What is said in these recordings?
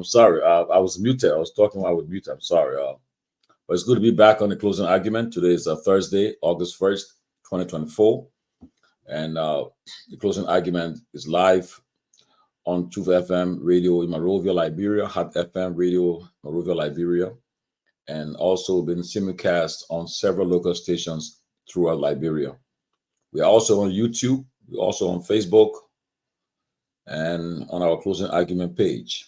sorry. I was muted. I was talking while I was muted. I'm sorry. But it's good to be back on the closing argument. Today is Thursday, August 1st, 2024. And the closing argument is live on Truth FM radio in Monrovia, Liberia, Hot FM radio, Monrovia, Liberia, and also been simulcast on several local stations throughout Liberia. We are also on YouTube, we're also on Facebook, and on our closing argument page.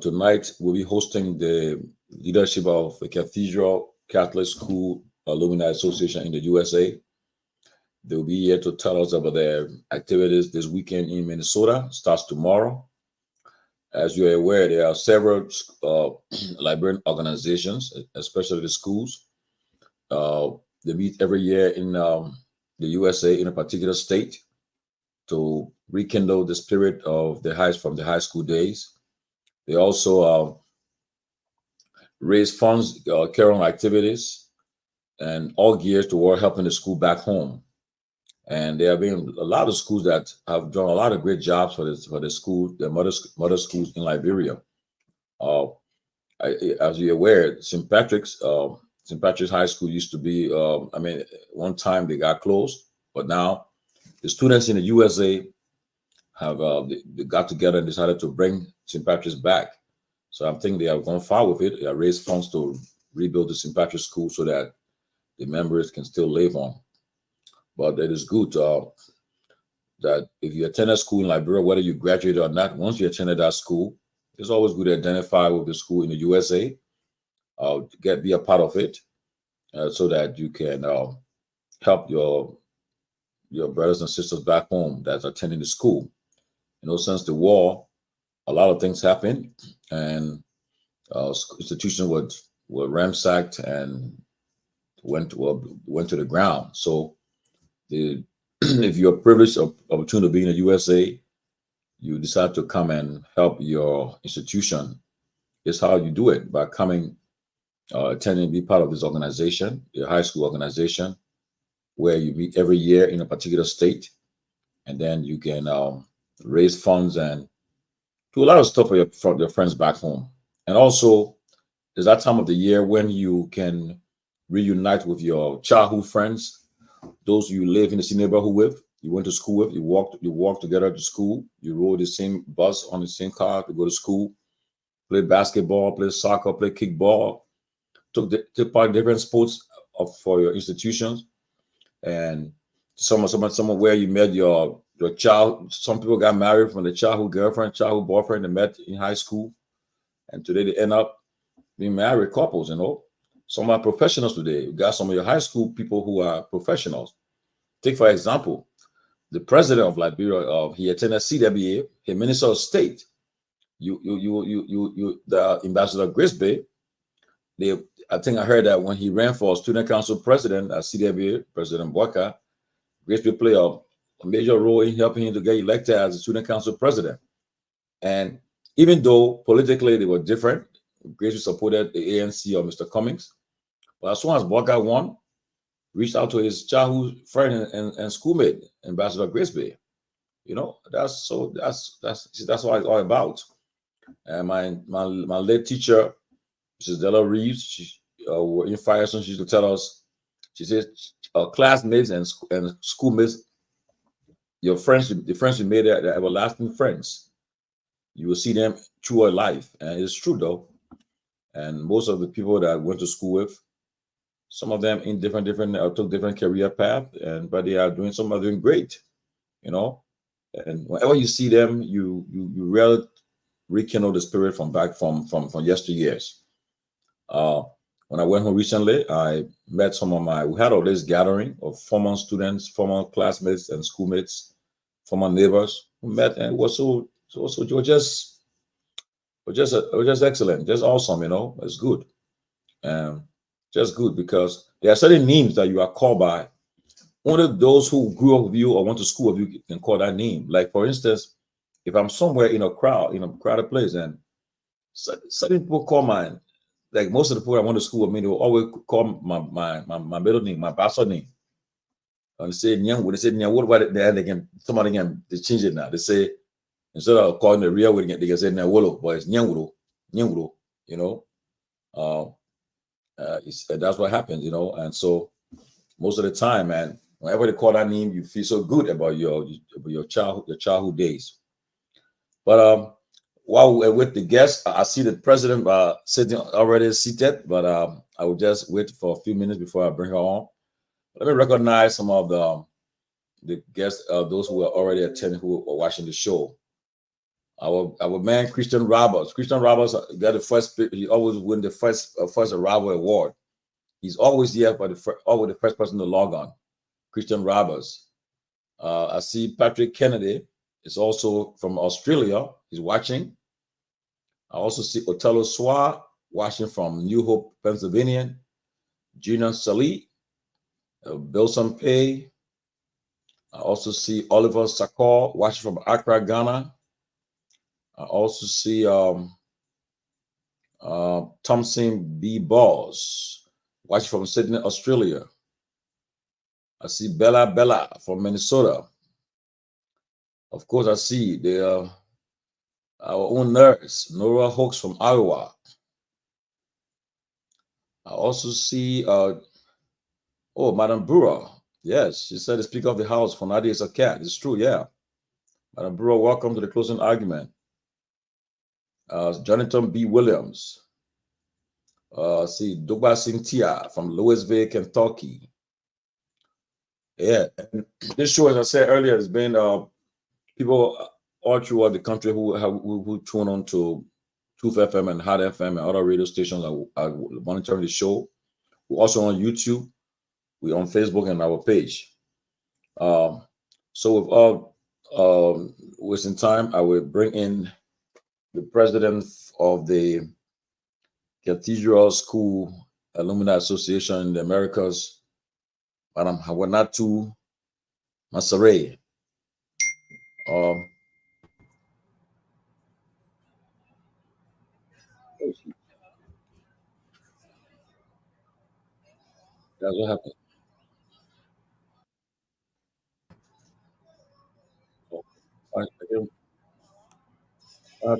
Tonight, we'll be hosting the leadership of the Cathedral Catholic School Alumni Association in the USA. They'll be here to tell us about their activities this weekend in Minnesota. Starts tomorrow. As you're aware, there are several Liberian organizations, especially the schools. They meet every year in the USA in a particular state to rekindle the spirit of the high school days. They also raise funds, carry on activities, and all geared toward helping the school back home. And there have been a lot of schools that have done a lot of great jobs for the school, the mother schools in Liberia. As you're aware, St. Patrick's High School used to be. One time they got closed, but now the students in the USA have they got together and decided to bring St. Patrick's back. So I'm thinking they have gone far with it. They have raised funds to rebuild the St. Patrick's School so that the members can still live on. But it is good that if you attend a school in Liberia, whether you graduated or not, once you attended that school, it's always good to identify with the school in the USA, be a part of it, so that you can help your brothers and sisters back home that's attending the school. Since the war, a lot of things happened, and institutions were ransacked and went to the ground. So if you're privileged of opportunity to be in the USA, you decide to come and help your institution. It's how you do it, by coming, attending, be part of this organization, your high school organization, where you meet every year in a particular state, and then you can raise funds and do a lot of stuff for your friends back home. And also, there's that time of the year when you can reunite with your childhood friends, those you live in the same neighborhood with, you went to school with, you walk together to school, you rode the same bus on the same car to go to school, play basketball, play soccer, play kickball, took part in different sports for your institutions, and somewhere where you met your child. Some people got married from the childhood girlfriend, childhood boyfriend they met in high school, and today they end up being married couples. Some are professionals today. You got some of your high school people who are professionals. Take, for example, the president of Liberia. He attended CWA in Minnesota State. The Ambassador Grisby. I think I heard that when he ran for student council president at CWA, President Boyka, Grisby played a major role in helping him to get elected as a student council president. And even though politically they were different, Grisby supported the ANC or Mr. Cummings. But as soon as Boyka won, reached out to his childhood friend and schoolmate, Ambassador Grisby. That's what it's all about. And my late teacher, Mrs. Della Reeves, she in Firestone, she used to tell us, she said, classmates and schoolmates, your friends, the friends you made, are everlasting friends. You will see them through your life. And it's true, though. And most of the people that I went to school with, some of them in different took different career path, but they are doing great, And whenever you see them, you really rekindle the spirit from yesteryears. When I went home recently, I met we had all this gathering of former students, former classmates and schoolmates, former neighbors who met, and it was just excellent, just awesome, It's good. Just good, because there are certain names that you are called by. Only those who grew up with you or went to school with you can call that name. Like, for instance, if I'm somewhere in a crowded place, and certain people call mine, like most of the people I went to school with me, they will always call my middle name, my bastard name. And they say Nyenwolo. They say Nyenwolo. What about it? Somebody can change it now. They say Instead of calling the real way, they can say Nyenwolo, but it's Nyenwolo, Nyenwolo, you know. Uh, that's what happens, you know. And so most of the time, man, whenever they call that name, you feel so good about your childhood days. But while we're with the guests, I see the president sitting already seated, but I will just wait for a few minutes before I bring her on. Let me recognize some of the guests, those who are already attending, who are watching the show. Our man Christian Roberts. Christian Roberts got the first. He always win the first arrival award. He's always here for always the first person to log on. Christian Roberts. I see Patrick Kennedy is also from Australia. He's watching. I also see Otello Swa watching from New Hope, Pennsylvania. Gina Sali, Bilson Pay. I also see Oliver Sakor watching from Accra, Ghana. I also see Thompson B. Balls watching from Sydney, Australia. I see Bella from Minnesota. Of course, I see our own nurse, Nora Hawks from Iowa. I also see, Madam Brewer. Yes, she said the Speaker of the House for Nadia is a cat. It's true, yeah. Madam Brewer, welcome to the closing argument. Jonathan B. Williams. See Dugba Cynthia from Louisville, Kentucky. Yeah, and this show, as I said earlier, has been people all throughout the country who tune on to Truth FM and Hot FM and other radio stations are monitoring the show. We're also on YouTube. We're on Facebook and our page. So without wasting time, I will bring in the president of the Cathedral School Alumni Association in the Americas, Madam Hawanatu Masare. That's what happened. Oh, I- I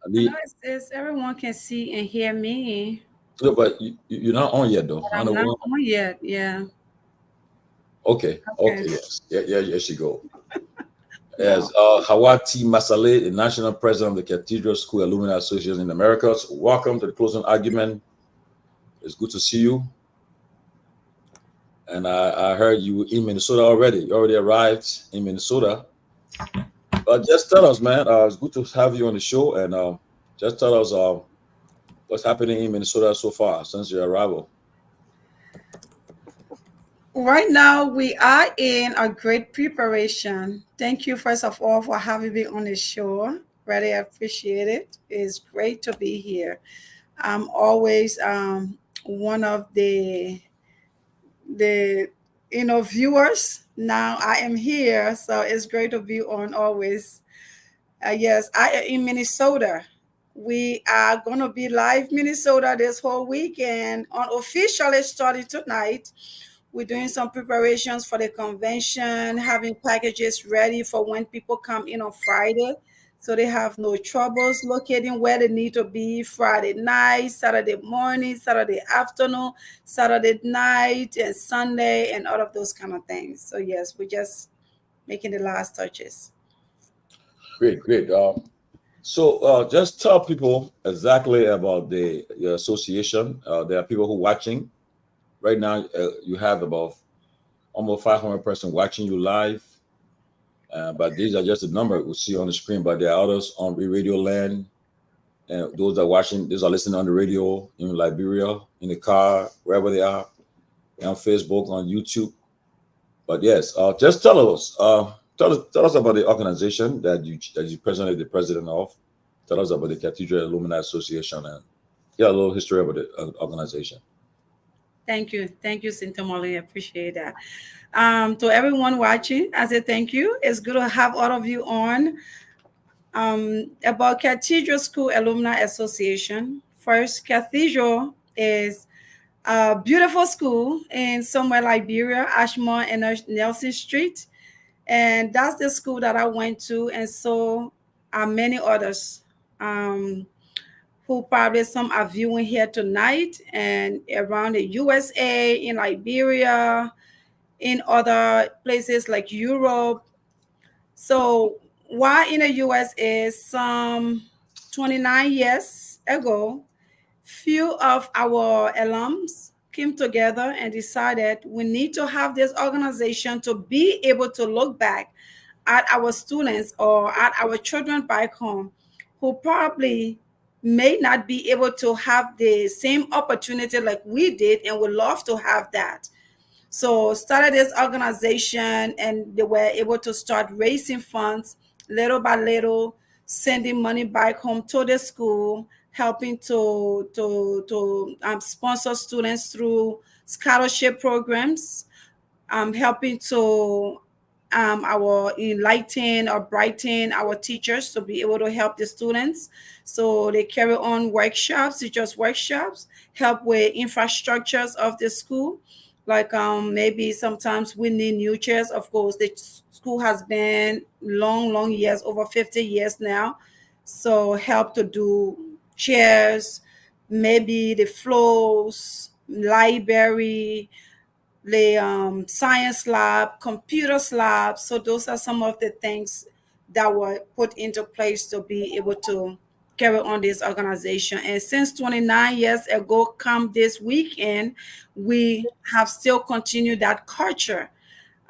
I know need, it says everyone can see and hear me, no, but you're not on yet, though. but I I'm know. not on yet. Yeah. Okay, Okay. okay, yes, yeah, yes, you go. No. As Hawati Masale, the national president of the Cathedral School Alumni Association in the Americas. Welcome to the closing argument. It's good to see you. And I heard you in Minnesota already. You already arrived in Minnesota. Just tell us, man. It's good to have you on the show, and just tell us what's happening in Minnesota so far since your arrival. Right now, we are in a great preparation. Thank you, first of all, for having me on the show. Really appreciate it. It's great to be here. I'm always one of the viewers. Now I am here, so it's great to be on always. Yes, I am in Minnesota. We are gonna be live Minnesota this whole weekend on officially starting tonight. We're doing some preparations for the convention, having packages ready for when people come in on Friday. So they have no troubles locating where they need to be Friday night, Saturday morning, Saturday afternoon, Saturday night, and Sunday, and all of those kind of things. So, yes, we're just making the last touches. Great, great. So just tell people exactly about the your association. There are people who are watching right now. You have about almost 500 person watching you live. But these are just the number we see on the screen. But there are others on Radio Land, and those that are watching, those are listening on the radio in Liberia, in the car, wherever they are, on Facebook, on YouTube. But yes, just tell us, tell us about the organization that you presently the president of. Tell us about the Cathedral Alumni Association and yeah, a little history about the organization. Thank you. Thank you, Sintomoli. I appreciate that. To everyone watching, I say thank you. It's good to have all of you on. About Cathedral School Alumni Association. First, Cathedral is a beautiful school in somewhere Liberia, Ashmore and Nelson Street. And that's the school that I went to. And so are many others who probably some are viewing here tonight and around the USA, in Liberia, in other places like Europe. So while in the USA, some 29 years ago, few of our alums came together and decided we need to have this organization to be able to look back at our students or at our children back home who probably may not be able to have the same opportunity like we did and would love to have that. So started this organization and they were able to start raising funds little by little, sending money back home to the school, helping to sponsor students through scholarship programs, helping to our enlighten or brighten our teachers to be able to help the students. So they carry on workshops, teachers workshops, help with infrastructures of the school. Like maybe sometimes we need new chairs. Of course, the school has been long years, over 50 years now. So help to do chairs, maybe the floors, library, the science lab, computers lab. So those are some of the things that were put into place to be able to carry on this organization. And since 29 years ago, come this weekend, we have still continued that culture.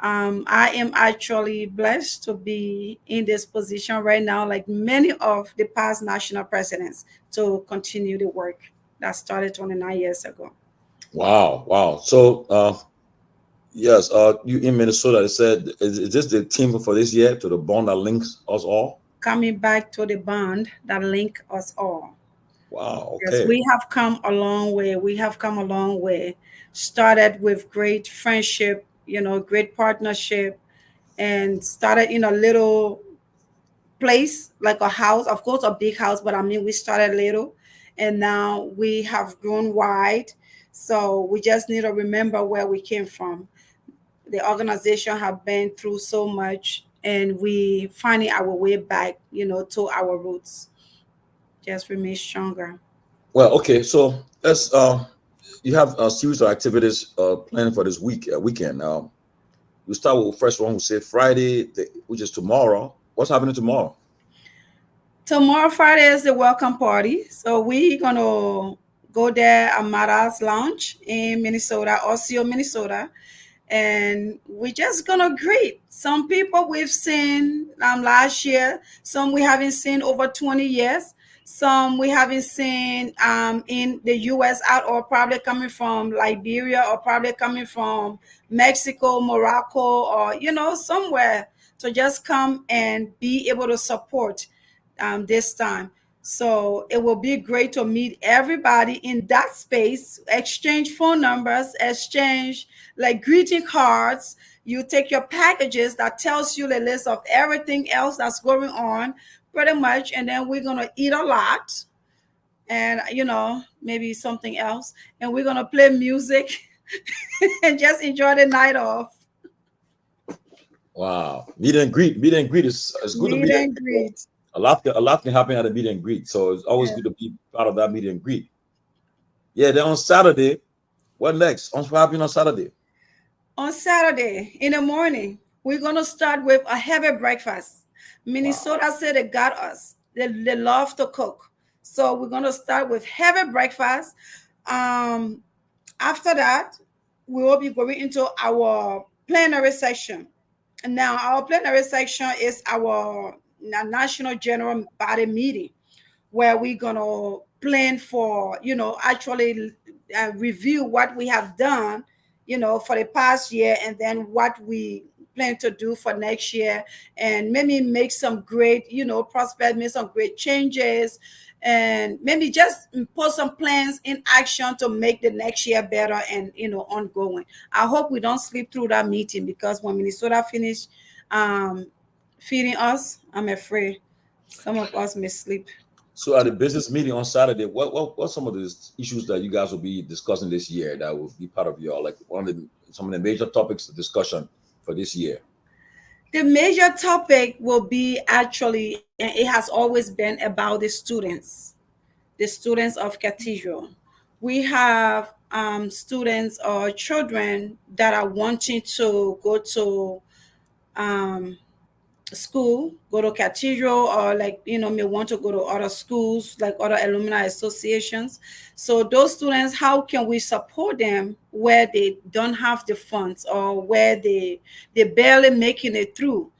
I am actually blessed to be in this position right now, like many of the past national presidents, to continue the work that started 29 years ago. Wow, wow. So, yes, you in Minnesota. It said, is this the team for this year to the bond that links us all? Coming back to the bond that link us all. Wow. Yes, Okay. we have come a long way. We have come a long way. Started with great friendship, great partnership, and started in a little place, like a house, of course, a big house, but I mean, we started little and now we have grown wide. So we just need to remember where we came from. The organization have been through so much and we finding our way back, to our roots. Just remain stronger. Well, okay. So let's. You have a series of activities planned for this weekend. You start with the first one. We say Friday, which is tomorrow. What's happening tomorrow? Tomorrow Friday is the welcome party. So we gonna go there at Mara's Lounge in Minnesota, Osceola, Minnesota. And we're just gonna greet some people we've seen last year, some we haven't seen over 20 years, some we haven't seen in the US out or probably coming from Liberia or probably coming from Mexico, Morocco, or somewhere to just come and be able to support this time. So it will be great to meet everybody in that space, exchange phone numbers, exchange like greeting cards. You take your packages that tells you the list of everything else that's going on, pretty much, and then we're gonna eat a lot, and maybe something else, and we're gonna play music and just enjoy the night off. Wow, meet and greet. Meet and greet is good to Meet meet and and greet. greet. A lot can happen at a meet and greet, so it's always Yeah. good to be part of that meet and greet. Yeah. Then on Saturday, what next? What's happening on Saturday? On Saturday in the morning, we're going to start with a heavy breakfast. Wow. Minnesota said they got us. They love to cook. So we're going to start with heavy breakfast. Um, After that, we will be going into our plenary section. Now, our plenary section is our national general body meeting where we're going to plan for, actually review what we have done, for the past year and then what we plan to do for next year and maybe make some great, prospect, make some great changes and maybe just put some plans in action to make the next year better and, ongoing. I hope we don't sleep through that meeting because when Minnesota finish um, feeding us, I'm afraid some of us may sleep. So at the business meeting on Saturday, what's some of the issues that you guys will be discussing this year that will be part of your, like, one of the some of the major topics of discussion for this year? The major topic will be actually, and it has always been about the students of cathedral. We have students or children that are wanting to go to um, school, go to cathedral, or like may want to go to other schools, like other alumni associations. So those students, how can we support them where they don't have the funds, or where they barely making it through?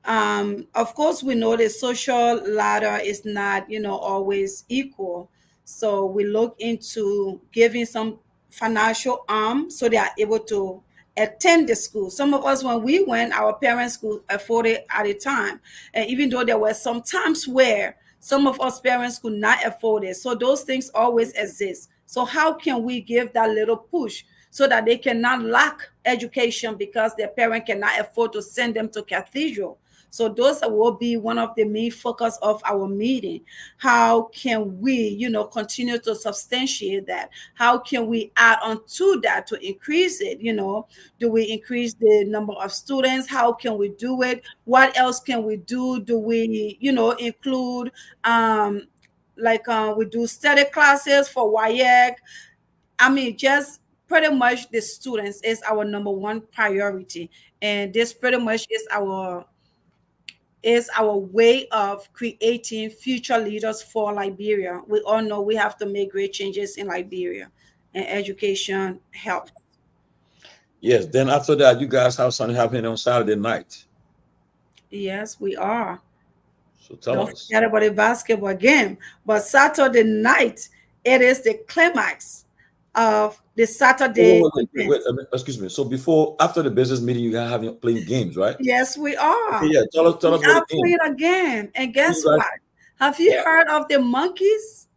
Of course, we know the social ladder is not, always equal. So we look into giving some financial arm so they are able to attend the school. Some of us, when we went, our parents could afford it at a time. And even though there were some times where some of us parents could not afford it. So those things always exist. So how can we give that little push so that they cannot lack education because their parent cannot afford to send them to cathedral? So those will be one of the main focus of our meeting. How can we, continue to substantiate that? How can we add on to that to increase it? Do we increase the number of students? How can we do it? What else can we do? Do we, include we do study classes for WIAC? I mean, just pretty much the students is our number one priority. And this pretty much is our way of creating future leaders for Liberia. We all know we have to make great changes in Liberia, and education helps. Yes. Then after that, you guys have something happening on Saturday night. Yes, we are. So tell Don't us. forget about the basketball game. But Saturday night, it is the climax of the Oh, Saturday event. excuse me. So after the business meeting, you guys having playing games, right? Yes, we Okay, are. yeah. Tell We us about are the game. playing a game. And Who guess you guys? what? Have you Yeah. heard of the monkeys?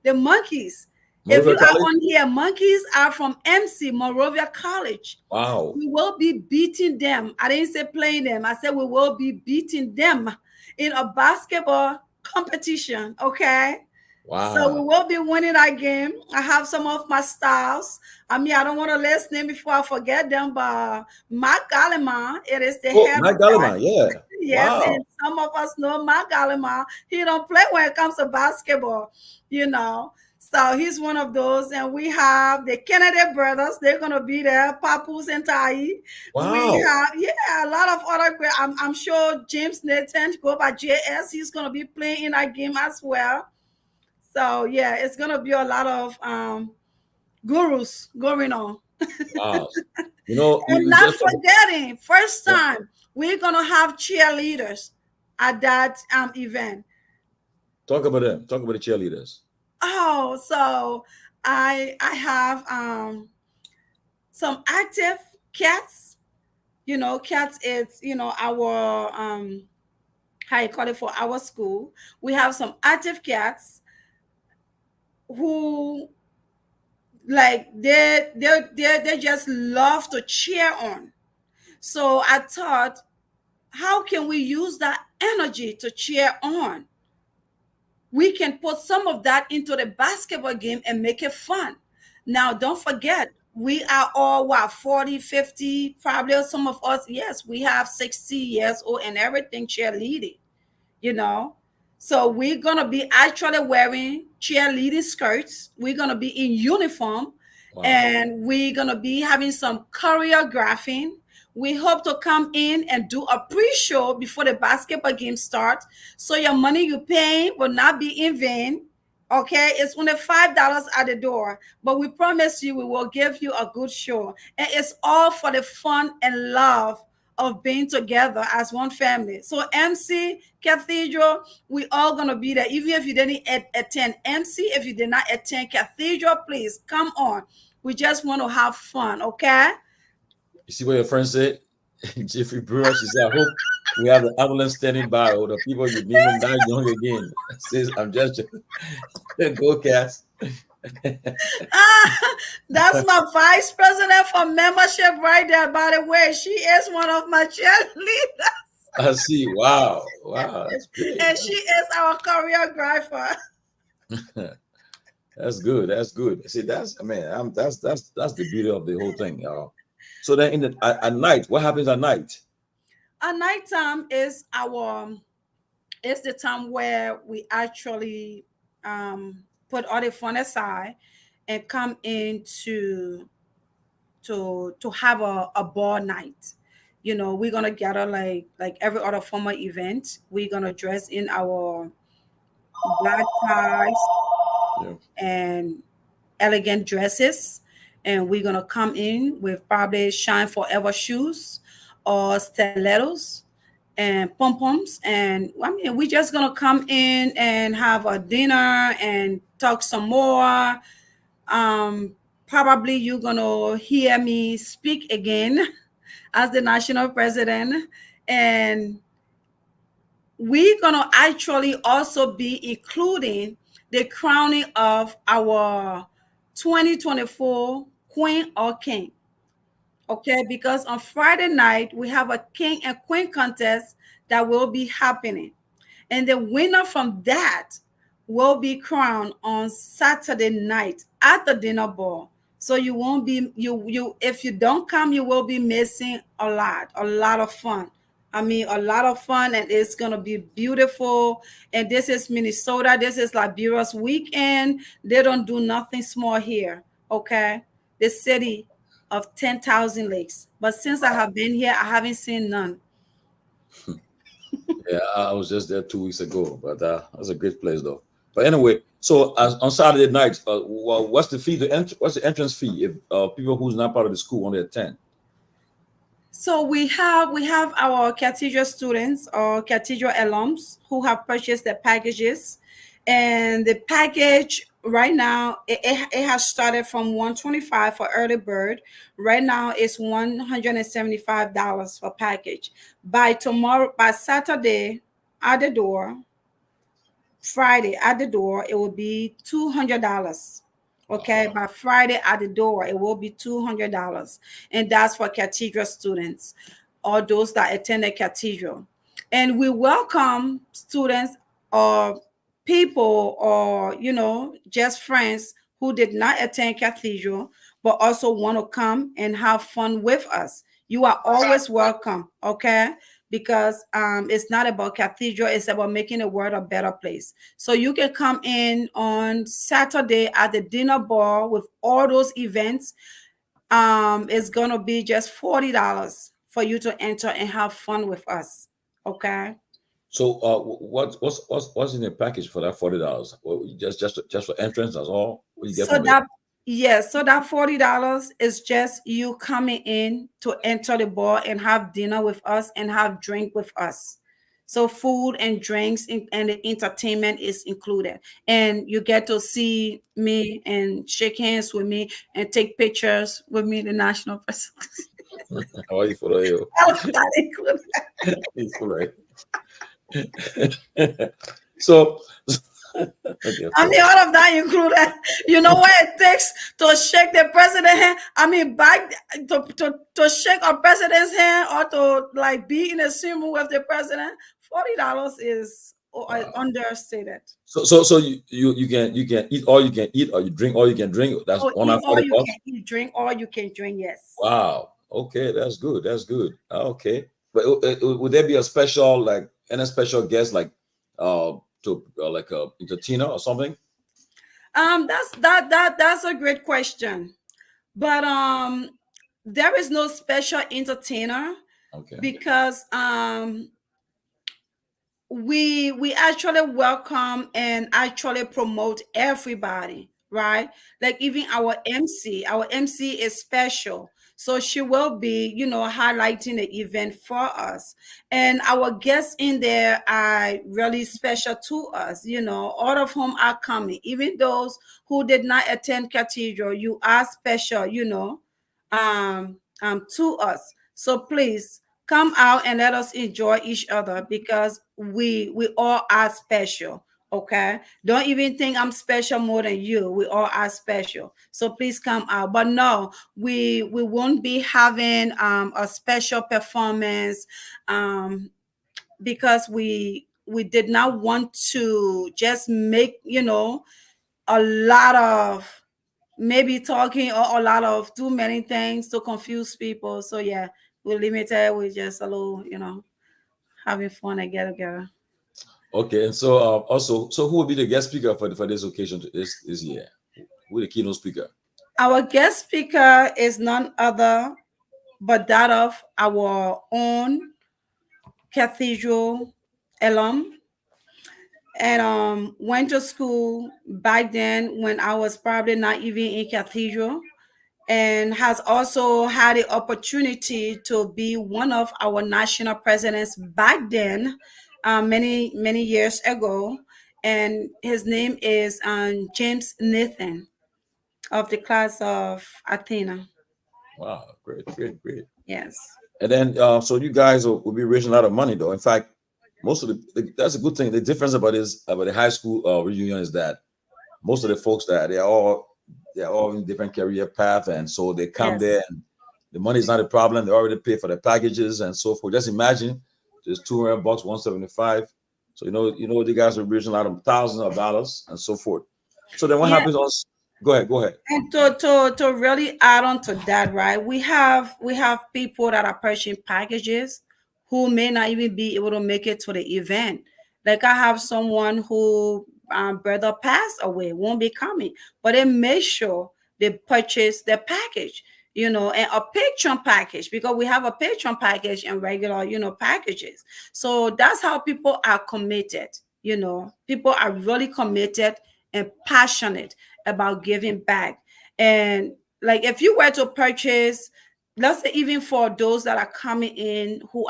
The monkeys. If Moreover you are College. on here, monkeys are from MC, Monrovia College. Wow. We will be beating them. I didn't say playing them. I said we will be beating them in a basketball competition. Okay. So we Wow. will be winning that game. I have some of my stars. I mean, I don't want to list them before I forget them, but Mark Galliman, it is the Oh, head of Mike that. Galliman. Yeah. Yes, Wow. and some of us know Mark Galliman. He don't play when it comes to basketball, you know. So he's one of those. And we have the Kennedy brothers. They're gonna be there. Papoose and Tai. We Wow. have, yeah, a lot of other great. I'm sure James Nathan go by JS. He's gonna be playing in that game as well. So yeah, it's gonna be a lot of gurus going on. Wow. You know, And we not just forgetting, first yeah. time we're gonna have cheerleaders at that event. Talk about them. Talk about the cheerleaders. Oh, so I have some active cats. Cats is our how you call it for our school. We have some active cats who like they just love to cheer on. So I thought, how can we use that energy to cheer on? We can put some of that into the basketball game and make it fun. Now, don't forget, we are all what, 40, 50, probably some of us, yes, we have 60 years old and everything cheerleading, you know. So we're gonna be actually wearing cheerleading skirts. We're gonna be in uniform, Wow. and we're gonna be having some choreographing. We hope to come in and do a pre-show before the basketball game starts. So your money you pay will not be in vain. Okay, it's only $5 at the door, but we promise you we will give you a good show. And it's all for the fun and love of being together as one family. So MC, Cathedral, we all gonna be there. Even if you didn't attend MC, if you did not attend Cathedral, please come on. We just want to have fun, okay? You see what your friend said? Jeffrey Brewer, she said, I hope we have the ambulance standing by or the people you naming that young again. Says, I'm just go cats. That's my vice president for membership right there. By the way, she is one of my cheerleaders. I see. Wow. Wow, that's great. And she is our choreographer. That's good. That's good. See, that's I mean, that's the beauty of the whole thing. So then at night, what happens at night? At nighttime is the time where we actually put all the fun aside and come in to have a ball night. You know, we're gonna gather like every other formal event. We're gonna dress in our black ties Yeah. and elegant dresses, and we're gonna come in with probably shine forever shoes or stilettos and pom poms. And I mean, we're just gonna come in and have a dinner and talk some more. Um, Probably you're gonna hear me speak again as the national president, and we're gonna actually also be including the crowning of our 2024 queen or king. Okay, because on Friday night we have a king and queen contest that will be happening, and the winner from that will be crowned on Saturday night at the dinner ball. So you won't be you if you don't come, you will be missing a lot of fun. I mean, a lot of fun, and it's gonna be beautiful. And this is Minnesota. This is Liberia's weekend. They don't do nothing small here. Okay, the city of 10,000 lakes. But since I have been here, I haven't seen none. Yeah, I was just there 2 weeks ago, but that's a great place though. But anyway, so on Saturday night, well, what's the fee? What's the entrance fee if people who's not part of the school want to attend? So we have our cathedral students or cathedral alums who have purchased their packages, and the package right now it has started from 125 for early bird. Right now it's $175 for package. By Saturday at the door, Friday at the door, it will be $200. Okay, Wow. by Friday at the door, it will be $200, and that's for cathedral students or those that attend the cathedral. And we welcome students or people or just friends who did not attend cathedral but also want to come and have fun with us. You are always welcome. Okay, because it's not about cathedral, it's about making the world a better place. So you can come in on Saturday at the dinner ball with all those events. It's gonna be just $40 for you to enter and have fun with us. Okay. So what's in the package for that $40? Well, just for entrance, that's all. What you get So from there? that Yes, so that $40 is just you coming in to enter the bar and have dinner with us and have drink with us. So food and drinks and the entertainment is included. And you get to see me and shake hands with me and take pictures with me, the national president. How are you for you? That included. It's all right. So, okay, I mean, all of that included. You know what it takes to shake the president hand? I mean, back to shake a president's hand or to like be in a sumo with the president. $40 is wow. understated. So you can eat all you can eat, or you drink all you can drink. That's So one eat and all 40 you bucks. can eat, drink all you can drink. Yes. Wow. Okay, that's good. That's good. Okay, but would there be a special like any special guest like to like a entertainer or something? That's a great question, but there is no special entertainer Okay. because we actually welcome and actually promote everybody, right? Like even our MC is special, so she will be highlighting the event for us. And our guests in there are really special to us, all of whom are coming, even those who did not attend cathedral. You are special, to us. So please come out and let us enjoy each other because we all are special. Okay, don't even think I'm special more than you. We all are special, so please come out. But no, we won't be having a special performance. um because we did not want to just make, a lot of maybe talking, or a lot of too many things to confuse people. So yeah, we limited with just a little, having fun and get together. Okay, and so also, so who will be the guest speaker for this occasion this year? Who the keynote speaker? Our guest speaker is none other but that of our own cathedral alum, and went to school back then when I was probably not even in cathedral, and has also had the opportunity to be one of our national presidents back then, many years ago. And his name is James Nathan, of the class of Athena. Wow, great, great, great. Yes. And then, so you guys will be raising a lot of money, though. In fact, most of that's a good thing. The difference about the high school reunion is that most of the folks that they're all in different career path, and so they come Yes. there, and the money is not a problem. They already pay for the packages and so forth. Just imagine, just $200, 175. So the guys are raising a lot of thousands of dollars and so forth. So then, what Yeah. happens on? Go ahead, go ahead. And to really add on to that, right? We have people that are purchasing packages who may not even be able to make it to the event. Like I have someone who brother passed away, won't be coming, but they make sure they purchase the package, and a patron package, because we have a patron package and regular, packages. So that's how people are committed. People are really committed and passionate about giving back. And like if you were to purchase, let's say even for those that are coming in who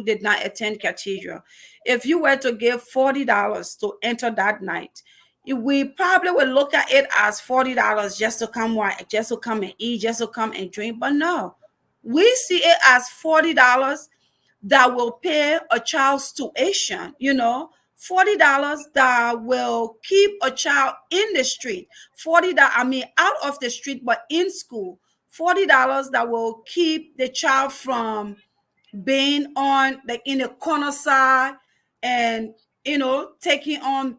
did not attend cathedral, if you were to give $40 to enter that night, we probably will look at it as $40 just to come, just to come and eat, just to come and drink. But no, we see it as $40 that will pay a child's tuition, $40 that will keep a child in the street, $40, I mean out of the street but in school, $40 that will keep the child from being on like in the corner side, and taking on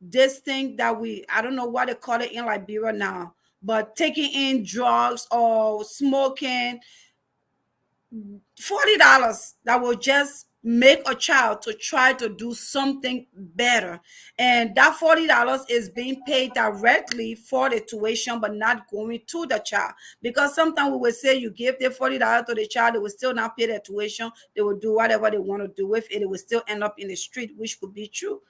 this thing that I don't know what they call it in Liberia now, but taking in drugs or smoking. $40 that will just make a child to try to do something better, and that $40 is being paid directly for the tuition but not going to the child, because sometimes we will say you give the $40 to the child, they will still not pay their tuition, they will do whatever they want to do with it, it will still end up in the street, which could be true.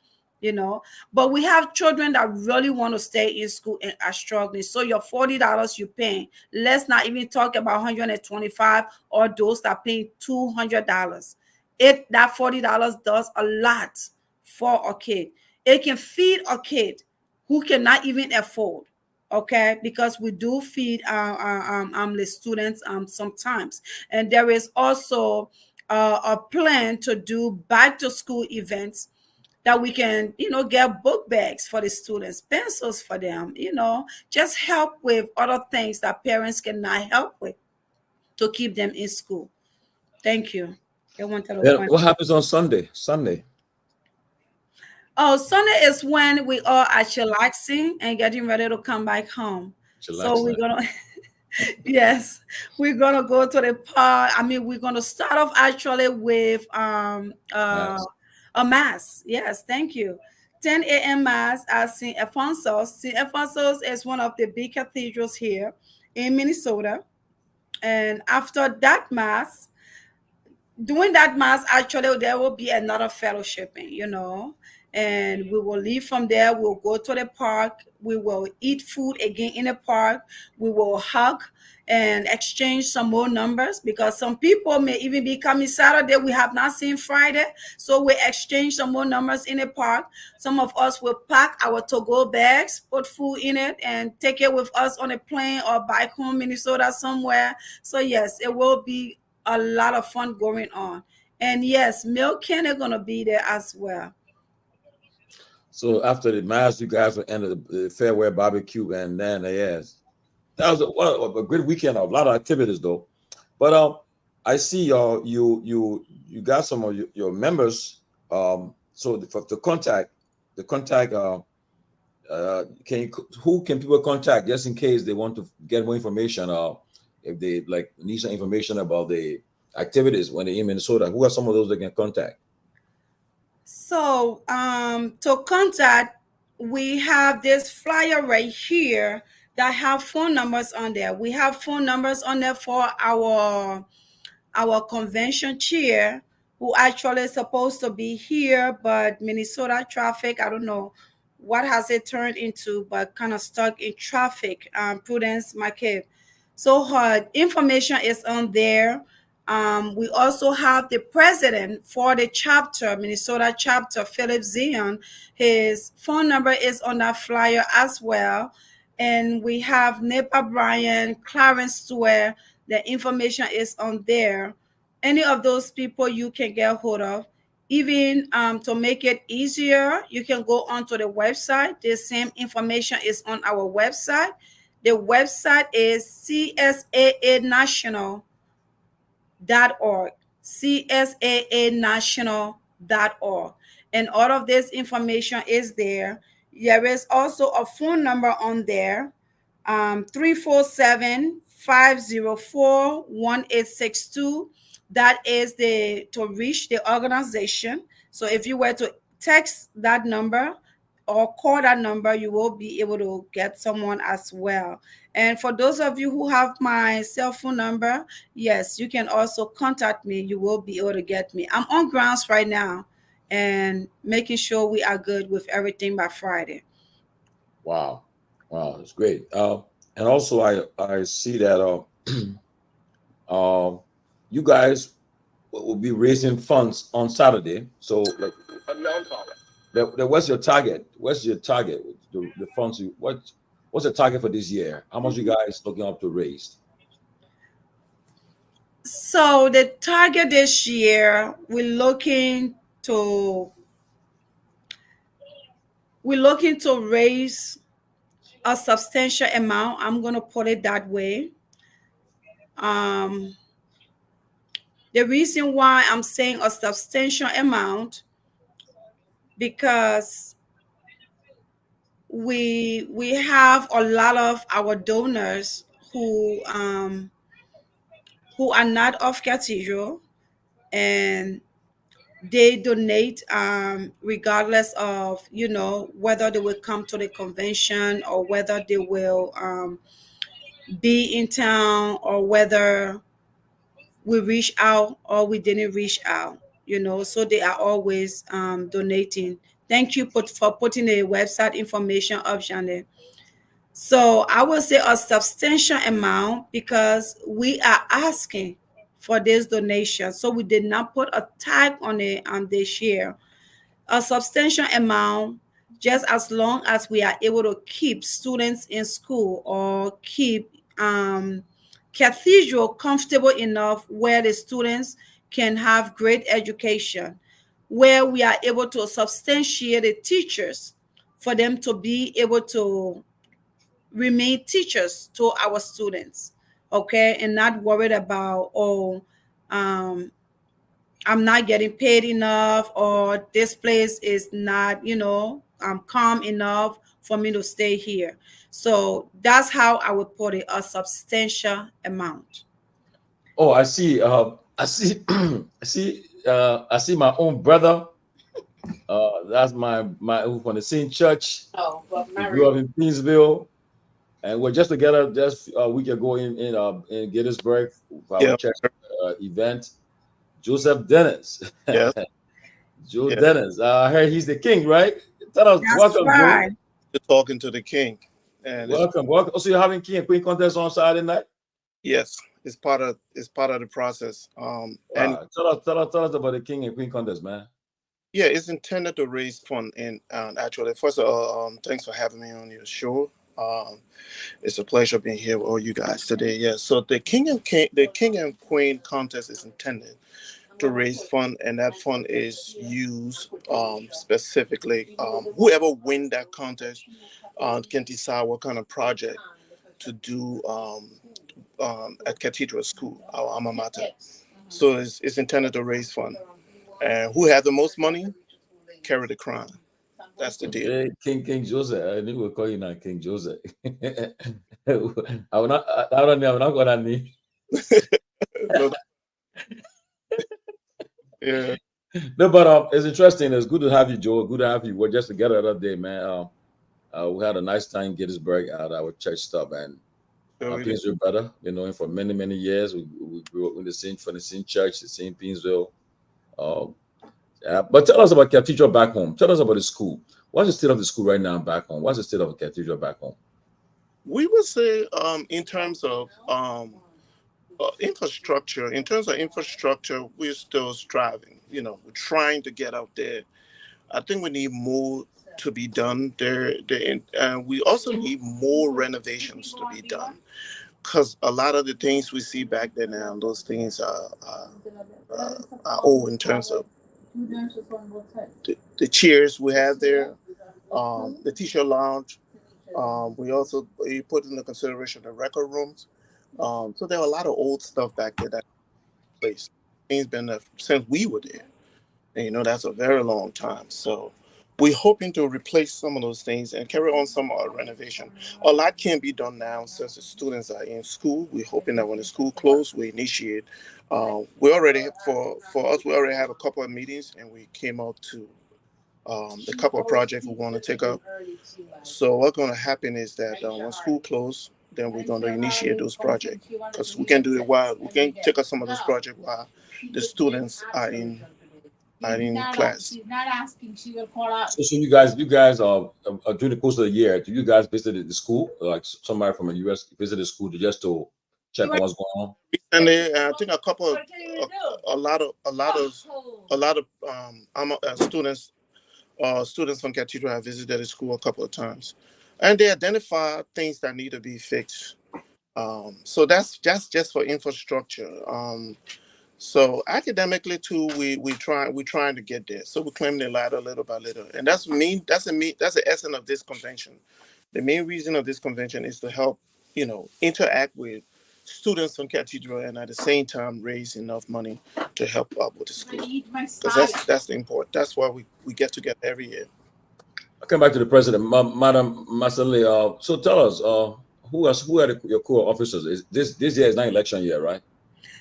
But we have children that really want to stay in school and are struggling. So your $40 you're paying, let's not even talk about 125 or those that paying $200. That $40 does a lot for a kid. It can feed a kid who cannot even afford. Okay, because we do feed the students sometimes, and there is also a plan to do back to school events that we can, get book bags for the students, pencils for them, just help with other things that parents cannot help with to keep them in school. Thank you. I wanted to Then point. what happens on Sunday? Sunday, Oh, Sunday is when we are at chillaxing and getting ready to come back home. So chillaxing. we're gonna yes, we're gonna go to the park. I mean, we're gonna start off actually with Mass. a mass. Yes, thank you. 10 a.m. mass at St. Alphonsus. St. Alphonsus is one of the big cathedrals here in Minnesota. And after that mass, during that mass, actually, there will be another fellowshipping, and we will leave from there. We'll go to the park. We will eat food again in the park. We will hug and exchange some more numbers, because some people may even be coming Saturday. We have not seen Friday. So we exchange some more numbers in the park. Some of us will pack our to-go bags, put food in it, and take it with us on a plane or back home, Minnesota somewhere. So yes, it will be a lot of fun going on. And yes, Milk Can are gonna be there as well. So after the mass, you guys will enter the farewell barbecue, and then yes, that was a great weekend. A lot of activities though. But I see you got some of your members. So the contact, the contact. Can you, who can people contact just in case they want to get more information? If they like need some information about the activities when they're in Minnesota, who are some of those they can contact? So, to contact, we have this flyer right here that have phone numbers on there. We have phone numbers on there for our convention chair, who actually is supposed to be here, but Minnesota traffic, I don't know what has it turned into, but kind of stuck in traffic. Prudence McCabe. So her information is on there. We also have the president for the chapter, Minnesota chapter, Philip Zion. His phone number is on that flyer as well. And we have Nepa Bryan, Clarence Stewart. The information is on there. Any of those people you can get hold of. Even to make it easier, you can go onto the website. The same information is on our website. The website is csaanational.org, csaanational.org. And all of this information is there. There is also a phone number on there, 347 That is the to reach the organization. So if you were to text that number or call that number, you will be able to get someone as well. And for those of you who have my cell phone number, yes, you can also contact me. You will be able to get me. I'm on grounds right now and making sure we are good with everything by Friday. Wow, wow, that's great. And also I see that uh, you guys will be raising funds on Saturday. So like, what's your target? What's your target? The funds you what's the target for this year? How much you guys looking up to raise? So the target this year, to we're looking to raise a substantial amount. I'm gonna put it that way. Um, the reason why I'm saying a substantial amount, because we have a lot of our donors who are not of cathedral, and they donate regardless of whether they will come to the convention or whether they will be in town, or whether we reach out or we didn't reach out. So they are always donating. Thank you for putting the website information up, Janet. So I would say a substantial amount, because we are asking for this donation. So we did not put a tag on it on this year. A substantial amount, just as long as we are able to keep students in school, or keep cathedral comfortable enough where the students can have great education, where we are able to substantiate the teachers for them to be able to remain teachers to our students, okay, and not worried about, um, I'm not getting paid enough, or this place is not, calm enough for me to stay here. So that's how I would put it, a substantial amount. Oh, I see. I see. I see my own brother. That's my who from the same church. We grew up in Peaceville, and we're just together just a week ago in Gettysburg for our Yeah, church event. Joseph Dennis, yes, Joe yeah. Dennis. I heard he's the king, right? Tell us, That's welcome, Joe. right. You're talking to the king, and it's Welcome, welcome. Also, you're having king and queen contest on Saturday night. yes, it's part of the process. And Wow. Tell us about the king and queen contest, man. yeah, it's intended to raise fund. And actually, first of all, thanks for having me on your show. It's a pleasure being here with all you guys today. Yeah, so the king and queen contest is intended to raise fund, and that fund is used specifically. Whoever win that contest can decide what kind of project to do at Cathedral School, our alma mater. So it's intended to raise fund. And who have the most money, carry the crown. That's the deal. Hey, King Joseph. I knew we'll call you now King Joseph. I will not. I don't know. I'm not gonna need. No, yeah. No, but it's interesting. It's good to have you, Joe. Good to have you. We're just together the other day, man. We had a nice time in Gettysburg at our church stop, and So we did. Painesville brother. Been knowing for many years. We grew up in the same church, the same Painesville. Um, but tell us about Cathedral back home. Tell us about the school. What's the state of the school right now back home? What's the state of the Cathedral back home? We would say, in terms of infrastructure, we're still striving. We're trying to get out there. I think we need more to be done there. We also need more renovations to be done, because a lot of the things we see back there now, those things are old in terms of the chairs we have there, the teacher lounge. We put into consideration the record rooms. So there are a lot of old stuff back there that place. Things been there since we were there. And that's a very long time. So we're hoping to replace some of those things and carry on some renovation. A lot can be done now since the students are in school. We're hoping that when the school closes, we initiate. We already, for us, we already have a couple of meetings, and we came out to the couple of projects we want to take up. So what's going to happen is that when school closes, then we're going to initiate those projects, because we can do it while we can take up some of those projects while the students are in class. So you guys are during the course of the year. Do you guys visit the school? Like somebody from the US visited the school just to check on what's going on? And I think a lot of students from Cathedral have visited the school a couple of times, and they identify things that need to be fixed. So that's just for infrastructure. So academically too, we're trying to get there. So we're climbing the ladder little by little, and that's the essence of this convention. The main reason of this convention is to help interact with students from Cathedral, and at the same time raise enough money to help out with the school. Because that's the important. That's why we get together every year. I come back to the president, Madam Masale. So tell us, who are your core officers? Is this year is not election year, right?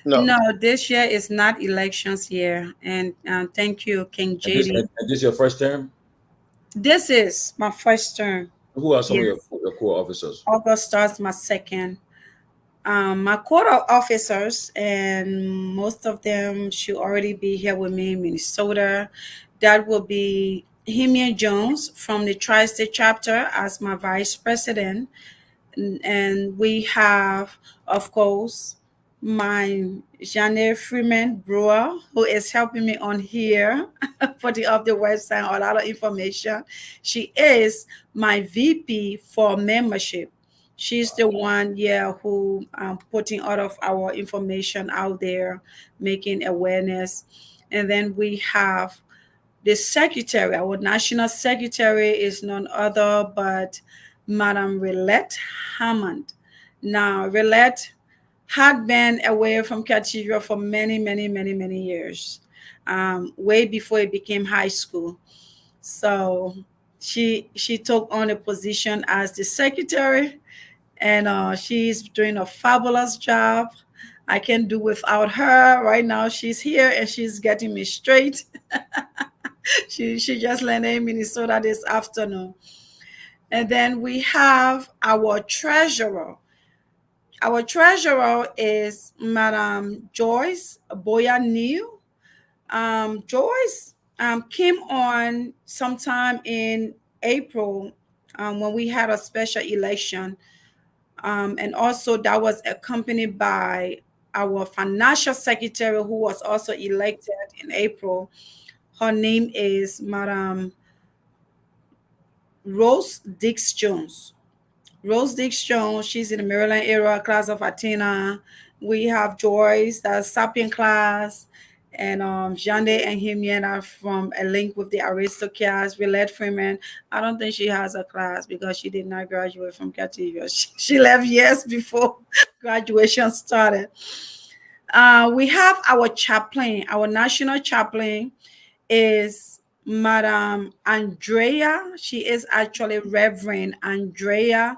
No. No, this year is not elections year. And thank you, King And this, JD. and this your first term? This is my first term. Who are some of Yes. your core officers? August starts my second. My quarter officers, and most of them should already be here with me in Minnesota. That will be Himian Jones from the Tri-State chapter as my vice president. And we have, of course, my Janet Freeman Brewer, who is helping me on here, putting up the website, a lot of information. She is my VP for membership. She's the one, who putting all of our information out there, making awareness. And then we have the secretary, our national secretary is none other but Madam Relette Hammond. Now, Relette had been away from Cathedral for many years, way before it became high school. So she took on a position as the secretary, and she's doing a fabulous job. I can do without her. Right now, she's here and she's getting me straight. She just landed in Minnesota this afternoon. And then we have our treasurer. Our treasurer is Madam Joyce Boya Neal. Joyce came on sometime in April when we had a special election. And also that was accompanied by our financial secretary, who was also elected in April. Her name is Madam Rose Dix Jones. Rose Dix Jones, she's in the Maryland area, class of Athena. We have Joyce, that's Sapien class, and Jande and Himian are from a link with the Aristocrats. Willette Freeman, I don't think she has a class because she did not graduate from Cathedral. She left years before graduation started. We have our chaplain. Our national chaplain is Madam Andrea. She is actually Reverend Andrea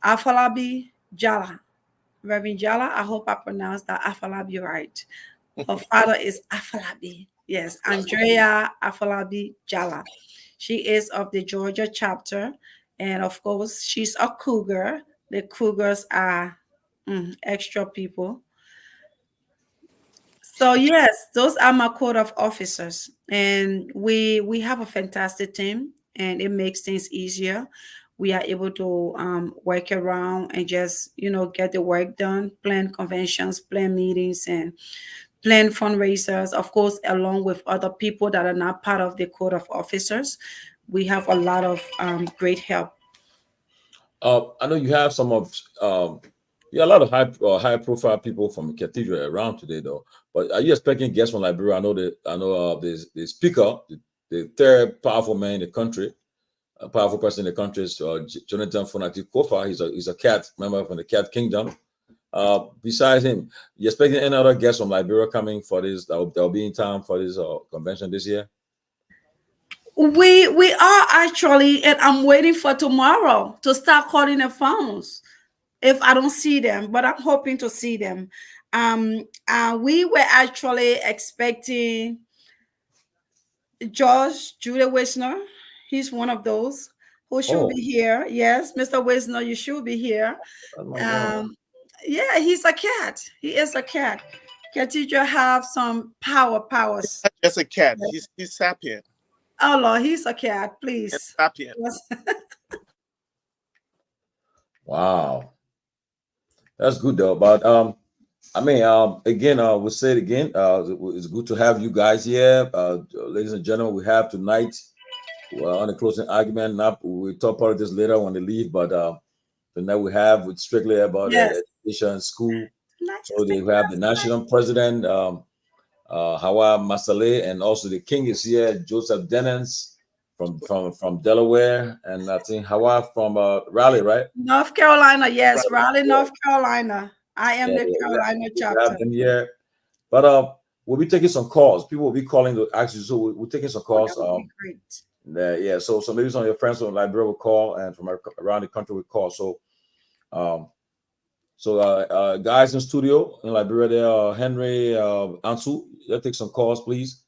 Afalabi Jala. Reverend Jala, I hope I pronounced that Afalabi right. Her father is Afalabi. Yes, Andrea Afalabi Jala. She is of the Georgia chapter. And of course, she's a cougar. The cougars are extra people. So yes, those are my code of officers, and we have a fantastic team, and it makes things easier. We are able to work around and just get the work done, plan conventions, plan meetings, and plan fundraisers. Of course, along with other people that are not part of the code of officers, we have a lot of great help. I know you have some of yeah, a lot of high profile people from the cathedral around today though. But are you expecting guests from Liberia? I know there's the speaker, the third powerful man in the country, a powerful person in the country is Jonathan Fonati Kofa. He's a cat member from the cat kingdom. Besides him, you expecting any other guests from Liberia coming for this that'll be in town for this convention this year? We are actually, and I'm waiting for tomorrow to start calling the phones if I don't see them, but I'm hoping to see them. We were actually expecting George Judah Wisner. He's one of those who should Oh, be here. Yes, Mr. Wisner, you should be here. oh my God. Um, yeah, he's a cat. He is a cat. Cat teacher have some powers. Not just a cat. He's sapient Oh Lord, he's a cat. and Please. sapient. Yes. Wow. That's good though. But I mean, again, we'll say it again. It's good to have you guys here, ladies and gentlemen. We have tonight on the closing argument. Not we talk about this later when they leave, but tonight we have with strictly about Yes. education, school. Not So just a they have the cat. national president, Hawa Masale, and also the king is here, Joseph Dennis from Delaware, and I think Hawa from Raleigh, right? North Carolina, yes, Right. Raleigh, North Carolina. I am Yeah, the yeah, Carolina we have chapter. them here. But we'll be taking some calls. People will be calling to ask you. So we're taking some Oh, calls. that would be great. Yeah. So maybe some of your friends from Liberia will call, and from around the country will call. Um, guys in studio in Liberia, there are Henry, Ansu. They'll take some calls, please.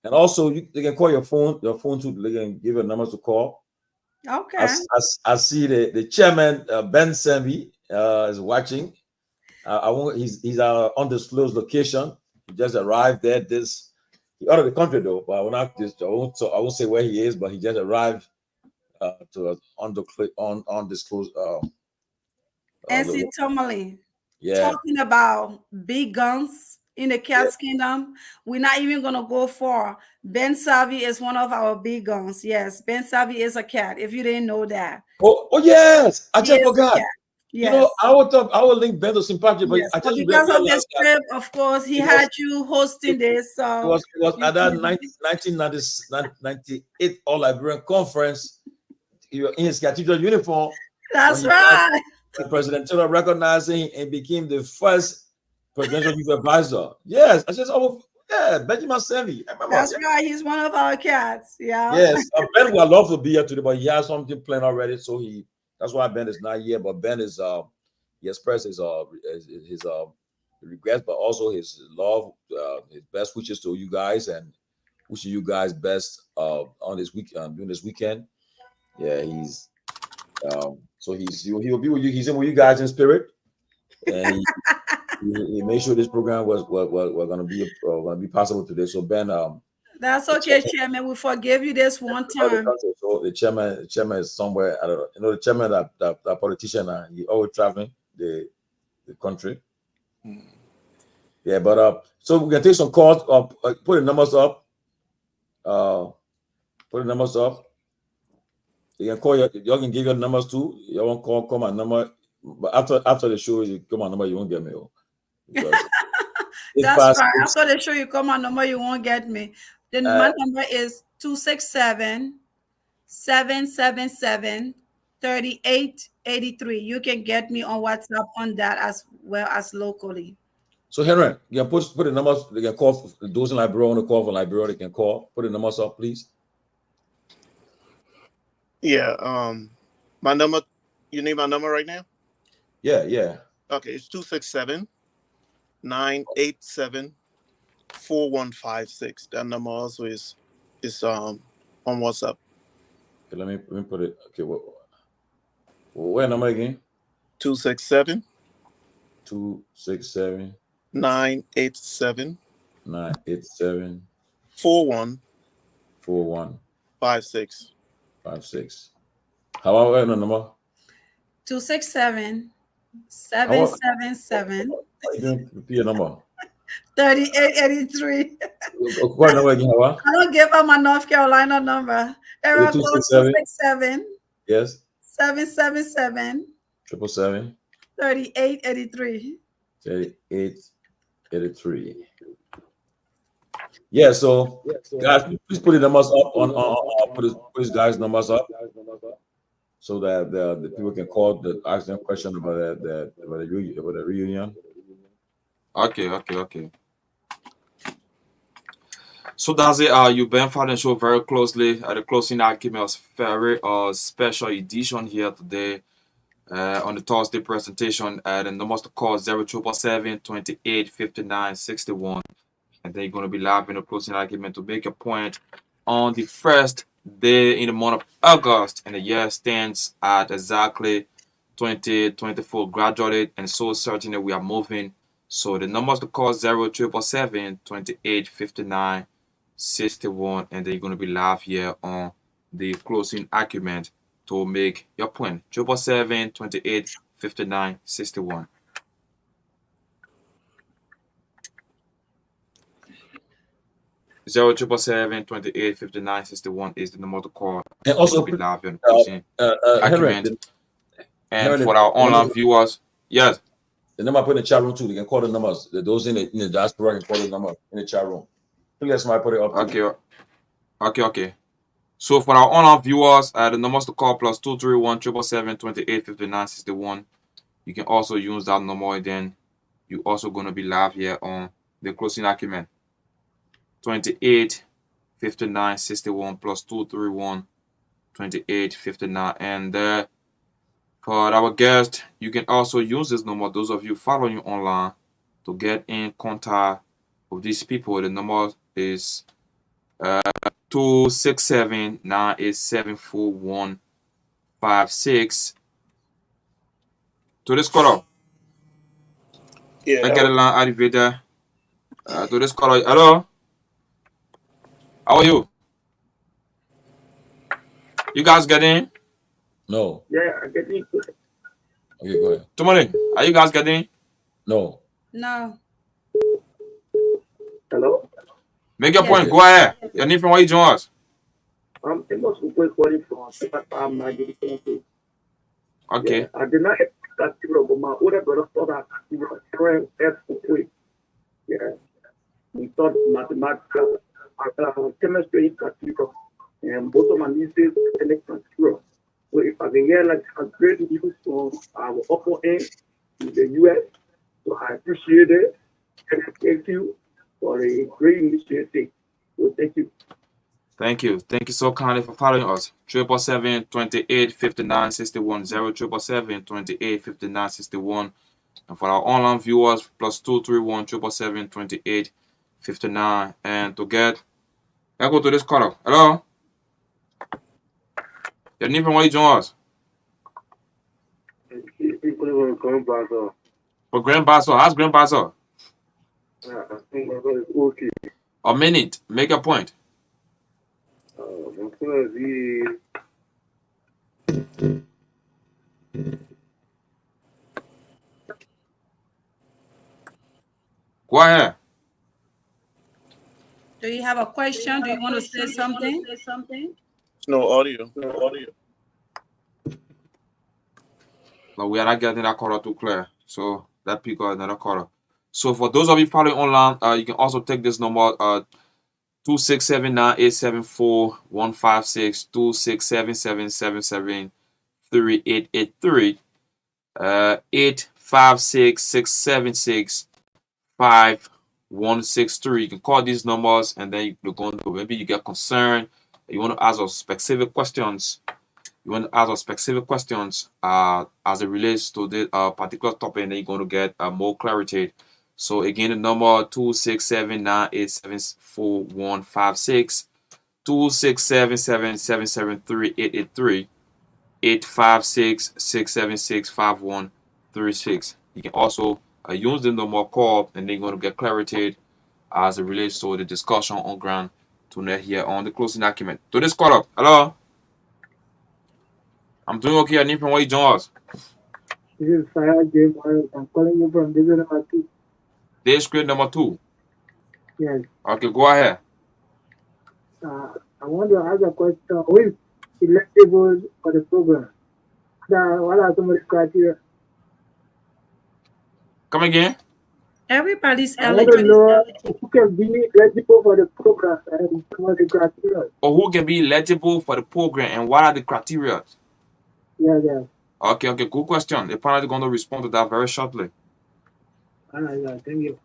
And also, they can call your phone too. They can give your numbers to call. Okay. I see the chairman, Ben Sanvee, is watching. I won't. He's undisclosed location. He just arrived there. He out of the country though, but I will not. I won't say where he is, but he just arrived to an undisclosed. And see Tomalin Yeah, talking about big guns in the yeah. Cat's Kingdom. We're not even gonna go far. Ben Sanvee is one of our big guns. Yes, Ben Sanvee is a cat. If you didn't know that, Oh yes, I he just is a forgot. cat. Yes. I would link Ben to sympathy, but Yes, I but just because of the realized that script, of course, he it was had you hosting this. So it was you at that couldn't. 1998 All Liberian Conference. You were in his cathedral uniform when That's he passed right. the President Taylor recognized him and became the first presidential youth advisor. Yes, I just yeah, Benjamin Sanvee. I remember. That's right. He's one of our cats. Yeah. Yes, Ben would love to be here today, but he has something planned already. So that's why Ben is not here. But Ben is he expressed his regrets, but also his love, his best wishes to you guys, and wishing you guys best on this week during this weekend. Yeah, he'll be with you. He's in with you guys in spirit, and he made sure this program was going to be possible today. So Ben, That's the okay, chairman Chairman. We forgive you this one of the time. country. So the chairman is somewhere. I don't know. The chairman that politician. He always traveling the country. Hmm. Yeah, but so we can take some calls. Put the numbers up. Uh, put the numbers up. You can call y'all can give your numbers too. You won't call my number. But after the show, you call my number, you won't get me. Because it's That's past right. six. After the show, you call my number, you won't get me. Then Uh, my number is 267-777-3883. You can get me on WhatsApp on that as well as locally. So Henry, you can put the numbers. They can call those in Liberia on the call for Liberia. They can call. Put the numbers up, please. Yeah. My number. You need my number right now? Yeah, yeah. Okay, it's 267-987-4156. That number also is on WhatsApp. Okay, let me put it. Okay, what number again? 267 267 987 987 4156. 4156. How about the number? 267 How about 777 you doing? Repeat your number. 3883. What number again? How? I don't give up my North Carolina number. Area code 267 Yes. 777 777 3883. 3883. Yeah. So, guys, please put the numbers up put his guys' numbers up so that the people can call to ask them questions about the reunion. Okay. So that's it. You've been following the show very closely. The closing argument was very special edition here today on the Thursday presentation. The numbers to call 0777 28 59 61. And then you're going to be live in the closing argument to make a point on the first day in the month of August. And the year stands at exactly 2024 gradually. And so certainly we are moving. So the numbers to call 0777 28 59 61, and then you're going to be live here on the closing argument to make your point. 777 28 59 61. Zero triple seven 28 59 61 is the number to call. And also, be live on the closing argument. And for our online viewers, yes, the number I put in the chat room too. They can call the numbers. Those in the diaspora can call the number in the chat room. Please, somebody put it up. Okay. So for our online viewers, the numbers to call plus 231 777 28 59 61. You can also use that number, and then you're also going to be live here on the closing argument. 28 59 61 plus 231 28 59. And for our guest, you can also use this number. Those of you following online to get in contact with these people, the number is 267 987 4156. To this caller. Yeah. I get a line activated. To this caller. Hello. How are you? You guys get in? No. Yeah, I get in. Okay, go ahead. Tomalin, are you guys getting in? No. No. Hello? Make your point. Go ahead. Your name from where you join us? It must be calling from Okay. Yeah, I did not have to but my older brother thought I was yeah. We thought mathematics, chemistry, and both of my nieces electrical. So if I can get like a great news from our upper end in the US, so I appreciate it. And thank you for a great initiative. So thank you. Thank you. Thank you so kindly for following us. 777 28 59 61 0777 28 59 61. And for our online viewers, plus 231 777 28 59. And to get, I go to this caller. Hello? Your name from where you join us? For Grand Basso. How's Grand Basso? Okay. A minute. Make a point. Go ahead. Do you have a question? Do you want to say something? No audio. No, we are not getting that caller too clear. So that pick up another caller. So for those of you following online, you can also take this number 267 987 4156 267 777 3883 856 676 5163. You can call these numbers, and then you're going to, maybe you get concerned, you want to ask us specific questions. You want to ask us specific questions as it relates to this particular topic, and then you're going to get more clarity. So again, the number 267-987-4156, 267-773-883, 856-676-5136. You can also use the number call, and then you're going to get clarity as it relates to the discussion on ground tonight here on the closing document. To this call up. Hello? I'm doing okay. I need from where you join us. This is Fayad J. Morales. I'm calling you from division number 2. District number 2. Yes. Okay, go ahead. I want to ask a question. Who is electable for the program? What are some of the criteria? Come again? Everybody's I want to eligible. know who can be eligible for the program and some of the criteria. Or who can be eligible for the program and what are the criteria? Yeah. Okay, good question. The panel is going to respond to that very shortly. All right, thank you.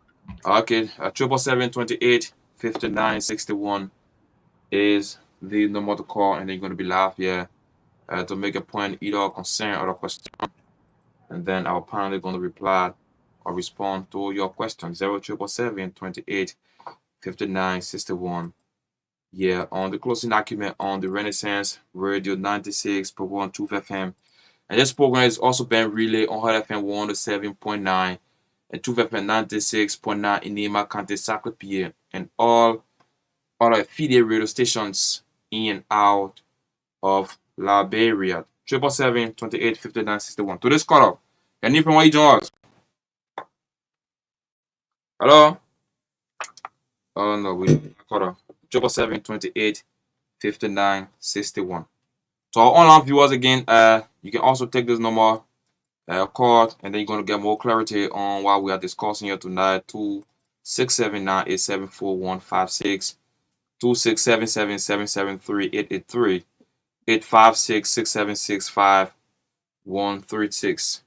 Okay, 777-28-5961 is the number to call, and they're going to be live here to make a point, either concern or a question, and then our panel is going to reply or respond to your question. 0777-28-5961. Yeah, on the closing document on the Renaissance Radio 96.1 Truth FM. And this program is also being relayed on Hot FM 107.9 and Truth FM 96.9 in Nema County, Sacramento, and all other affiliate radio stations in and out of Liberia. 777-28-5961. To this call up. And if from where you join us? Hello? Oh no, we call up. 777-28-5961. To our online viewers again, you can also take this number, call, and then you're going to get more clarity on what we are discussing here tonight. 267-987-4156, 267-773-883, 856-676-5136.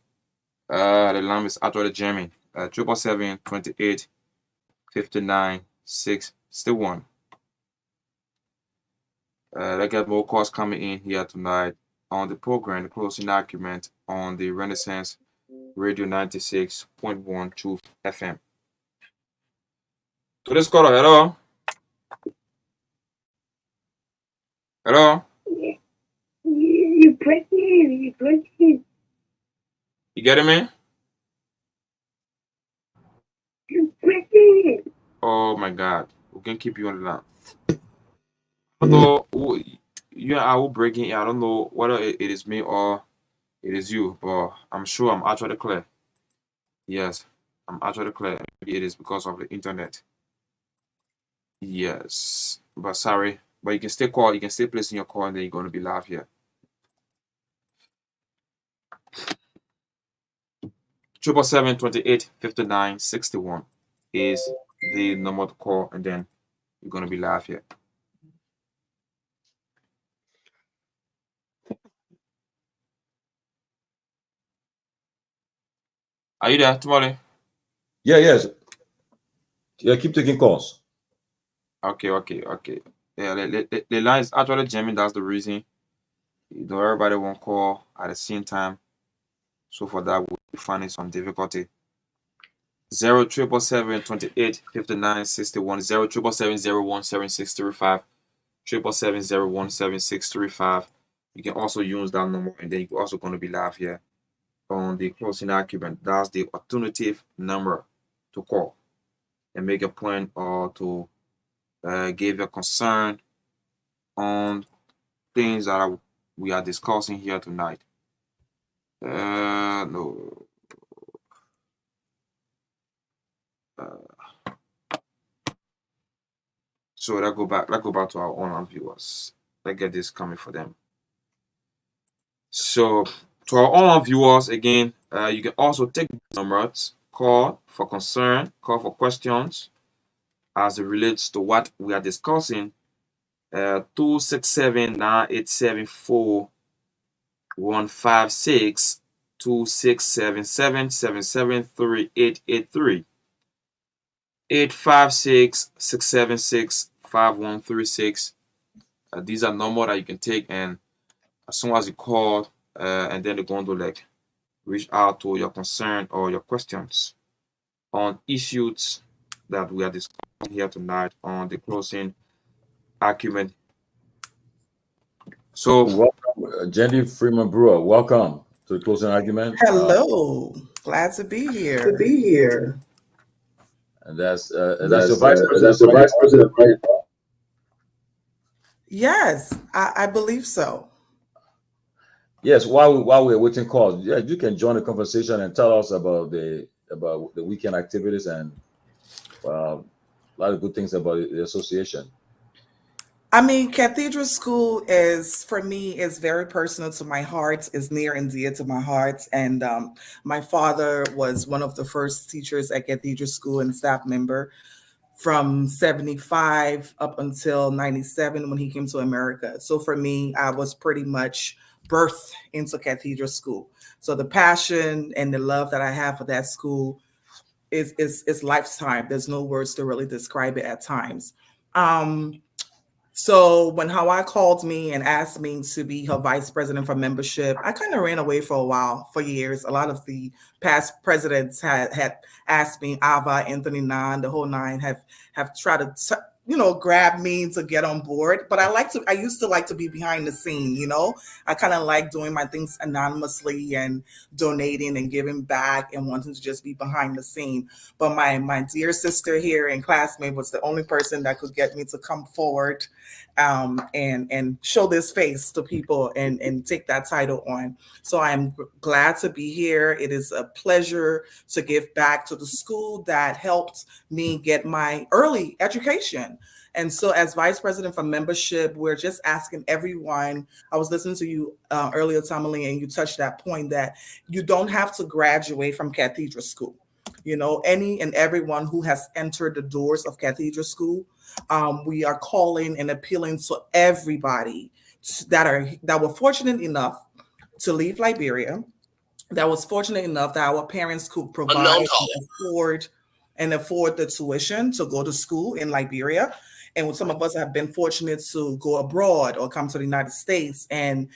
The line is actually jamming. 777-28-5961. Let's get more calls coming in here tonight on the program, the closing document on the Renaissance Radio 96.1 Truth FM. To this caller, hello? Hello? You breaking. You getting me? You breaking. Oh my God. We can keep you on the line. Although you and I will break in. I don't know whether it is me or it is you, but I'm sure I'm actually clear. Yes, I'm actually clear. Maybe it is because of the internet. Yes, but sorry. But you can still call. You can still place in your call, and then you're going to be live here. 777-28-5961 is the number to call, and then you're going to be live here. Are you there, Tomalin? Yes. Yeah, keep taking calls. Okay. Yeah, the line is actually jamming. That's the reason. Everybody won't call at the same time. So for that, we'll be finding some difficulty. 077-28-5961, 077-017-635, 777-017-635. You can also use that number, and then you're also going to be live here on the closing argument. That's the alternative number to call and make a point or to give a concern on things that we are discussing here tonight. No. So let's go back to our online viewers. Let's get this coming for them. So to our online viewers again, you can also take numbers, call for concern, call for questions as it relates to what we are discussing. 267-987-4156, 2677-773-883. 856-676-5136. These are numbers that you can take, and as soon as you call, and then they're going to like reach out to your concern or your questions on issues that we are discussing here tonight on the closing argument. So, Welcome, Jenny Freeman Brewer. Welcome to the closing argument. Hello, glad to be here. And that's your vice president. That's the vice president, right? Yes, I believe so. Yes. While we're waiting calls, yeah, you can join the conversation and tell us about the weekend activities and a lot of good things about the association. I mean, Cathedral School is, for me, is very personal to my heart, is near and dear to my heart. And my father was one of the first teachers at Cathedral School and staff member from 75 up until 97 when he came to America. So for me, I was pretty much birthed into Cathedral School. So the passion and the love that I have for that school is lifetime. There's no words to really describe it at times. So when Hawa called me and asked me to be her vice president for membership, I kind of ran away for a while, for years. A lot of the past presidents had asked me, Ava, Anthony Nine, the whole nine have tried to grab me to get on board. But I used to like to be behind the scene, I kind of like doing my things anonymously and donating and giving back and wanting to just be behind the scene. But my dear sister here and classmate was the only person that could get me to come forward and show this face to people and take that title on. So I'm glad to be here. It is a pleasure to give back to the school that helped me get my early education. And so as vice president for membership, we're just asking everyone. I was listening to you earlier, Tomalin, and you touched that point that you don't have to graduate from Cathedral School. Any and everyone who has entered the doors of Cathedral School, we are calling and appealing to everybody that were fortunate enough to leave Liberia, that was fortunate enough that our parents could provide and afford the tuition to go to school in Liberia. And some of us have been fortunate to go abroad or come to the United States and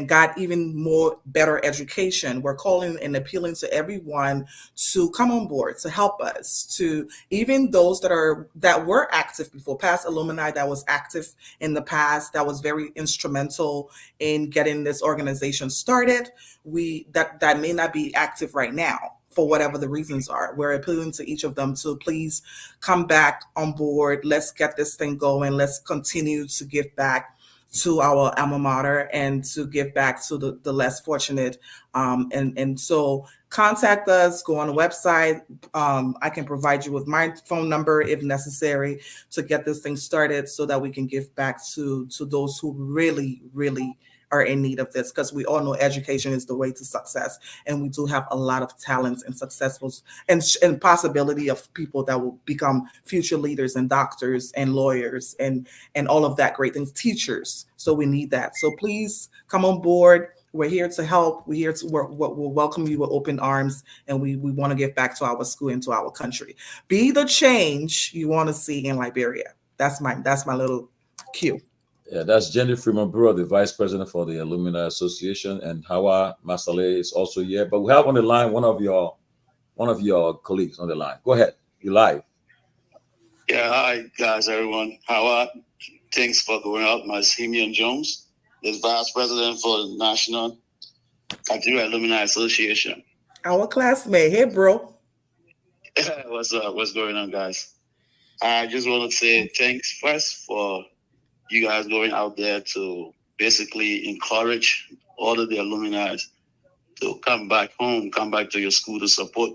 got even more better education. We're calling and appealing to everyone to come on board, to help us, to even those that were active before, past alumni that was active in the past, that was very instrumental in getting this organization started. That may not be active right now, for whatever the reasons are. We're appealing to each of them to please come back on board. Let's get this thing going. Let's continue to give back to our alma mater and to give back to the less fortunate. And so contact us, go on the website. I can provide you with my phone number if necessary to get this thing started so that we can give back to those who really, really are in need of this, because we all know education is the way to success, and we do have a lot of talents and successful and possibility of people that will become future leaders and doctors and lawyers and all of that great things, teachers. So we need that. So please come on board. We're here to help. We'll welcome you with open arms, and we want to give back to our school and to our country. Be the change you want to see in Liberia. That's my little cue. Yeah, that's Jenny Freeman Brewer, the vice president for the Alumni Association, and Hawa Masale is also here. But we have on the line one of your colleagues on the line. Go ahead, you're live. Yeah, hi guys, everyone. Hawa, thanks for going out. My Simeon Jones, the vice president for the National Cathedral Alumni Association. Our classmate. Hey, bro. What's up? What's going on, guys? I just want to say thanks first for you guys going out there to basically encourage all of the alumni to come back home, come back to your school to support.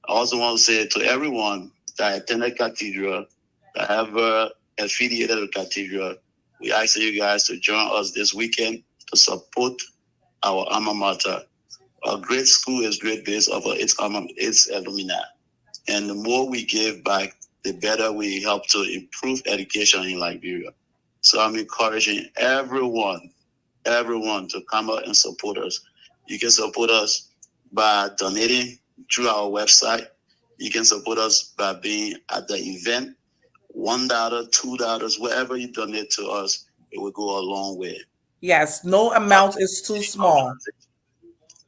I also want to say to everyone that attended Cathedral, that have affiliated with Cathedral, we ask you guys to join us this weekend to support our alma mater. A great school is great based off of its alumni. And the more we give back, the better we help to improve education in Liberia. So I'm encouraging everyone to come out and support us. You can support us by donating through our website. You can support us by being at the event. $1, $2, wherever you donate to us, it will go a long way. Yes, no amount is too small.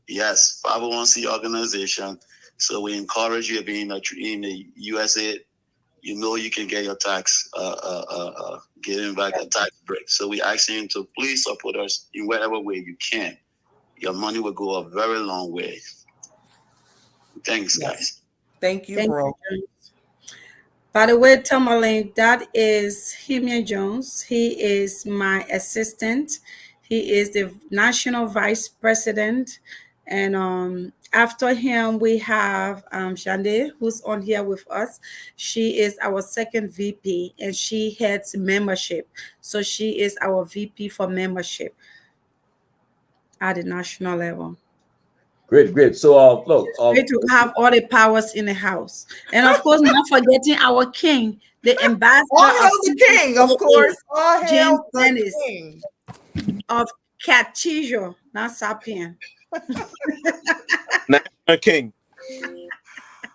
Yes, 501c organization. So we encourage you being in the USA. You know you can get your tax, getting back a tax break. So we asking you to please support us in whatever way you can. Your money will go a very long way. Thanks, guys. Thank you, Thank bro. you. By the way, Tomalin, that is Himia Jones. He is my assistant. He is the national vice president. And after him, we have Shande, who's on here with us. She is our second VP, and she heads membership. So she is our VP for membership at the national level. Great. So, look, Great to have all the powers in the house. And of course, not forgetting our king, the ambassador All of hail the king, of course. All James hail the Dennis king. of Catchijo, not Sapien. National King.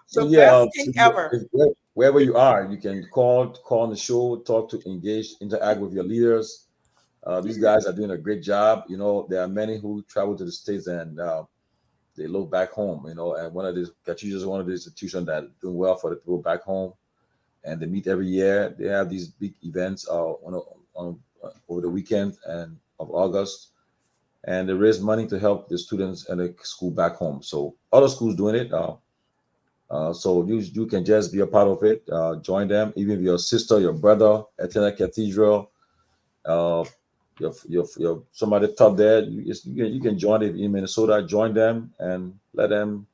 so The yeah, best king ever. wherever you are, you can call on the show, talk to, engage, interact with your leaders. These guys are doing a great job. You know, there are many who travel to the States and they look back home, you know, and one of these Catchijo is one of the institutions that are doing well for the people back home, and they meet every year. They have these big events on over the weekend and of August, and they raise money to help the students and the school back home. So other schools doing it. So you can just be a part of it. Join them, even if your sister, your brother attend a cathedral. Your somebody top there. You can join it in Minnesota. Join them and let them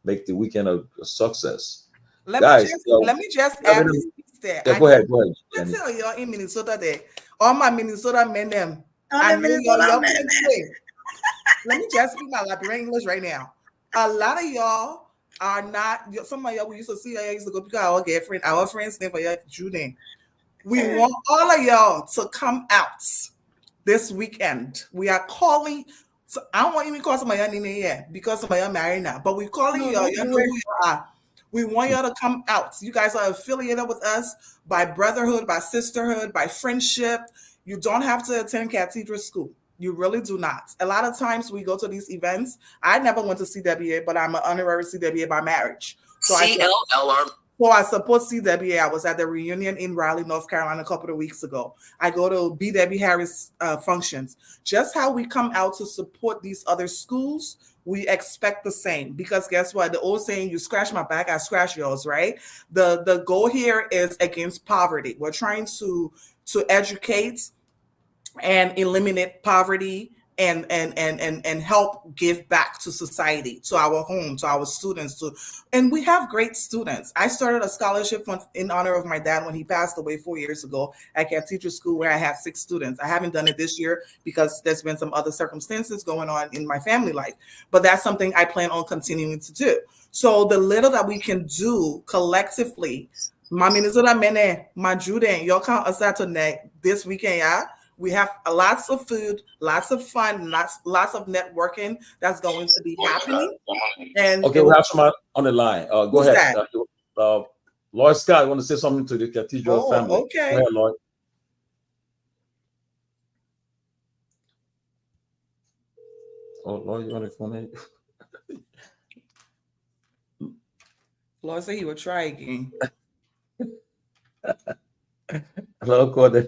make the weekend a success. Let Guys, me just add this piece there. yeah, go ahead. Let's tell y'all in Minnesota there. All my Minnesota men them. All I the know Minnesota y'all men. can say. Let me just speak my Liberian English right now. A lot of y'all are not. Some of y'all we used to see. I used to go pick our girlfriend, our friends' name for y'all Jude. We want all of y'all to come out this weekend. We are calling. So I don't want even call somebody name yet because somebody are married now. But we're calling y'all. You know who you are. We want y'all to come out. You guys are affiliated with us by brotherhood, by sisterhood, by friendship. You don't have to attend Cathedral School. You really do not. A lot of times we go to these events. I never went to CWA, but I'm an honorary CWA by marriage. So I support CWA. I was at the reunion in Raleigh, North Carolina a couple of weeks ago. I go to B.W. Harris functions. Just how we come out to support these other schools, we expect the same. Because guess what? The old saying, you scratch my back, I scratch yours, right? The goal here is against poverty. We're trying to educate and eliminate poverty and help give back to society, to our home, to our students, and we have great students. I started a scholarship in honor of my dad when he passed away 4 years ago at Cathedral School, where I had 6 students. I haven't done it this year because there's been some other circumstances going on in my family life, but that's something I plan on continuing to do. So the little that we can do collectively, my Minnesota Mene, my Jude, y'all count us out tonight this weekend, yeah. We have lots of food, lots of fun, lots of networking that's going to be happening. And okay, we have someone on the line. Go ahead. Lloyd Scott, I want to say something to the Cathedral family. Okay. Go ahead, Lloyd. Oh, Lloyd, you on the phone? Lloyd said he would try again. Hello, Courtney.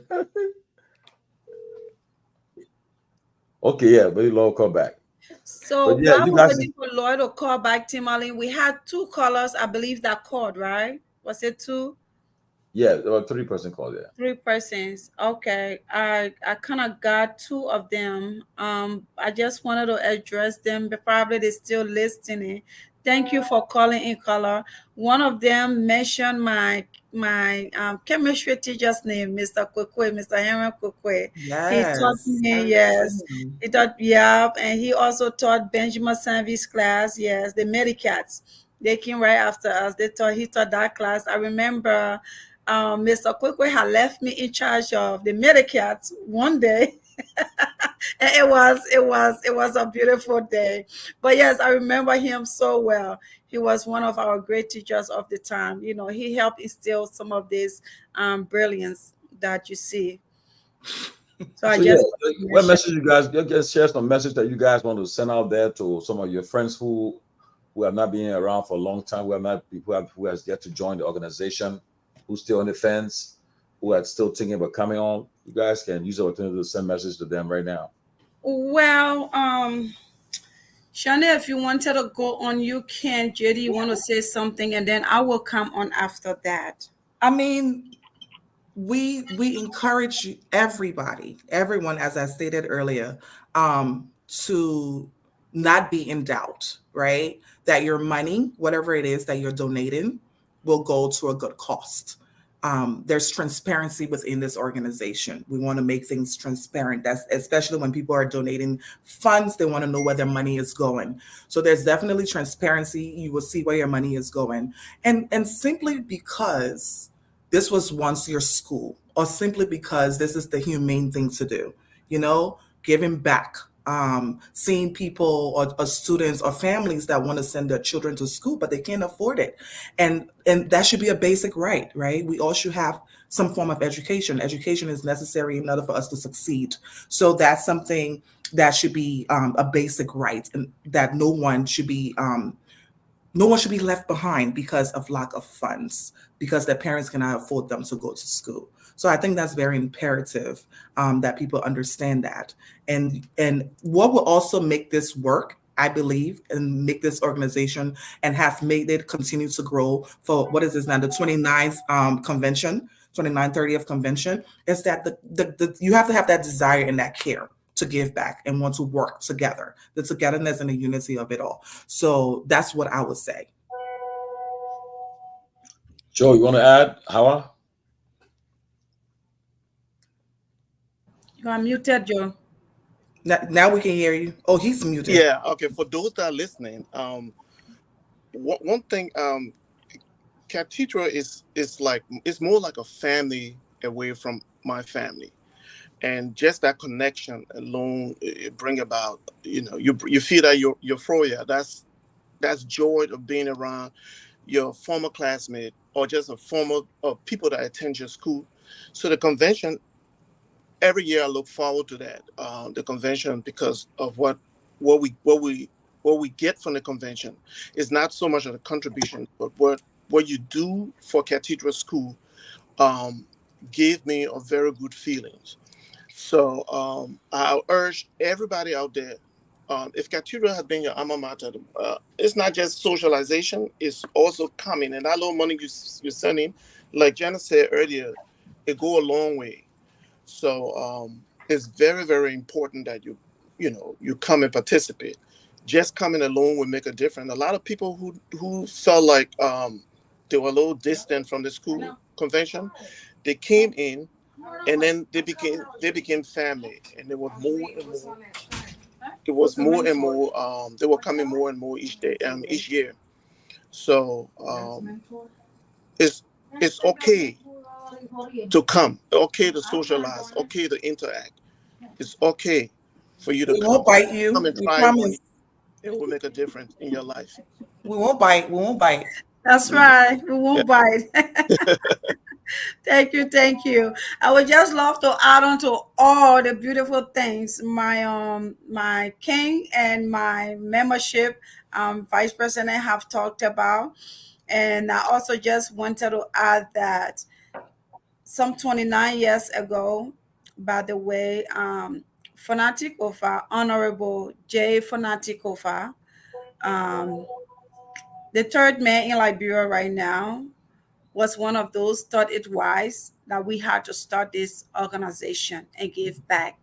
Okay, yeah, but Lloyd call back. So while we're waiting for Lloyd to call back, Tomalin, we had 2 callers, I believe, that called, right? Was it 2? Yeah, there were 3 person called, yeah. 3 persons. Okay. I kind of got 2 of them. I just wanted to address them, but probably they're still listening. Thank you for calling in, caller. One of them mentioned my chemistry teacher's name, Mr. Kwekwe, Mr. Henry Kwekwe. Yes. He taught me, yes. He taught, yeah, and he also taught Benjamin Sanvee's class, yes, the Medicats. They came right after us. He taught that class. I remember Mr. Kwekwe had left me in charge of the Medicats one day. And it was a beautiful day. But yes, I remember him so well. He was one of our great teachers of the time. He helped instill some of this brilliance that you see. So I So yeah, just what mentioned. message you guys just share some message that you guys want to send out there to some of your friends who have not been around for a long time, who have not who has yet to join the organization, who's still on the fence, who are still thinking about coming on. You guys can use the opportunity to send message to them right now. Well, Shana, if you wanted to go on, you can. JD, you want to say something, and then I will come on after that. I mean, we encourage everybody, everyone, as I stated earlier, to not be in doubt, right? That your money, whatever it is that you're donating, will go to a good cost. There's transparency within this organization. We want to make things transparent. That's especially when people are donating funds, they want to know where their money is going. So there's definitely transparency. You will see where your money is going. And simply because this was once your school, or simply because this is the humane thing to do, giving back, seeing people or students or families that want to send their children to school, but they can't afford it. And that should be a basic right? We all should have some form of education. Education is necessary in order for us to succeed. So that's something that should be a basic right, and that no one should be left behind because of lack of funds, because their parents cannot afford them to go to school. So I think that's very imperative, that people understand that. And what will also make this work, I believe, and make this organization and have made it continue to grow for, what is this now, the 29th convention, 2930th convention, is that you have to have that desire and that care to give back and want to work together, the togetherness and the unity of it all. So that's what I would say. Joe, you want to add, Hawa? You are muted, Joe. Now we can hear you. Oh, he's muted. Yeah. Okay. For those that are listening, one thing, Cathedral is like, it's more like a family away from my family, and just that connection alone, it bring about, you feel that euphoria. That's joy of being around your former classmate, or just a former people that attend your school. So the convention, every year I look forward to that, the convention, because of what we get from the convention is not so much of the contribution, but what you do for Cathedral School, gave me a very good feelings. So I urge everybody out there, if Cathedral has been your alma mater, it's not just socialization, it's also coming. And that little money you're sending, like Janice said earlier, it go a long way. So it's very, very important that you come and participate. Just coming alone will make a difference. A lot of people who felt like they were a little distant from the school convention, they came in, and then they became family, and there was more and more. It was more and more. They were coming more and more each day, each year. So it's it's okay to come, okay to socialize, okay to interact. It's okay for you to We won't come. bite you. Come and We try it one promise. year. It will make a difference in your life. We won't bite. We won't bite. That's right. We Yeah. won't bite. Thank you, thank you. I would just love to add on to all the beautiful things my king and my membership vice president have talked about. And I also just wanted to add that some 29 years ago, by the way, Fanatic Ofa, Honorable J. Fanatic Ofa, um, the third man in Liberia right now, was one of those thought it wise that we had to start this organization and give back.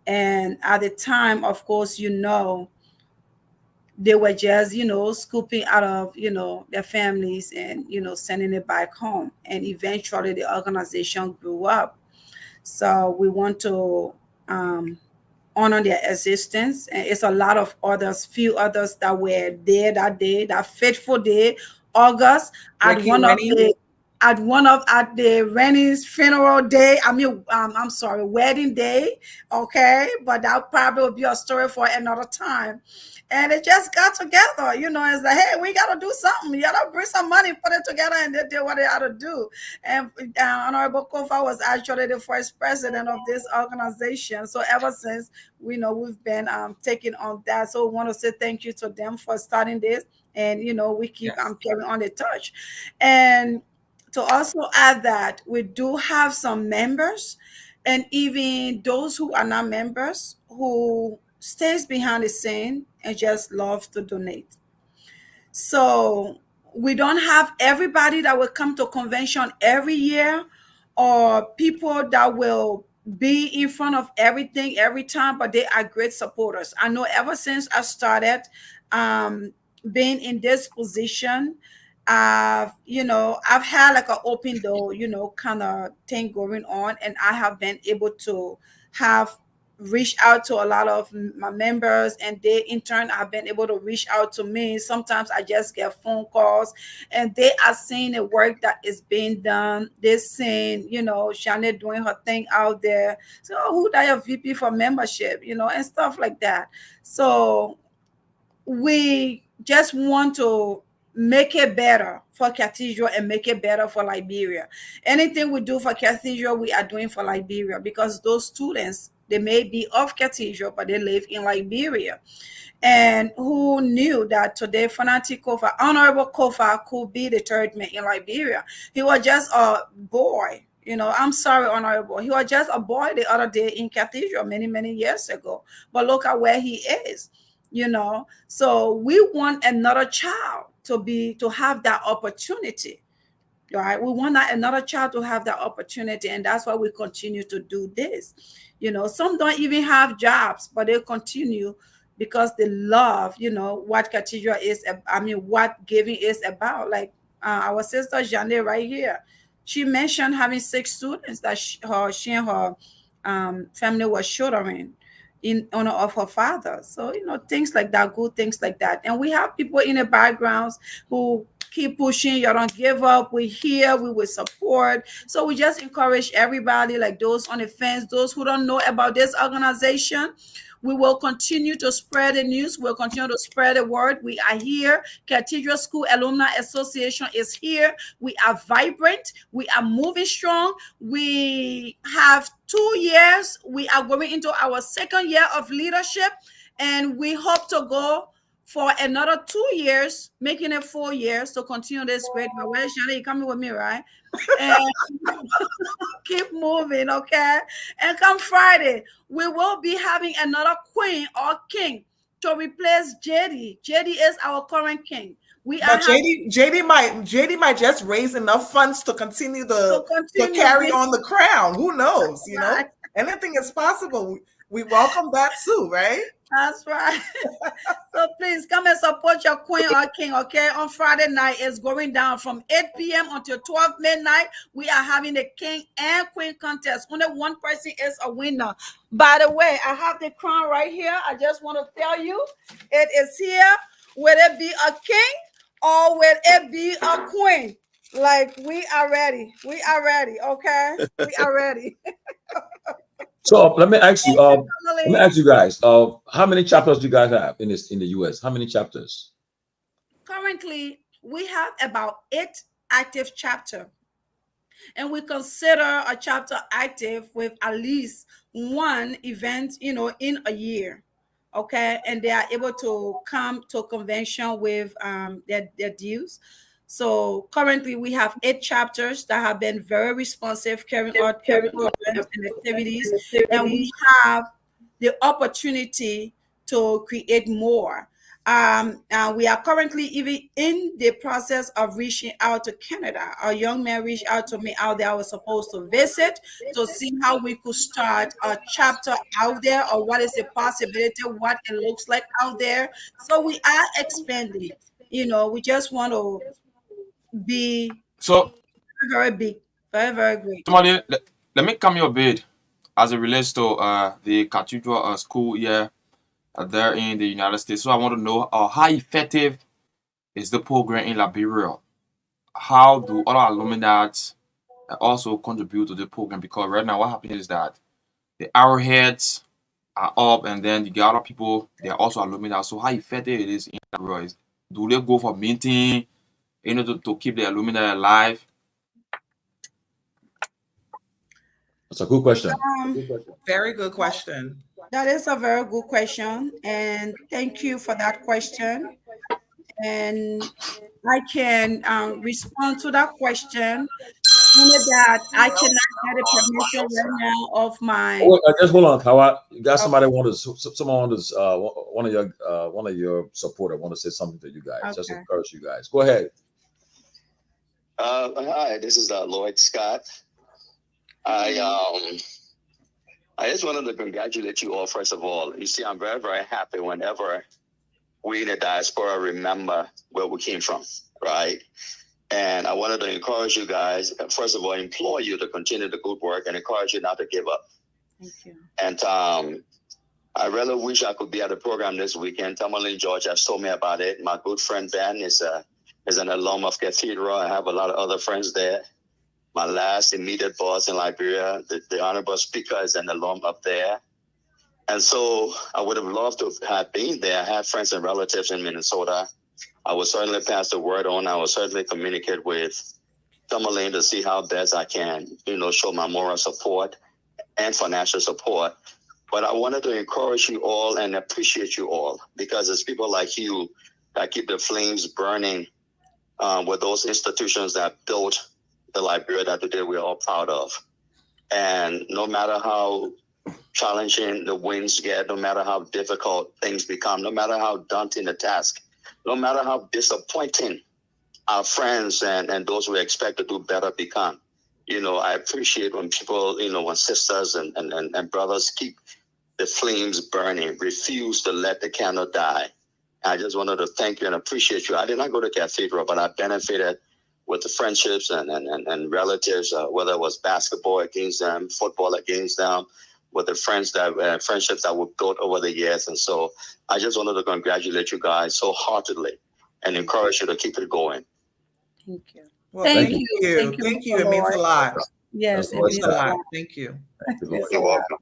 And at the time, of course, they were just, scooping out of, their families and, sending it back home. And eventually the organization grew up. So we want to honor their existence. And it's a lot of others, few others that were there that day, that fateful day, August, Like at you, one of Rennie. the at the Rennie's funeral day. I'm sorry, wedding day. Okay, but that probably will be a story for another time. And they just got together, it's like, hey, we got to do something. You got to bring some money, put it together, and they did what they had to do. And Honorable Kofa was actually the first president of this organization. So ever since, we've been taking on that. So we want to say thank you to them for starting this. And, we keep carrying on the touch. And to also add that we do have some members, and even those who are not members, who stays behind the scene and just love to donate. So we don't have everybody that will come to convention every year, or people that will be in front of everything every time, but they are great supporters. I know ever since I started being in this position, I've had like an open door, kind of thing going on, and I have been able to have reach out to a lot of my members, and they in turn have been able to reach out to me. Sometimes I just get phone calls, and they are seeing the work that is being done. They're seeing, Shanae doing her thing out there. So, who that your VP for membership, and stuff like that. So we just want to make it better for Cathedral and make it better for Liberia. Anything we do for Cathedral, we are doing for Liberia, because those students, they may be of Cathedral, but they live in Liberia. And who knew that today Fanati Kofa, Honorable Kofa, could be the third man in Liberia? He was just a boy. I'm sorry, Honorable. He was just a boy the other day in Cathedral many, many years ago. But look at where he is. So we want another child to have that opportunity, right? We want another child to have that opportunity, and that's why we continue to do this. Some don't even have jobs, but they continue because they love, what Cathedral is. What giving is about. Like our sister Jane right here, she mentioned having 6 students that she and her family was sheltering in honor of her father. So, things like that, good things like that. And we have people in the backgrounds who keep pushing. You don't give up. We're here. We will support. So we just encourage everybody, like those on the fence, those who don't know about this organization. We will continue to spread the news. We'll continue to spread the word. We are here. Cathedral School Alumni Association is here. We are vibrant. We are moving strong. We have 2 years. We are going into our 2nd year of leadership, and we hope to go for another 2 years, making it 4 years to continue this great. But where's Shana? You coming with me, right? And keep moving, okay? And come Friday, we will be having another queen or king to replace JD. JD is our current king. But JD might just raise enough funds to continue to carry on the crown. Who knows? Anything is possible. We welcome that too, right? That's right. So please come and support your queen or king, okay? On Friday night, it's going down from 8 p.m. until 12 midnight. We are having the king and queen contest. Only one person is a winner. By the way, I have the crown right here. I just want to tell you, it is here. Will it be a king or will it be a queen? Like, we are ready. We are ready, okay? We are ready. So let me ask you guys, how many chapters do you guys have in the US? How many chapters? Currently, we have about 8 active chapters, and we consider a chapter active with at least 1 event, in a year. Okay, and they are able to come to convention with their dues. So currently we have 8 chapters that have been very responsive, carrying out programs and activities, and we have the opportunity to create more. We are currently even in the process of reaching out to Canada. A young man reached out to me out there. I was supposed to visit to see how we could start a chapter out there, or what is the possibility, what it looks like out there. So we are expanding. We just want to be So, very big, very, very great. Tomalin, let me come your bid as it relates to the Cathedral school year there in the United States. So I want to know how effective is the program in Liberia how do other alumni also contribute to the program? Because right now what happens is that the arrowheads are up, and then the other people, they are also alumni. So how effective it is in Liberia? Do they go for meeting, to keep the alumni alive? That's a good question. Very good question. That is a very good question, and thank you for that question. And I can respond to that question. Only that I cannot get a permission right now of my. Oh, just hold on, Kawa. You got Okay. somebody someone wants one of your supporter want to say something to you guys. Just Okay. encourage you guys. Go ahead. Hi, this is Lloyd Scott. I just wanted to congratulate you all, first of all. You see, I'm very, very happy whenever we in the diaspora remember where we came from, right? And I wanted to encourage you guys, first of all, implore you to continue the good work and encourage you not to give up. Thank you. And I really wish I could be at the program this weekend. Tomalin, George has told me about it. My good friend Ben is an alum of Cathedral. I have a lot of other friends there. My last immediate boss in Liberia, the honorable speaker, is an alum up there. And so I would have loved to have been there. I have friends and relatives in Minnesota. I will certainly pass the word on. I will certainly communicate with Tomalin to see how best I can, show my moral support and financial support. But I wanted to encourage you all and appreciate you all, because it's people like you that keep the flames burning with those institutions that built the Liberia that today we're all proud of. And no matter how challenging the winds get, no matter how difficult things become, no matter how daunting the task, no matter how disappointing our friends and those we expect to do better become, I appreciate when people, when sisters and brothers keep the flames burning, refuse to let the candle die. I just wanted to thank you and appreciate you. I did not go to Cathedral, but I benefited with the friendships and relatives, whether it was basketball against them, football against them, with the friendships that were built over the years. And so I just wanted to congratulate you guys so heartedly and encourage you to keep it going. Thank you. Well, Thank thank you. you. Thank you, Thank you. Mr. It means a Lloyd. lot. Yes, That's it Lloyd means A a Scott. lot. lot. Thank you. Thank you, Yes, Lord. You're welcome.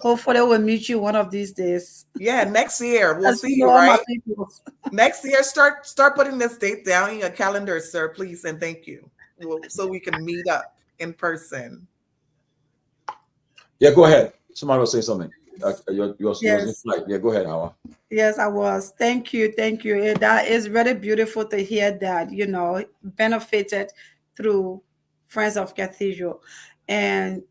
hopefully we'll meet you one of these days. Yeah, next year we'll As see you you, know, all my right? people. Next year, start putting this date down in your calendar, sir, please, and thank you. So we can meet up in person. Yeah, go ahead. Somebody was saying something. You was in Yes. flight. Yeah, go ahead, Hawa. Yes, I was. Thank you. Thank you. That is really beautiful to hear that, benefited through Friends of Cathedral. And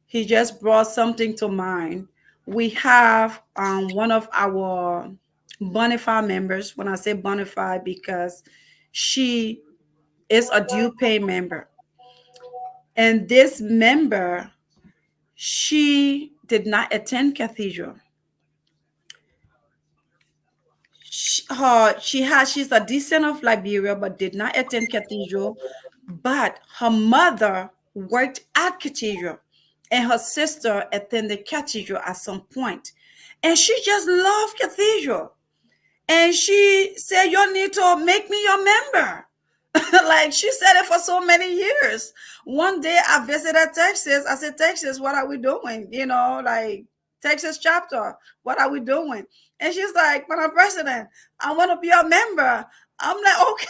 he just brought something to mind. We have one of our Bonify members. When I say Bonify, because she is a due pay member. And this member, she did not attend Cathedral. She's a descendant of Liberia, but did not attend Cathedral. But her mother worked at Cathedral, and her sister attended Cathedral at some point, and she just loved Cathedral. And she said, "You need to make me your member." Like she said it for so many years. One day I visited Texas. I said, "Texas, what are we doing? Like Texas chapter, what are we doing?" And she's like, "Madam President, I want to be a member." I'm like, "Okay,"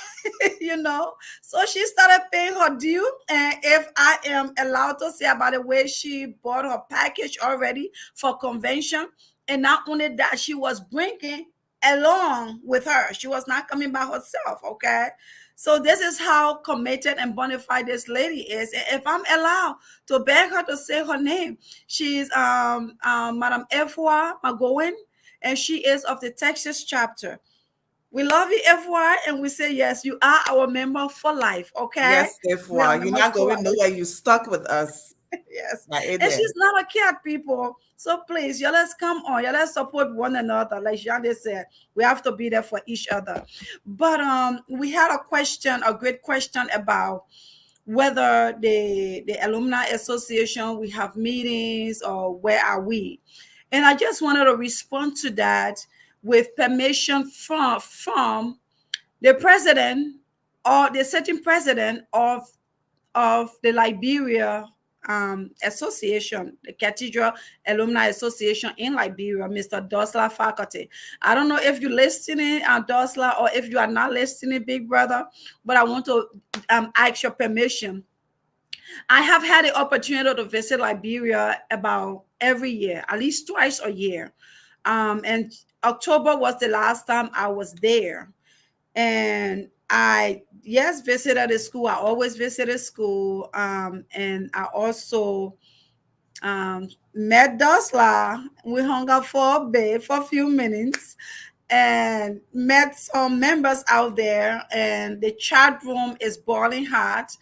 So she started paying her due. And if I am allowed to say, by the way, she bought her package already for convention. And not only that, she was bringing along with her. She was not coming by herself. Okay. So this is how committed and bona fide this lady is. And if I'm allowed to beg her to say her name, she's Madam Efwa McGowan, and she is of the Texas chapter. We love you, FY, and we say yes, you are our member for life. Okay. Yes, if You are you're member not for going life. nowhere, you stuck with us. Yes. Right in And there. she's not a cat, people. So please, y'all, let's come on. Y'all, let's support one another. Like Jean said, we have to be there for each other. But we had a great question about whether the alumni association, we have meetings, or where are we? And I just wanted to respond to that with permission from the president the sitting president of the Liberia Association, the Cathedral Alumni Association in Liberia, Mr. Dosla Faculty. I don't know if you're listening, Dosla, or if you are not listening, big brother, but I want to ask your permission. I have had the opportunity to visit Liberia about every year, at least twice a year. And October was the last time I was there. And I, yes, visited the school. I always visited school. And I also met Dosla. We hung out for a bit, for a few minutes, and met some members out there. And the chat room is boiling hot.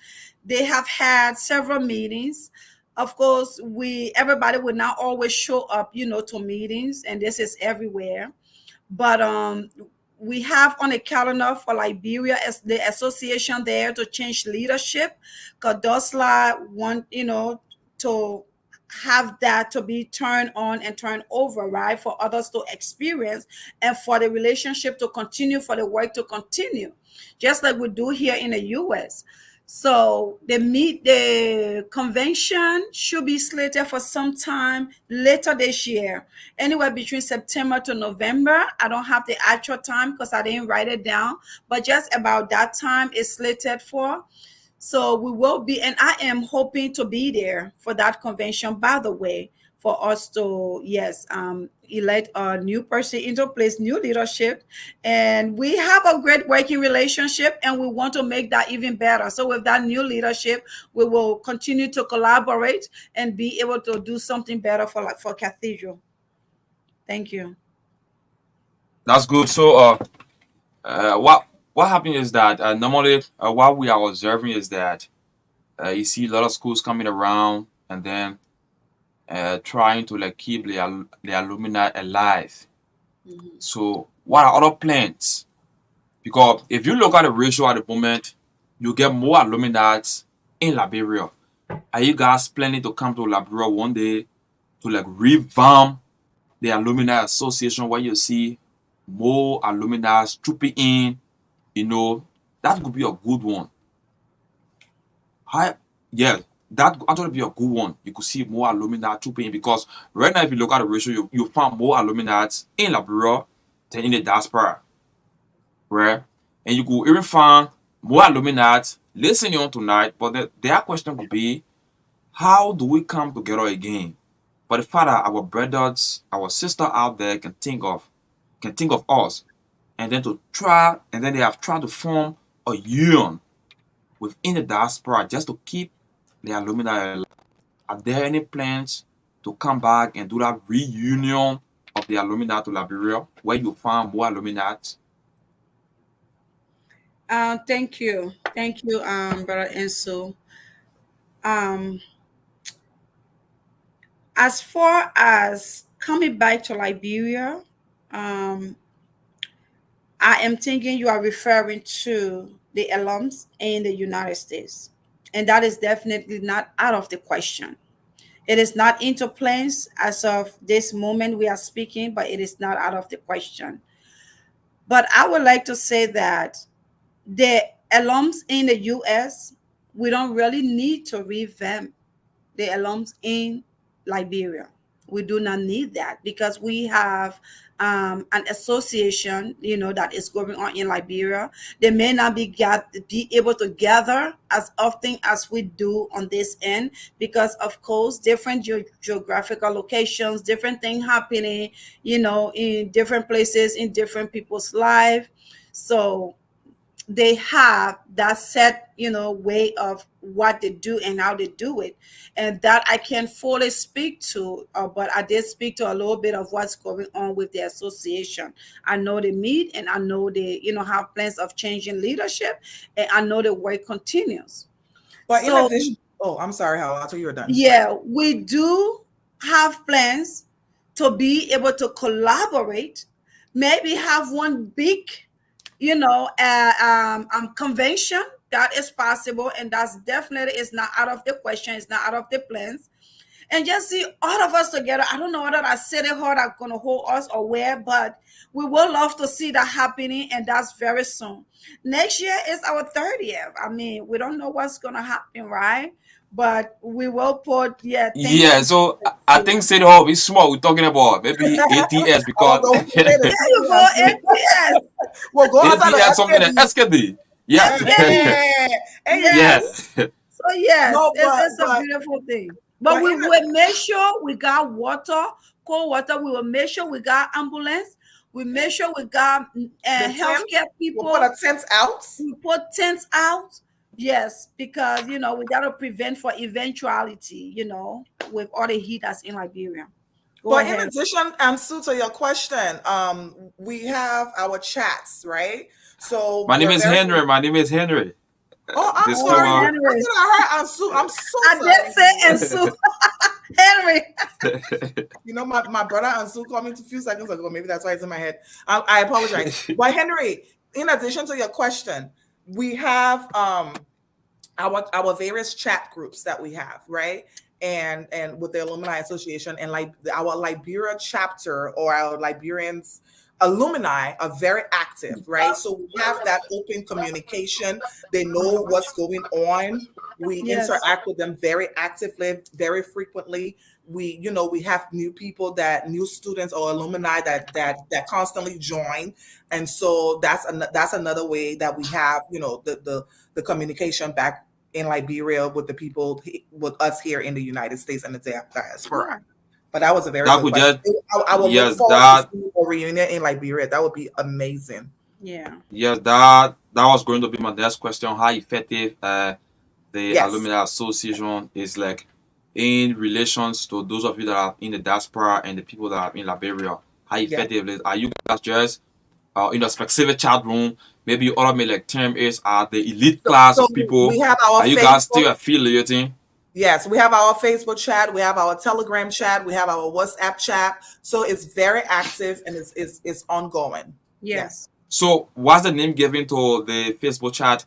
They have had several meetings. Of course, everybody would not always show up, to meetings, and this is everywhere. But we have on a calendar for Liberia as the association there to change leadership. Because Dosla want, to have that to be turned on and turned over, right, for others to experience, and for the relationship to continue, for the work to continue, just like we do here in the US. So the convention should be slated for some time later this year, anywhere between September to November. I don't have the actual time because I didn't write it down, but just about that time is slated for. So we will be, and I am hoping to be there for that convention, by the way, for us to, yes, elect a new person into place, new leadership. And we have a great working relationship, and we want to make that even better. So with that new leadership, we will continue to collaborate and be able to do something better for Cathedral. Thank you. That's good. So what happened is that normally what we are observing is that you see a lot of schools coming around and then trying to like keep the alumni alive. So what are other plans? Because if you look at the ratio at the moment, you get more alumni in Liberia. Are you guys planning to come to Liberia one day to like revamp the alumni association where you see more alumni trooping in? That could be a good one. Yeah, that could actually be a good one. You could see more alumni trooping in, because right now, if you look at the ratio, you find more alumni in Liberia than in the diaspora, right? And you could even find more alumni listening on tonight. But their question could be, how do we come together again? For the fact that our brothers, our sisters out there can think of us, and then they have tried to form a union within the diaspora just to keep the alumni alive. Are there any plans to come back and do that reunion of the alumni to Liberia, where you find more alumni? Thank you, brother Enso. As far as coming back to Liberia, I am thinking you are referring to the alums in the United States. And that is definitely not out of the question. It is not into plans as of this moment we are speaking, but it is not out of the question. But I would like to say that the alums in the US, we don't really need to revamp the alums in Liberia. We do not need that because we have an association, that is going on in Liberia. They may not be able to gather as often as we do on this end because, of course, different geographical locations, different things happening, in different places, in different people's life. So they have that set, way of what they do and how they do it. And that I can't fully speak to, but I did speak to a little bit of what's going on with the association. I know they meet, and I know they, have plans of changing leadership, and I know the work continues. But in addition, I'm sorry, Howell, until you're done. Yeah, we do have plans to be able to collaborate, maybe have one big convention. That is possible, and that's definitely is not out of the question. It's not out of the plans. and just see all of us together. I don't know whether that City Hall are going to hold us or where, but we would love to see that happening, and that's very soon. Next year is our 30th. I mean, we don't know what's going to happen, right? But we will put, things Yeah, so I think City Hall will be small. We're talking about maybe ATS because Oh, don't say there the you go, ATS. We'll go outside ATS something the like SKD. Yeah. Yes. Yeah. So yes, No, it's a but beautiful thing. But but we in a- will make sure we got water, cold water. We will make sure we got ambulance. We make sure we got the tent, healthcare we'll people. put a tent out. We put tents out. Yes, because we gotta prevent for eventuality. With all the heat that's in Liberia. Go But in ahead. addition, Sue, to your question, we have our chats, right? So My name we're is very. Henry. My name is Henry. Oh, I'm This sorry. Oh, I Henry. thought I heard Sue. I'm so I sorry. did say and Sue. Henry. You know, my brother Ansu called me a few seconds ago. Maybe that's why it's in my head. I apologize. But Henry, in addition to your question, we have our various chat groups that we have, right? And with the Alumni Association, and like our Liberia chapter, or our Liberians alumni are very active, right? So we have that open communication. They know what's going on. We Yes. interact with them very actively, very frequently. We have new people, new students or alumni that constantly join, and so that's another way that we have the communication back in Liberia with the people, with us here in the United States and the diaspora. But that was a very That good could question. just I will yes, look forward that to seeing a reunion in Liberia. That would be amazing. Yeah. yes, that was going to be my next question. How effective the Yes. Alumni Association is like in relations to those of you that are in the diaspora and the people that are in Liberia. How effective is? Are you guys just in a specific chat room? Maybe all of me like term is the elite class of people. We have our Are you guys still affiliating? Yes, we have our Facebook chat, we have our Telegram chat, we have our WhatsApp chat. So it's very active and it's ongoing. Yes. So what's the name given to the Facebook chat?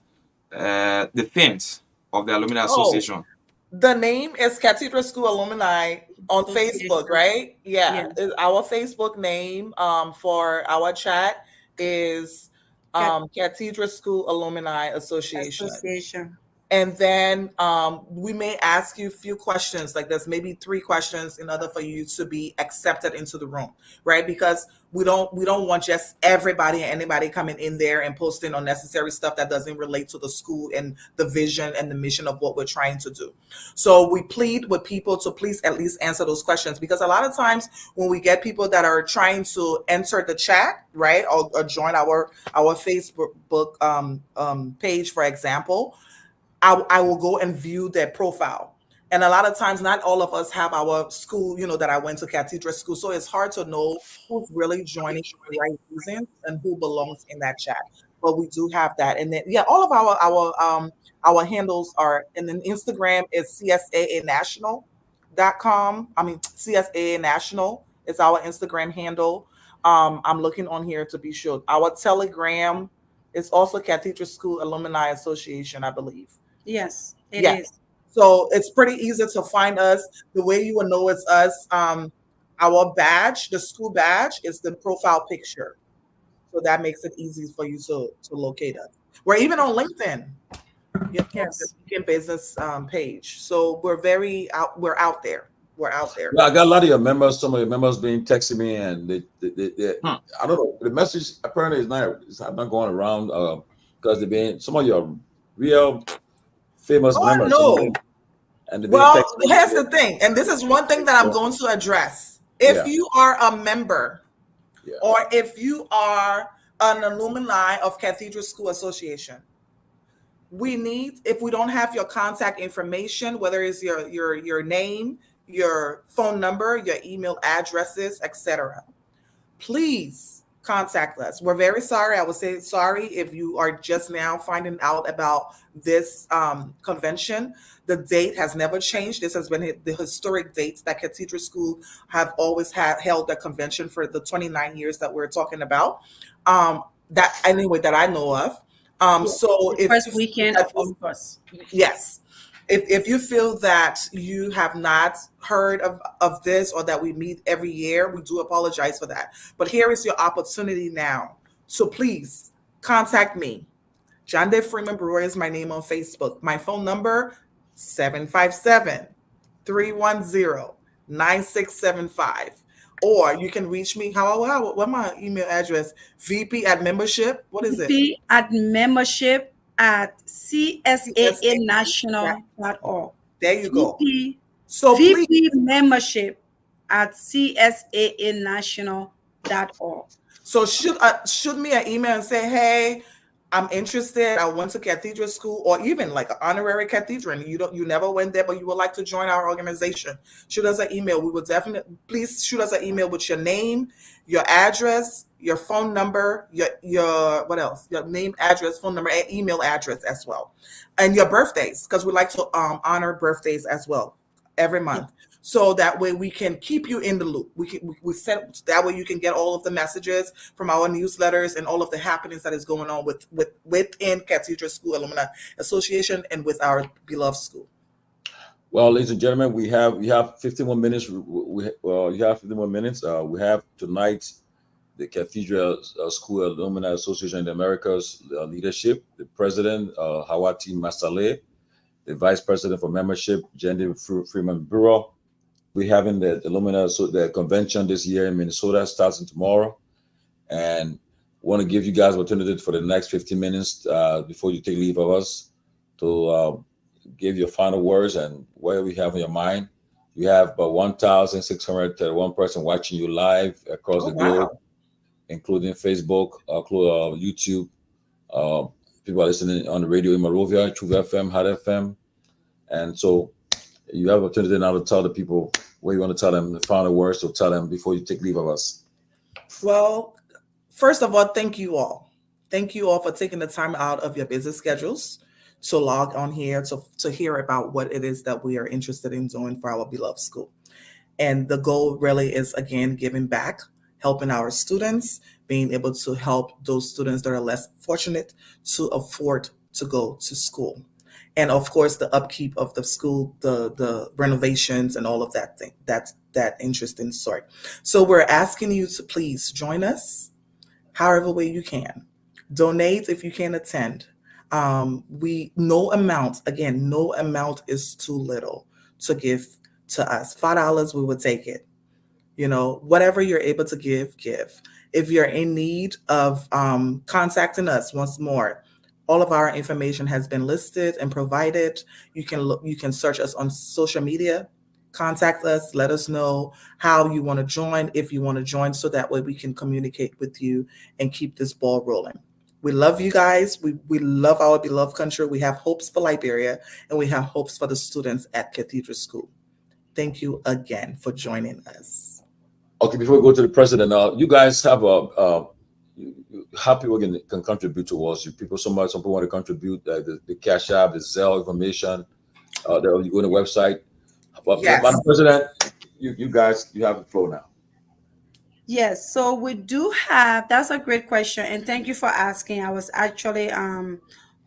The themes of the Alumni Association. The name is Cathedral School Alumni on Facebook, right? Yeah. Our Facebook name for our chat is Cathedral School Alumni Association. And then we may ask you a few questions, like there's maybe 3 questions in order for you to be accepted into the room, right? Because we don't want just everybody and anybody coming in there and posting unnecessary stuff that doesn't relate to the school and the vision and the mission of what we're trying to do. So we plead with people to please at least answer those questions, because a lot of times when we get people that are trying to enter the chat, right, or join our Facebook page, for example, I will go and view their profile. And a lot of times, not all of us have our school, that I went to Cathedral School. So it's hard to know who's really joining for the right reasons and who belongs in that chat. But we do have that. And then, all of our handles are, and then Instagram is CSAAnational.com. I mean, CSAA National is our Instagram handle. I'm looking on here to be sure. Our Telegram is also Cathedral School Alumni Association, I believe. Yes, it is. So it's pretty easy to find us. The way you will know it's us, our badge, the school badge, is the profile picture. So that makes it easy for you to locate us. We're even on LinkedIn. Yes. The LinkedIn business page. So we're out there. We're out there. Yeah, I got a lot of your members. Some of your members been texting me, and they I don't know. The message apparently is not going around because they've been some of your real famous members. No. And well, here's the thing, and this is one thing that I'm going to address. If you are a member, or if you are an alumni of Cathedral School Association, we need, if we don't have your contact information, whether it's your name, your phone number, your email addresses, etc., please contact us. We're very sorry. I would say sorry if you are just now finding out about this convention. The date has never changed. This has been the historic dates that Cathedral School have always held the convention for the 29 years that we're talking about. That I know of. So if first weekend of August. Yes. if you feel that you have not heard of this or that we meet every year, we do apologize for that. But here is your opportunity now. So please contact me. John Day Freeman Brewer is my name on Facebook. My phone number, 757-310-9675. Or you can reach me. What my email address? VP at membership. What is it? VP at membership at CSA. csanational.org. There you go. VP, So VP please. membership at csanational.org. So shoot me an email and say, hey, I'm interested. I went to cathedral school, or even like an honorary cathedral. You never went there, but you would like to join our organization. Shoot us an email. We will definitely, please shoot us an email with your name, your address, your phone number, your what else? Your name, address, phone number, and email address as well, and your birthdays, because we like to honor birthdays as well every month. So that way we can keep you in the loop. We send that way you can get all of the messages from our newsletters and all of the happenings that is going on within Cathedral School Alumni Association and with our beloved school. Well, ladies and gentlemen, we have 51 minutes. You have 51 minutes. We have tonight the Cathedral School Alumni Association in the Americas leadership, the president Hawati Masale, the vice president for membership Jenny Freeman Bureau. We're having the alumni the convention this year in Minnesota, starting tomorrow, and want to give you guys opportunity for the next 15 minutes before you take leave of us to give your final words and what we have in your mind. You have about 1,631 person watching you live across the globe, including Facebook, YouTube. People are listening on the radio in Monrovia, Truth FM, Hot FM, and so you have an opportunity now to tell the people what you want to tell them, the final words to tell them before you take leave of us. Well, first of all, thank you all. Thank you all for taking the time out of your busy schedules to log on here to hear about what it is that we are interested in doing for our beloved school. And the goal really is, again, giving back, helping our students, being able to help those students that are less fortunate to afford to go to school. And of course, the upkeep of the school, the renovations and all of that thing, that's that interesting story. So we're asking you to please join us however way you can. Donate if you can attend. No amount is too little to give to us. $5, we would take it. Whatever you're able to give. If you're in need of contacting us once more, all of our information has been listed and provided. You can search us on social media, contact us, let us know how you want to join, if you want to join, so that way we can communicate with you and keep this ball rolling. We love you guys. We love our beloved country. We have hopes for Liberia, and we have hopes for the students at Cathedral School. Thank you again for joining us. Okay, before we go to the president, you guys have how people can contribute towards you. Some people want to contribute the Cash App, the Zelle information. You go to the website. Yes. Madam President, you guys, you have the floor now. Yes, so we do have, that's a great question, and thank you for asking. I was actually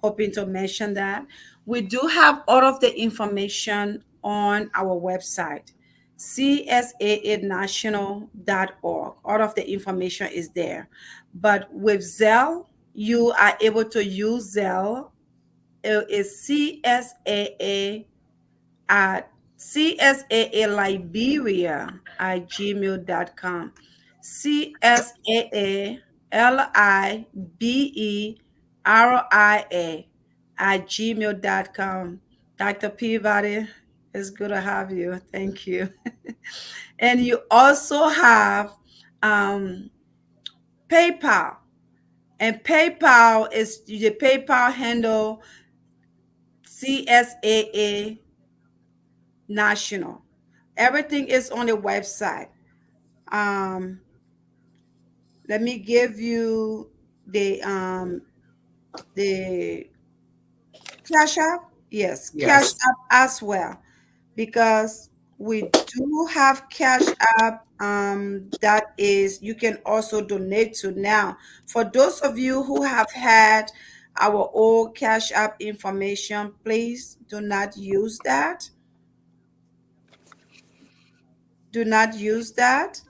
hoping to mention that. We do have all of the information on our website, csaanational.org. All of the information is there. But with Zelle, you are able to use Zelle. It is CSAA at csaaliberia@gmail.com. CSAALIBERIA@gmail.com. Dr. Peabody, it's good to have you. Thank you. And you also have PayPal. And PayPal is the PayPal handle CSAA National. Everything is on the website. Let me give you the Cash App. Yes, Cash App as well, because we do have Cash App that is you can also donate to. Now, for those of you who have had our old Cash App information. Please do not use that. Do not use that,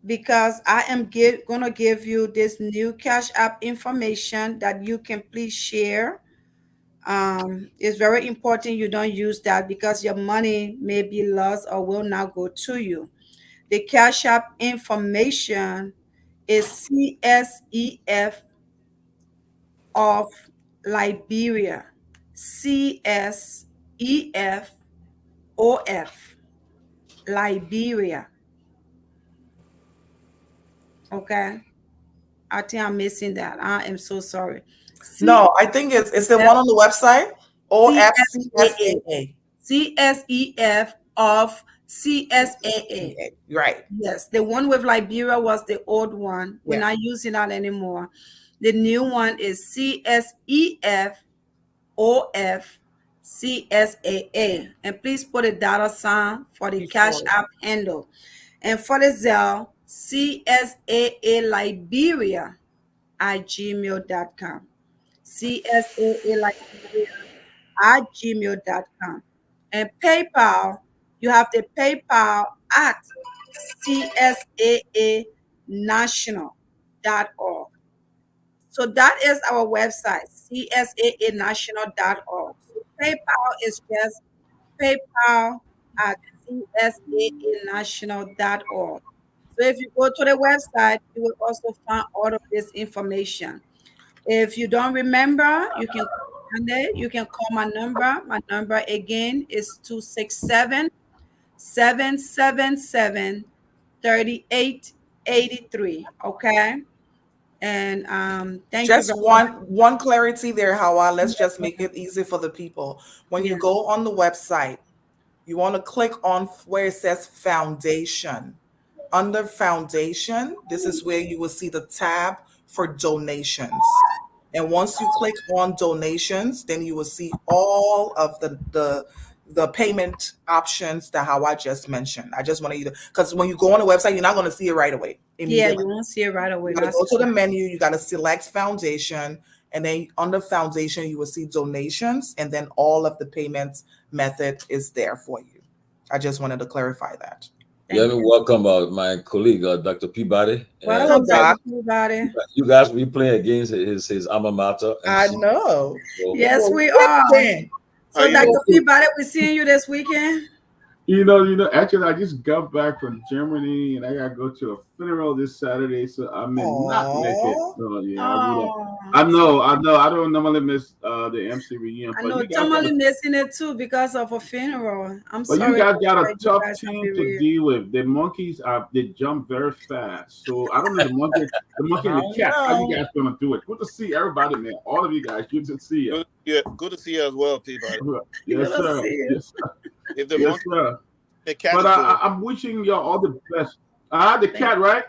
because I am gonna give you this new Cash App information that you can please share. It's very important you don't use that, because your money may be lost or will not go to you. The Cash App information is CSEF of Liberia. CSEF OF Liberia. Okay. I think I'm missing that. I am so sorry. No, I think it's the one on the website. OFCSAA. CSEF of CSAA. Right. Yes, the one with Liberia was the old one. We're Yeah. not using that anymore. The new one is CSEF OF CSAA. And please put a dollar sign for the Cash App handle. And for the Zelle, CSAA Liberia at gmail.com. CSAA Liberia at gmail.com. And PayPal, you have the PayPal at csaanational.org. So that is our website, csaanational.org. So PayPal is just PayPal at csaanational.org. So if you go to the website, you will also find all of this information. If you don't remember, you can call my number. My number again is 267-777-3883. Okay. And thank you Just very much. one clarity there, Hawa. Let's just make it easy for the people. When you go on the website, you want to click on where it says foundation. Under foundation, this is where you will see the tab for donations. And once you click on donations, then you will see all of the payment options that Hawa just mentioned. I just want you to, because when you go on the website, you're not going to see it right away. Yeah, you won't see it right away. You got to go to the menu, you got to select foundation, and then under foundation, you will see donations, and then all of the payments method is there for you. I just wanted to clarify that. Let me welcome my colleague, Dr. Peabody. Welcome, Dr. Peabody. You guys will be playing against his alma mater. I know. So, yes, we are. So, Dr. Peabody, we're seeing you this weekend. You know, actually, I just got back from Germany and I got to go to a funeral this Saturday, so I may not make it. So, yeah, I know. I don't normally miss the MC reunion. I know Tomalin missing it too because of a funeral. I'm sorry. But you guys got a tough team to deal with. The monkeys they jump very fast. So I don't know the monkey and the cat. How you guys gonna do it? Good to see everybody, man. All of you guys. Good to see you. Yeah, good to see you as well, Peabody. Yes, sir. Yes, sir. If the yes, sir. The cat, but I'm wishing y'all all the best. The cat, right?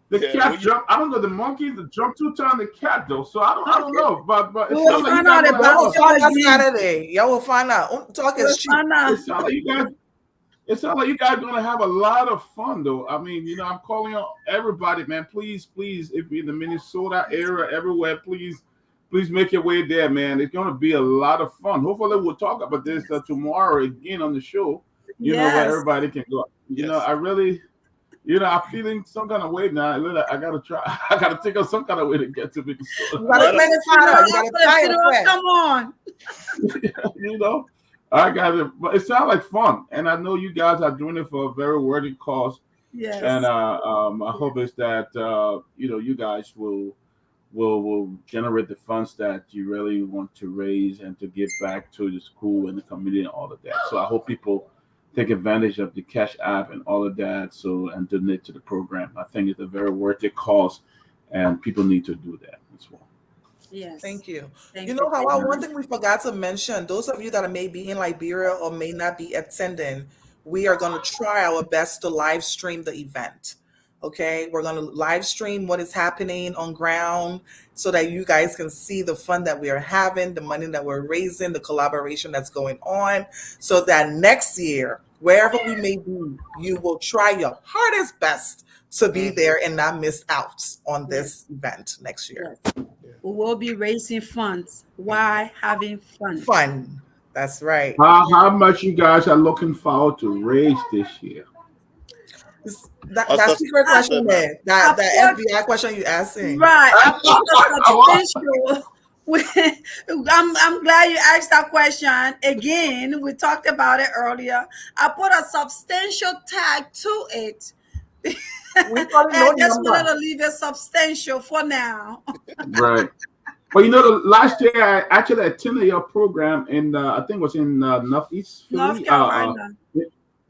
The cat jump. I don't know the monkeys. The jump 2 times the cat though. So I don't know. But it sounds like you guys will find out Saturday. Y'all will find out. Talk is cheap. It sounds like you guys. It sounds like you guys are gonna have a lot of fun though. I mean, I'm calling on everybody, man. Please, if you're in the Minnesota area, everywhere, please make your way there, man. It's gonna be a lot of fun. Hopefully, we'll talk about this tomorrow again on the show. You know, where everybody can go. You know, I really, I'm feeling some kind of way now. I gotta try. I gotta think of some kind of way to get to Minnesota. Come on. I got it. But it sounds like fun, and I know you guys are doing it for a very worthy cause. Yes. And I hope is that you guys will generate the funds that you really want to raise and to give back to the school and the community and all of that. So I hope people take advantage of the Cash App and all of that, and donate to the program. I think it's a very worthy cause, and people need to do that as well. Yes. Thank you. You know how one thing we forgot to mention, those of you that may be in Liberia or may not be attending, we are going to try our best to live stream the event. Okay, we're going to live stream what is happening on ground so that you guys can see the fun that we are having, the money that we're raising, the collaboration that's going on, so that next year, wherever we may be, you will try your hardest best to be there and not miss out on this event next year. Yeah. we will be raising funds. Why having fun? Fun. That's right. How much you guys are looking forward to raise this year? That secret question there. That FBI question you asking. Right. I put a substantial. I'm glad you asked that question again. We talked about it earlier. I put a substantial tag to it. We probably know I just number. wanted to leave it substantial for now. Right. Well, you know, the last year I actually attended your program in I think it was in Northeast Philly. North Carolina.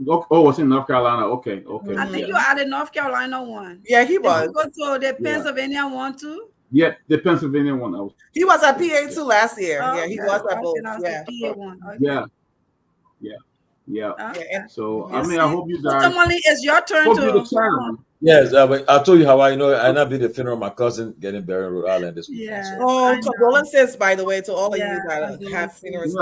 Oh, it's in North Carolina. Okay. I think you were at the North Carolina one. Yeah, he was. Did you go to the Pennsylvania one too? Yeah, the Pennsylvania one. He was at PA too last year. Oh, Yeah, he okay. was at both. That was Yeah. the PA one. Okay. Yeah. Okay. So I mean, I hope you guys. Tomalin, it's your turn Hope you to. the channel. Yes, but I told you how I know I not be the funeral of my cousin getting buried in Rhode Island this weekend. Yeah. So. Oh, condolences, by the way, to all of Yeah, you that have condolences. funerals.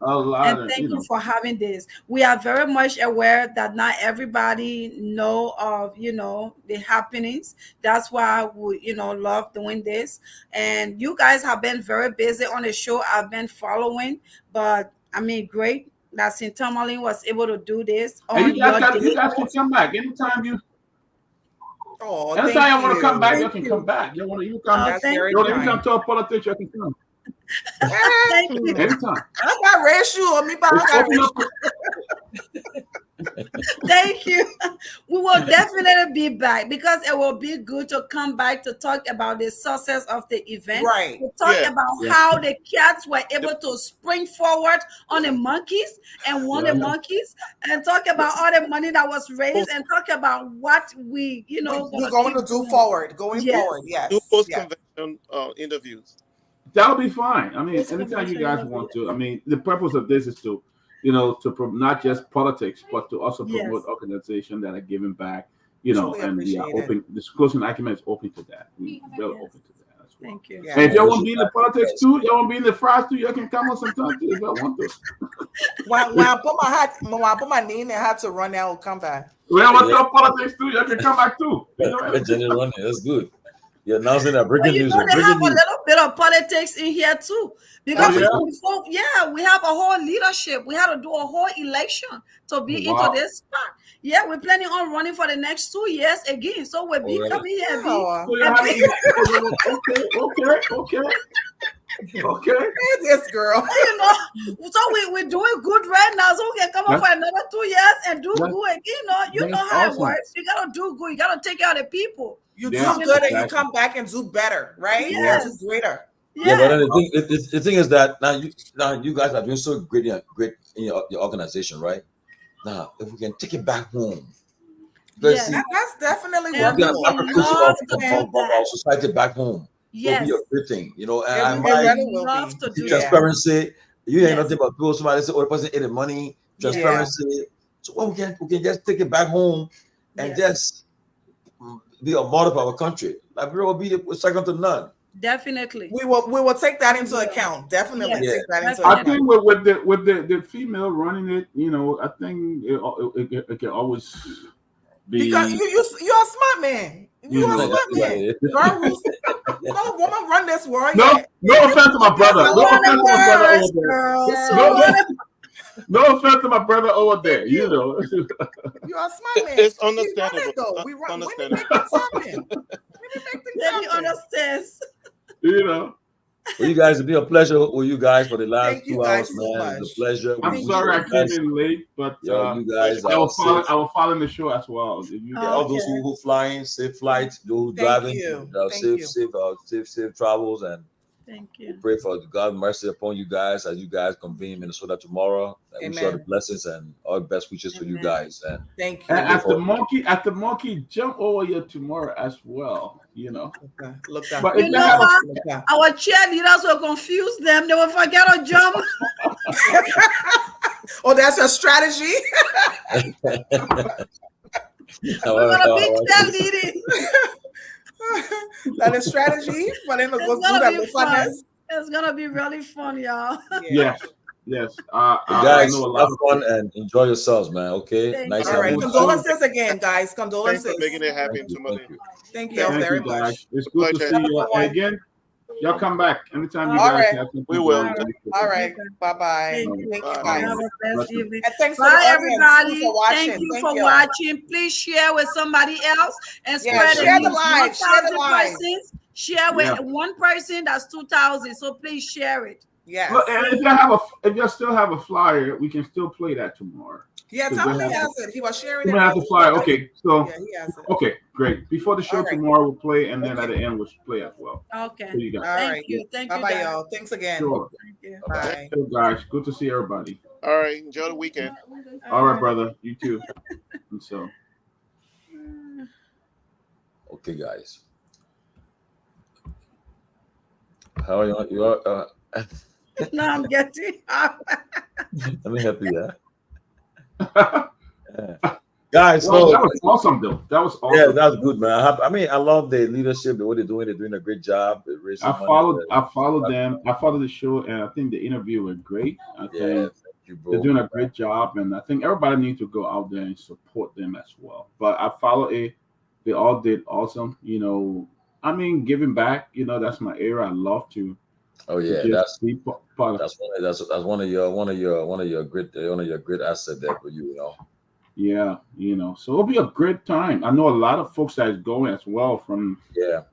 A lot And of, thank you know. you for having this. We are very much aware that not everybody know of, the happenings. That's why we, love doing this. And you guys have been very busy on the show. I've been following, but I mean, great that St. Tomalin was able to do this on And your day. you guys can come back anytime you. Oh, anytime you want to come back, you Thank can you. come back. You want to come. That's thank very You want to kind. come to a politics, you can come. Thank you. Anytime. I got ratio on me, but I It's got open up ratio. Thank you. We will definitely be back because it will be good to come back to talk about the success of the event. Right. To talk Yeah. about how the cats were able to spring forward on the monkeys and won the monkeys, and talk about all the money that was raised, and talk about what we, We're going to do forward, going Yes. forward. Yes. Do post Yes. convention interviews. That'll be fine. I mean, Yes, anytime you convention guys interview. want to. I mean, the purpose of this is to, not just politics, but to also promote Yes. organizations that are giving back. Truly And we are appreciate it. open. This closing argument is open to that. We're very Yes. open to that as well. Thank you. Yeah. And if you want to be in the politics too, you want to be in the fries too, you can come on sometime too if you want to. When I put my name in the hat to run out, come back. We don't want to talk politics too, you can come back too. Jenny running, that's good. You're announcing that breaking news. They Breaking have a news. little bit of politics in here too, because Oh, yeah? we have a whole leadership. We had to do a whole election to be Wow. into this spot. Yeah, we're planning on running for the next 2 years again. So we'll be Alright. coming here. Oh, So you have okay. this girl. So we're doing good right now. So we can come up for another 2 years and do That's- good. You know that's how awesome. it works. You gotta do good. You gotta take care of the people. You Yeah, do good and you exactly. come back and do better, right? Yes. And do greater. Yeah, but then the thing is that now you guys are doing so great in your organization, right? Now, if we can take it back home, let's see, That's definitely Yeah, we have workable. application of our society back home. Yes. Will be a great thing, and It I really will love be. to do the that. transparency. You ain't Yes. nothing but people. Somebody say, "Oh, the person ate the money." Transparency. So we can just take it back home and Yes. just be a model for our country. Liberia will be second to none. Definitely. We will take that into Yeah. account. Definitely Yes. take that into I account. think with the female running it, I think it can always be. Because you're a smart man. You're a smart man. Girl, no woman run this world. No offense to my brother. No offense to my brother over there. Girl. No offense to my brother over there. You're a smart man. It's We run understandable. it though. We run. Women Understandable. make things happen. Women make things Let me happen. understand. Well, you guys, it'll be a pleasure with you guys for the last Thank you 2 guys hours, so man. much. It's a pleasure. I'm We sorry I wish you came guys- in late, but you guys I are will safe. follow the show as well. All those who flying, safe flights, those who Thank driving, you. safe travels, and Thank we you. pray for God mercy upon you guys as you guys convene in Minnesota tomorrow. And we saw the Amen. blessings and all best wishes to you Amen. guys. And Thank you. And at the monkey jump over here tomorrow as well. Okay. Look that. But You if know you have what? Look that. Our cheerleaders will confuse them. They will forget to jump. Oh, that's a strategy. We're gonna be cheerleading. That is strategy for them to It's go do gonna that be with fun. funness. It's gonna be really fun, y'all. yes. I guys, know a lot have of fun and enjoy yourselves, man. Okay, Thank nice you. All right. having you. Condolences again, guys. Thanks Condolences. for making it happen, Thank you, Tomalin. thank you. Thank you Thank very you guys. much. It's good to Pleasure. see you. And again, Y'all come back anytime you All guys right. have something. We will. All right. Okay. Bye-bye. Thank you. Thank you, Bye. guys. Have a blessed evening. And thanks to Bye, the audience everybody. for watching. Thank you for you. watching. Please share with somebody else and Yeah, spread share the the news. live. Share the 1,000 live. persons. Share with one person. That's 2,000. So please share it. Yes. Look, and if you still have a flyer, we can still play that tomorrow. Yeah, Tomalin has it. He was sharing it. You have the flyer. Okay, so yeah, he has it. okay, great. Before the show tomorrow, we'll play, and then at the end we'll play as well. Okay. So you guys. Thank you. Thank you. Bye-bye, y'all. Thanks again. Sure. Thank you. Bye. So guys, good to see everybody. All right. Enjoy the weekend. All right, brother. You too. And so. Okay, guys. How are you? You are. No, I'm getting. Let me help you. Guys, Well, so that was awesome, though. That was awesome. yeah, that's good, man. I love the leadership, what they're doing. They're doing a great job. I followed them. I followed the show, and I think the interview went great. I think thank you, bro. they're doing a great job, and I think everybody needs to go out there and support them as well. But I follow it. They all did awesome. You know, I mean, giving back. You know, that's my area. I love to. Oh yeah, just be part of. That's one of your great assets there for you. You know. Yeah, you know, so it'll be a great time. I know a lot of folks that is going as well from a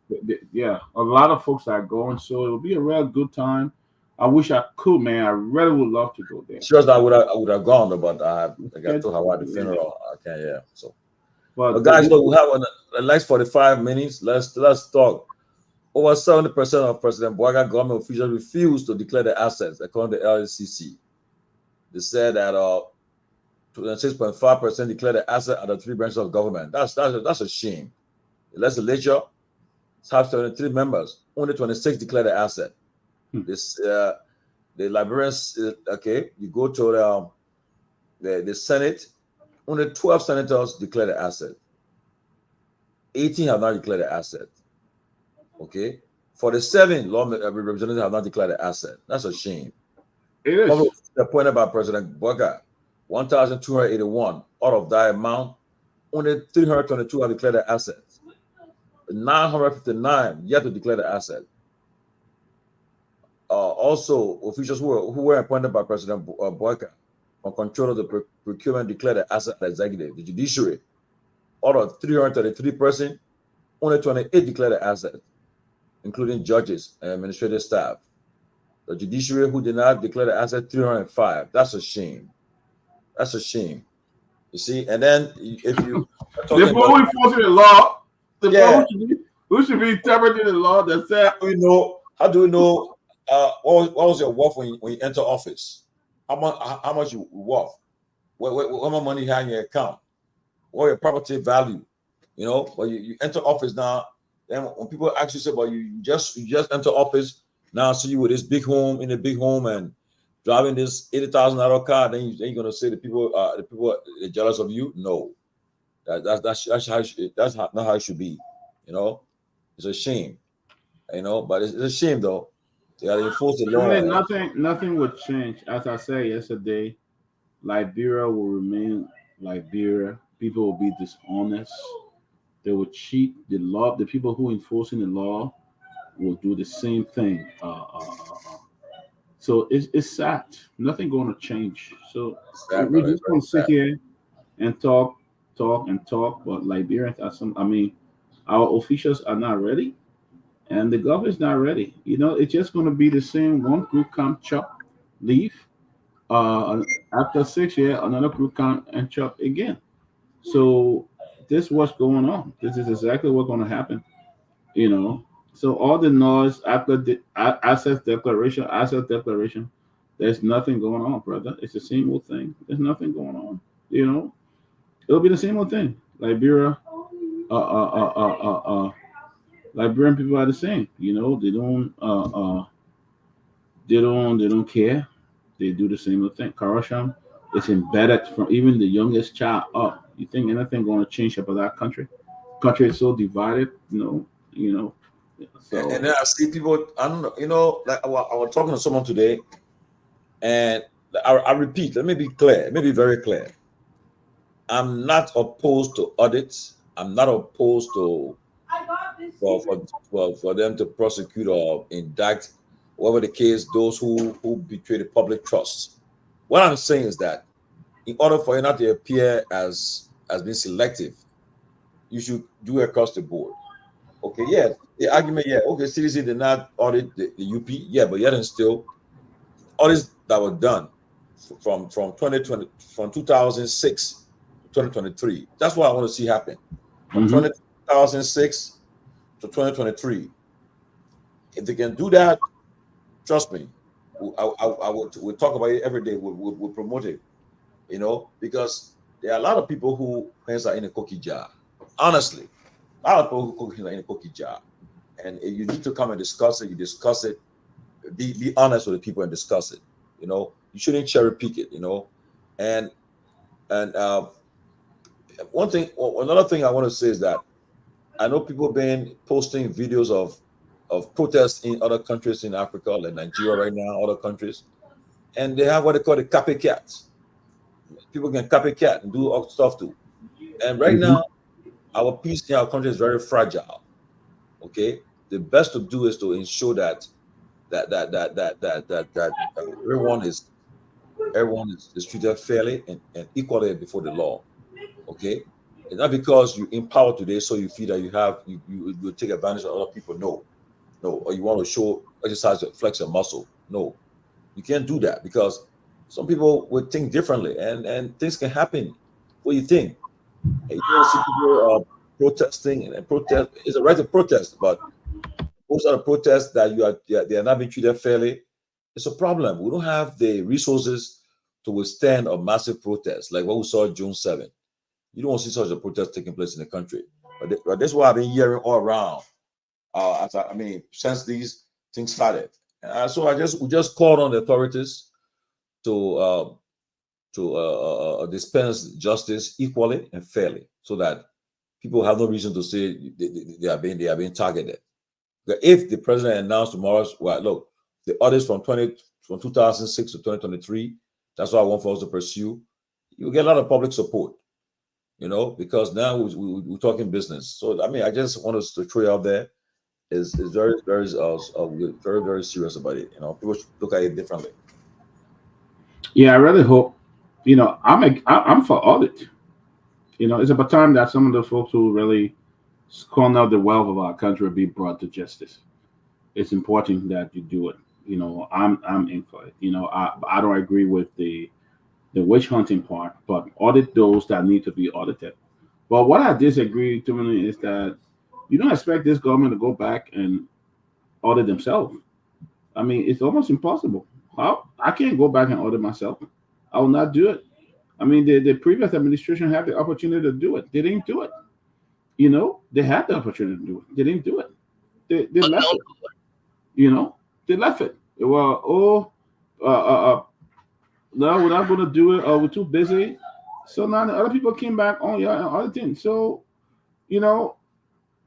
lot of folks that are going, so it'll be a real good time. I wish I could, man. I really would love to go there. Sure, I would have gone, but I got to Hawaii the funeral. I can't. Yeah, so. But guys, look, we have the next 45 minutes. Let's talk. Over 70% of President Bouaga government officials refused to declare their assets, according to the LCC. They said that 26.5% declare the asset at the three branches of government. That's a shame. The legislature has 73 members. Only 26 declare the asset. This the Liberians. Okay, you go to the Senate. Only 12 senators declare the asset. 18 have not declared the asset. Okay, 47 law representatives have not declared the asset. That's a shame. It is. Appointed by President Bouaga. 1,281 out of that amount, only 322 have declared their assets. 959 yet to declare the asset. Also, officials who were appointed by President Bouaga on control of the procurement declared the asset executive. The judiciary, out of 333 persons, only 28 declared the asset, including judges and administrative staff. The judiciary who did not declare the asset, 305. That's a shame. That's a shame. You see, and then if you the people enforcing the law, who should be interpreting the law that said, how do we know what was your worth when you enter office? How much you worth? What much money you have in your account? What your property value? You know, but you enter office now. Then when people actually say, "Well, you just enter office now," see you with this big home and driving this $80,000 car, then you're gonna say the people are jealous of you. No, that's not how it should be. You know, it's a shame. You know, but it's a shame though. They gotta enforce the law. Nothing would change. As I said yesterday, Liberia will remain Liberia. People will be dishonest. They will cheat. The people who are enforcing the law will do the same thing. So it's sad. Nothing going to change. So we're just going to sit here and talk. But Liberians our officials are not ready, and the government's not ready. You know, it's just going to be the same. One group come, chop, leave. After 6 years, another group come and chop again. So this is what's going on. This is exactly what's going to happen. You know. So all the noise after the asset declaration, there's nothing going on, brother. It's the same old thing. There's nothing going on. You know, it'll be the same old thing. Liberia, Liberian people are the same. You know, they don't care. They do the same old thing. Corruption is embedded from even the youngest child up. You think anything going to change about that country? Country is so divided. You know. So, and then I see people, I don't know, you know, like I was talking to someone today, and I repeat, let me be very clear. I'm not opposed to audits. I'm not opposed to for them to prosecute or indict, whatever the case, those who betray the public trust. What I'm saying is that in order for you not to appear as being selective, you should do it across the board. Okay, yeah, the argument, yeah, okay, CDC did not audit the UP, yeah, but yet and still, audits that were done from 2020 from 2006 to 2023. That's what I want to see happen from 2006 to 2023. If they can do that, trust me, I would talk about it every day. We'll promote it, because there are a lot of people who hands are in a cookie jar. Honestly, a lot of people who hands are in a cookie jar, and if you need to come and discuss it. You discuss it. Be honest with the people and discuss it. You shouldn't cherry pick it. And another thing I want to say is that I know people have been posting videos of protests in other countries in Africa, like Nigeria right now, other countries, and they have what they call the copycats. People can copycat and do all stuff too. And right now, our peace in our country is very fragile. Okay, the best to do is to ensure that everyone is treated fairly and equally before the law. Okay, and not because you empower today, so you feel that you take advantage of other people. No, or you want to exercise, flex your muscle. No, you can't do that because some people would think differently, and things can happen. What do you think? And you don't see people protesting and protest. It's a right to protest, but most of the protests that they are not being treated fairly. It's a problem. We don't have the resources to withstand a massive protest like what we saw June 7th. You don't want to see such a protest taking place in the country. But that's what I've been hearing all around. Since these things started. So we just called on the authorities to dispense justice equally and fairly, so that people have no reason to say they are being targeted. If the president announced tomorrow, well, look, the audits from 2006 to 2023, that's what I want for us to pursue. You get a lot of public support, because now we're talking business. So I just want us to throw it out there. Is very, very, very, very serious about it. People should look at it differently. Yeah, I really hope. I'm for audit. It's about time that some of the folks who really squander out the wealth of our country be brought to justice. It's important that you do it. I'm in for it. I don't agree with the witch hunting part, but audit those that need to be audited. But what I disagree to is that you don't expect this government to go back and audit themselves. It's almost impossible. I can't go back and audit myself. I will not do it. The previous administration had the opportunity to do it. They didn't do it. They had the opportunity to do it. They didn't do it. They left it. They left it. Well, no, we're not going to do it. We're too busy. So now the other people came back on and auditing. So,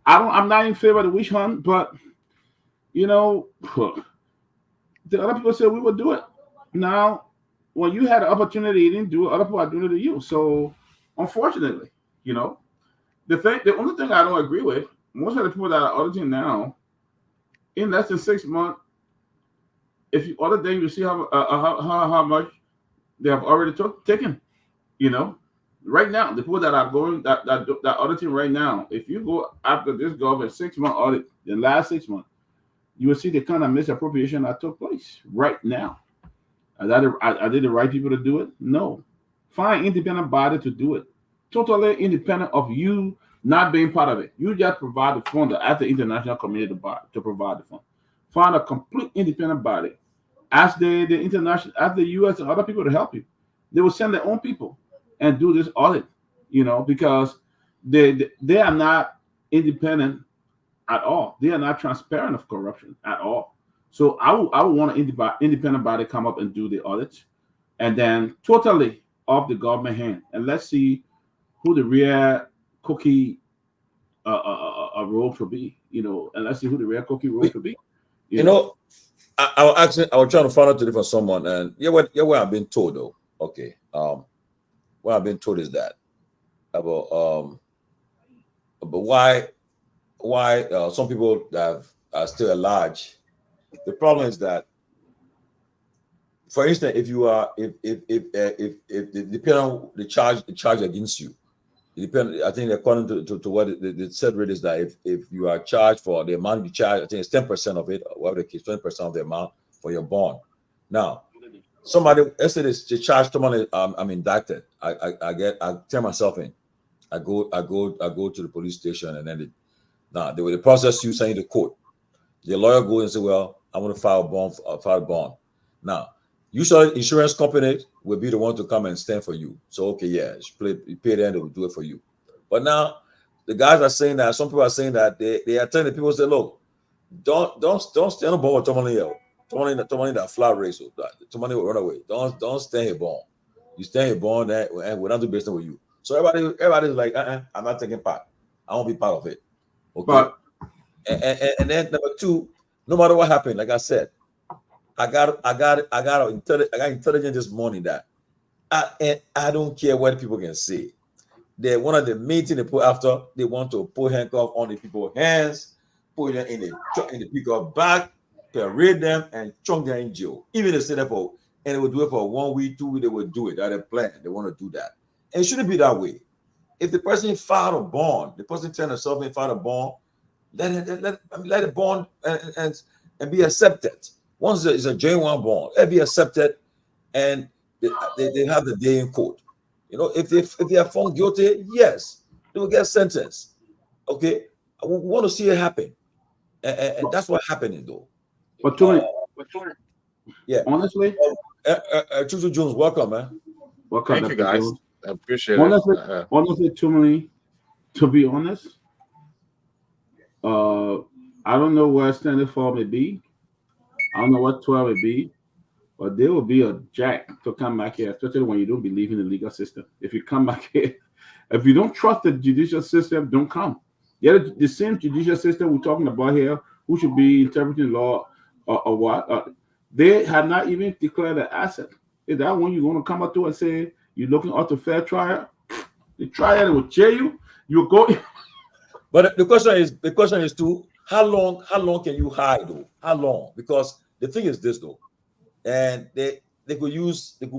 I'm not in favor of the witch hunt, but the other people said we would do it. Now, when you had the opportunity, you didn't do it. Other people are doing it to you. So, unfortunately, the only thing I don't agree with, most of the people that are auditing now, in less than 6 months, if you audit them, you see how much they have already taken. Right now, the people that are going that auditing right now, if you go after this government 6 month audit, the last 6 months, you will see the kind of misappropriation that took place right now. Are they the right people to do it? No. Find independent body to do it. Totally independent of you not being part of it. You just provide the fund at the international community to provide the fund. Find a complete independent body. Ask the international, ask the U.S. and other people to help you. They will send their own people and do this audit, because they are not independent at all. They are not transparent of corruption at all. So I would want an independent body come up and do the audits, and then totally off the government hand, and let's see who the real cookie role should be, and let's see who the real cookie role should be. I was trying to find out today from someone, and what I've been told though. Okay, what I've been told is that about why why some people that are still at large. The problem is that, for instance, if you are if depending on the charge against you, it depends. I think according to what the said rate is that if you are charged for the amount you charge, I think it's 10% of it, or whatever the case, 20% of the amount for your bond. Now, somebody, let's say they charge someone, I'm indicted. I turn myself in. I go to the police station, and then they will process you, send you to court. The lawyer goes and say, well, I want to file a bond. Now, usually insurance company will be the one to come and stand for you. So, okay, yeah, you pay them, they will do it for you. But now the guys are saying that, some people are saying that they are telling the people, say, look, don't stand on board with Tomalin here. Tomalin that flat race, Tomalin will run away. Don't stand here born. You stand here born, and we're not doing business with you. So everybody's like, I'm not taking part. I won't be part of it. Okay. But and then number two, no matter what happened, like I said, I got intelligence this morning that I don't care what people can say. That one of the main things they put after, they want to put handcuff on the people's hands, put them in the pickup bag, parade them, and chunk them in jail. Even if they say that and they will do it for 1 week, 2 weeks, they will do it. That's a plan. They want to do that. And it shouldn't be that way. If the person filed a bond, the person telling himself and filed a bond, let it bond and be accepted. Once it's a genuine bond, let it be accepted, and they have the day in court. If they are found guilty, yes, they will get sentenced. Okay, we want to see it happen, and that's what's happening though. But too many, yeah. Honestly, Chuchu Jones, welcome, man. Welcome, thank you, guys. Jones. I appreciate honestly, it. Honestly, too many. To be honest, I don't know where standing for may be. I don't know what 12 may be, but there will be a jack to come back here, especially when you don't believe in the legal system. If you come back here, if you don't trust the judicial system, don't come. Yeah, the same judicial system we're talking about here, who should be interpreting law or what, they have not even declared an asset. Is that when you're going to come up to and say you're looking at the fair trial? The trial will jail you. You go. But the question is too, how long can you hide though? How long? Because the thing is this though, and they could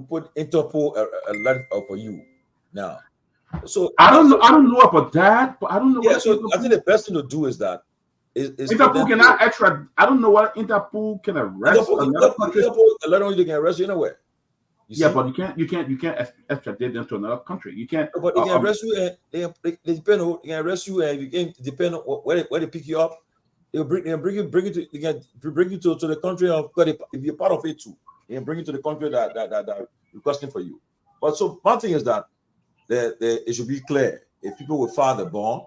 put Interpol alert for you now. So I don't know about that, but I don't know. Yeah, so I think the best thing to do is that Interpol cannot extra. I don't know what Interpol can arrest. Interpol they can arrest you anywhere. But you can't extradite them to another country. You can't. But they can arrest you, and they depend on. They can arrest you, and you can depend on where they pick you up. They'll bring you to the country of, if you're part of it too. They can bring you to the country that requesting for you. But so one thing is that it should be clear. If people will file the bond,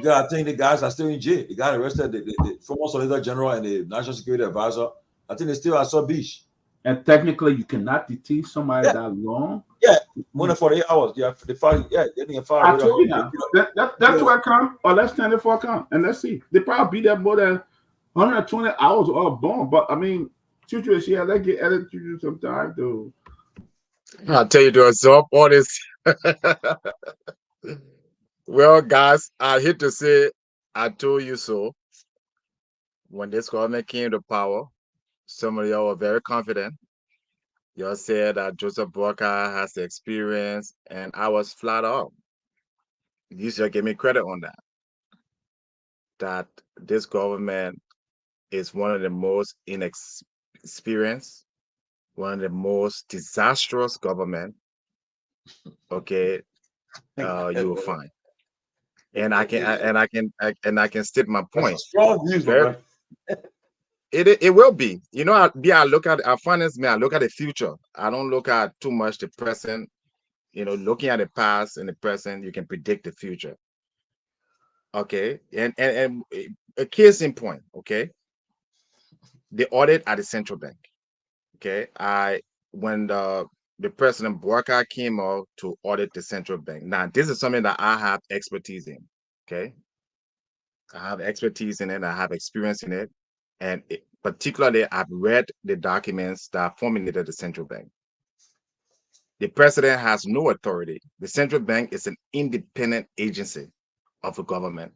I think the guys are still in jail. The guy arrested, the former Solicitor General and the National Security Advisor, I think they're still at South Beach. And technically, you cannot detain somebody that long. Yeah, more than 48 hours. Yeah, they can file. I told you now. That's where I come, or let's stand it for a come, and let's see. They probably be there more than 120 hours or a bond. But I mean, Chuchu, yeah, let's get added to some time to. I'll tell you to absorb all this. Well, guys, I hate to say, I told you so. When this government came to power, some of y'all were very confident. Y'all said that Joseph Boakai has the experience, and I was flat out. You should give me credit on that. That this government is one of the most inexperienced, one of the most disastrous government. Okay, you will find. And I can state my point. Strong views, man. It will be. I look at our finance. I look at the future. I don't look at too much the present. Looking at the past and the present, you can predict the future. Okay, and a case in point. Okay, the audit at the central bank. Okay, when the President Boakai came out to audit the central bank. Now, this is something that I have expertise in. Okay, I have expertise in it. I have experience in it. And particularly, I've read the documents that formulated the central bank. The president has no authority. The central bank is an independent agency of the government.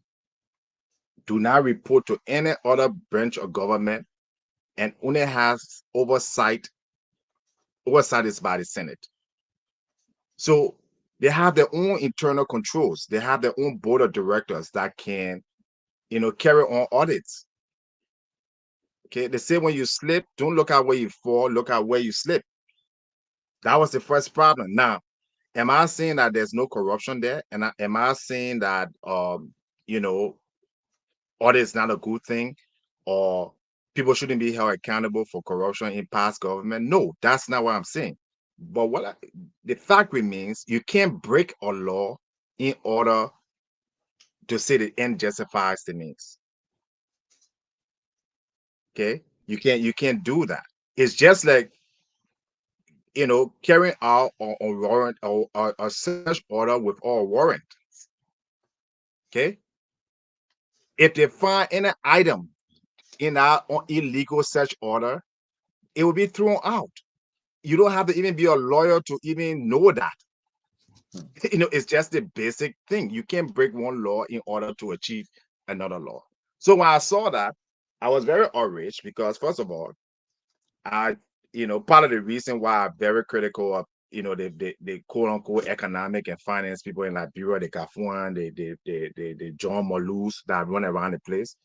do not report to any other branch of government, and only has oversight is by the Senate. So they have their own internal controls. They have their own board of directors that can, carry on audits. Okay, they say when you slip, don't look at where you fall, look at where you slip. That was the first problem. Now, am I saying that there's no corruption there? And am I saying that audit is not a good thing, or people shouldn't be held accountable for corruption in past government? No, that's not what I'm saying. But the fact remains, you can't break a law in order to say the end justifies the means. Okay, you can't do that. It's just like carrying out a warrant or a search order with all warrant. Okay, if they find any item in our illegal search order, it will be thrown out. You don't have to even be a lawyer to even know that. It's just a basic thing. You can't break one law in order to achieve another law. So when I saw that, I was very outraged because, first of all, part of the reason why I'm very critical of, the quote unquote economic and finance people in Liberia, the Kafuan, the John Malus that run around the place,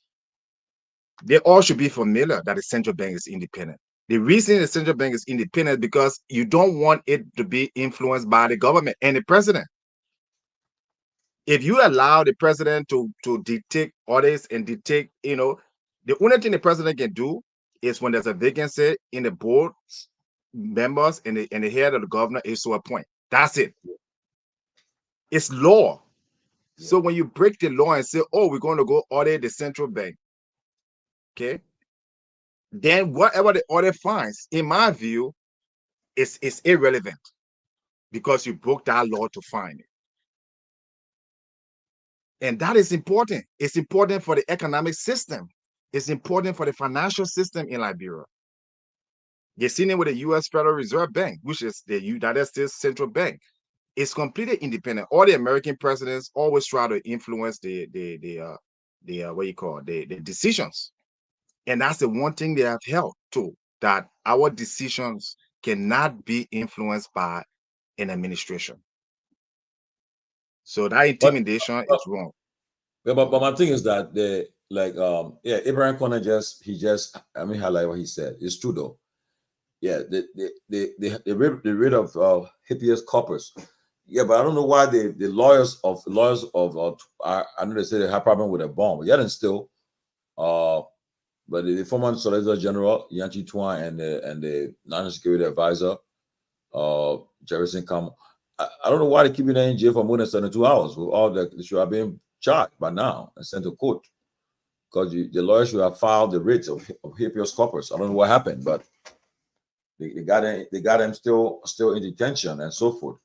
they all should be familiar that the central bank is independent. The reason the central bank is independent is because you don't want it to be influenced by the government and the president. If you allow the president to dictate orders and dictate, the only thing the president can do is when there's a vacancy in the board members and the head of the governor is to appoint. That's it. It's law. So when you break the law and say, oh, we're going to go audit the central bank, okay, then whatever the audit finds, in my view, is irrelevant because you broke that law to find it. And that is important. It's important for the economic system. It's important for the financial system in Liberia. You're seeing it with the U.S. Federal Reserve Bank, which is the United States Central Bank. It's completely independent. All the American presidents always try to influence the decisions. And that's the one thing they have held to, that our decisions cannot be influenced by an administration. So that intimidation is wrong. But my thing is that Abraham Conner highlight what he said. It's true though. Yeah, they rid of habeas corpus. Yeah, but I don't know why the lawyers of I know they say they have problem with a bomb. Yet and still, but the former Solicitor General Yanchi Twan and the national security advisor Jefferson Kam, I don't know why they keep them in jail for more than 72 hours. With all that they should have been charged by now and sent to court, because the lawyers should have filed the writ of habeas corpus. I don't know what happened, but they got them still in detention and so forth.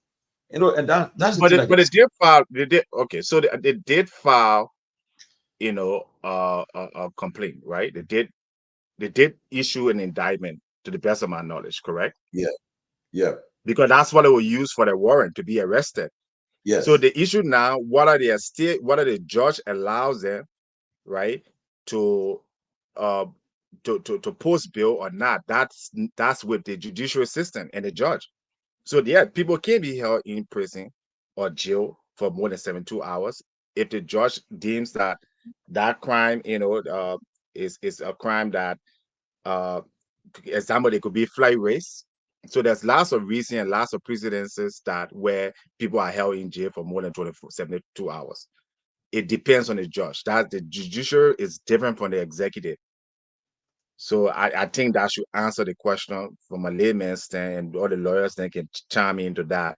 And that's but they did file. So they did file, a complaint, right? They did issue an indictment, to the best of my knowledge, correct? Yeah. Because that's what they will use for the warrant to be arrested. Yes. So the issue now, whether the judge allows them, right, to post bail or not, that's with the judicial system and the judge. So yeah, people can be held in prison or jail for more than 72 hours if the judge deems that crime, is a crime that, example, it could be flight race. So there's lots of reasons and lots of precedences that where people are held in jail for more than 72 hours. It depends on the judge. That the judiciary is different from the executive. So I think that should answer the question from a layman's stand, and all the lawyers then can chime into that.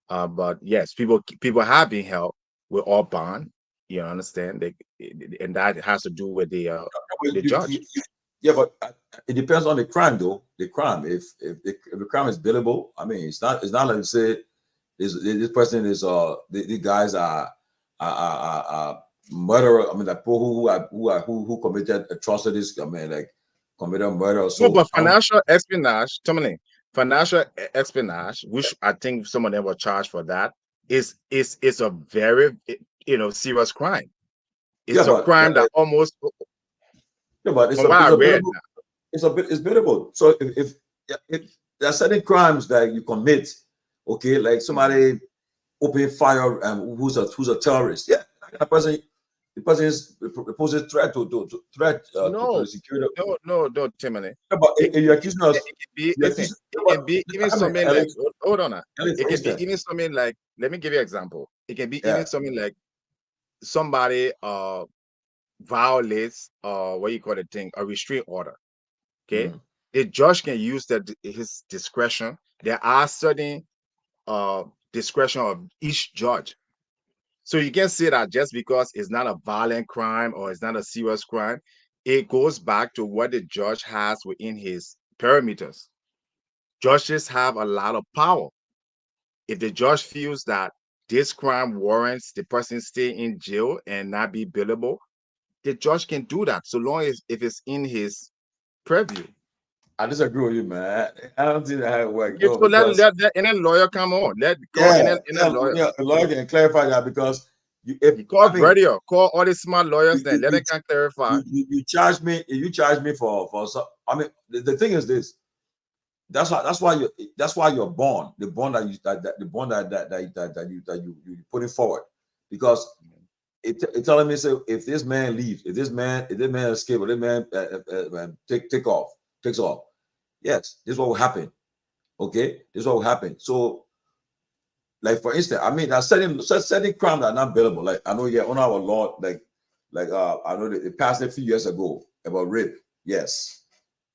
But yes, people have been held with all bond. You understand? And that has to do with the judge. Yeah, but it depends on the crime, though. The crime, if the crime is billable, I mean, it's not like you say this person is the guys are murderer. I mean, like people who committed atrocities. I mean, like committed murder or so. No, but financial espionage, Tomalin, financial espionage, which I think some of them were charged for that, is a very serious crime. It's a crime that almost. Yeah, but from what I read, it's biddable. So if there are certain crimes that you commit, okay, like somebody open fire and who's a terrorist, yeah, the person is poses threat to the security. No, Tomalin. Yeah, but if you're accusing us, It can be even something like, hold on. It can be even something like, let me give you an example. It can be even something like somebody violates what you call the thing, a restraint order. Okay, the judge can use his discretion. There are certain discretion of each judge. So you can say that just because it's not a violent crime or it's not a serious crime, it goes back to what the judge has within his parameters. Judges have a lot of power. If the judge feels that this crime warrants the person stay in jail and not be billable, the judge can do that so long as if it's in his purview. I disagree with you, man. I don't think that how it works. So let any lawyer come on. Let lawyer. A lawyer can clarify that because you call Brady, call all the smart lawyers, then let them clarify. You charge me. You charge me for some. I mean, the thing is this. That's why you're born. The bond that you putting forward, because it's telling me, so if this man leaves, if this man escapes, or this man takes off, yes, this is what will happen. Okay, this is what will happen. So, like for instance, I mean, there's certain crimes that are not bailable. Like I know, on our law, like I know that it passed a few years ago about rape. Yes,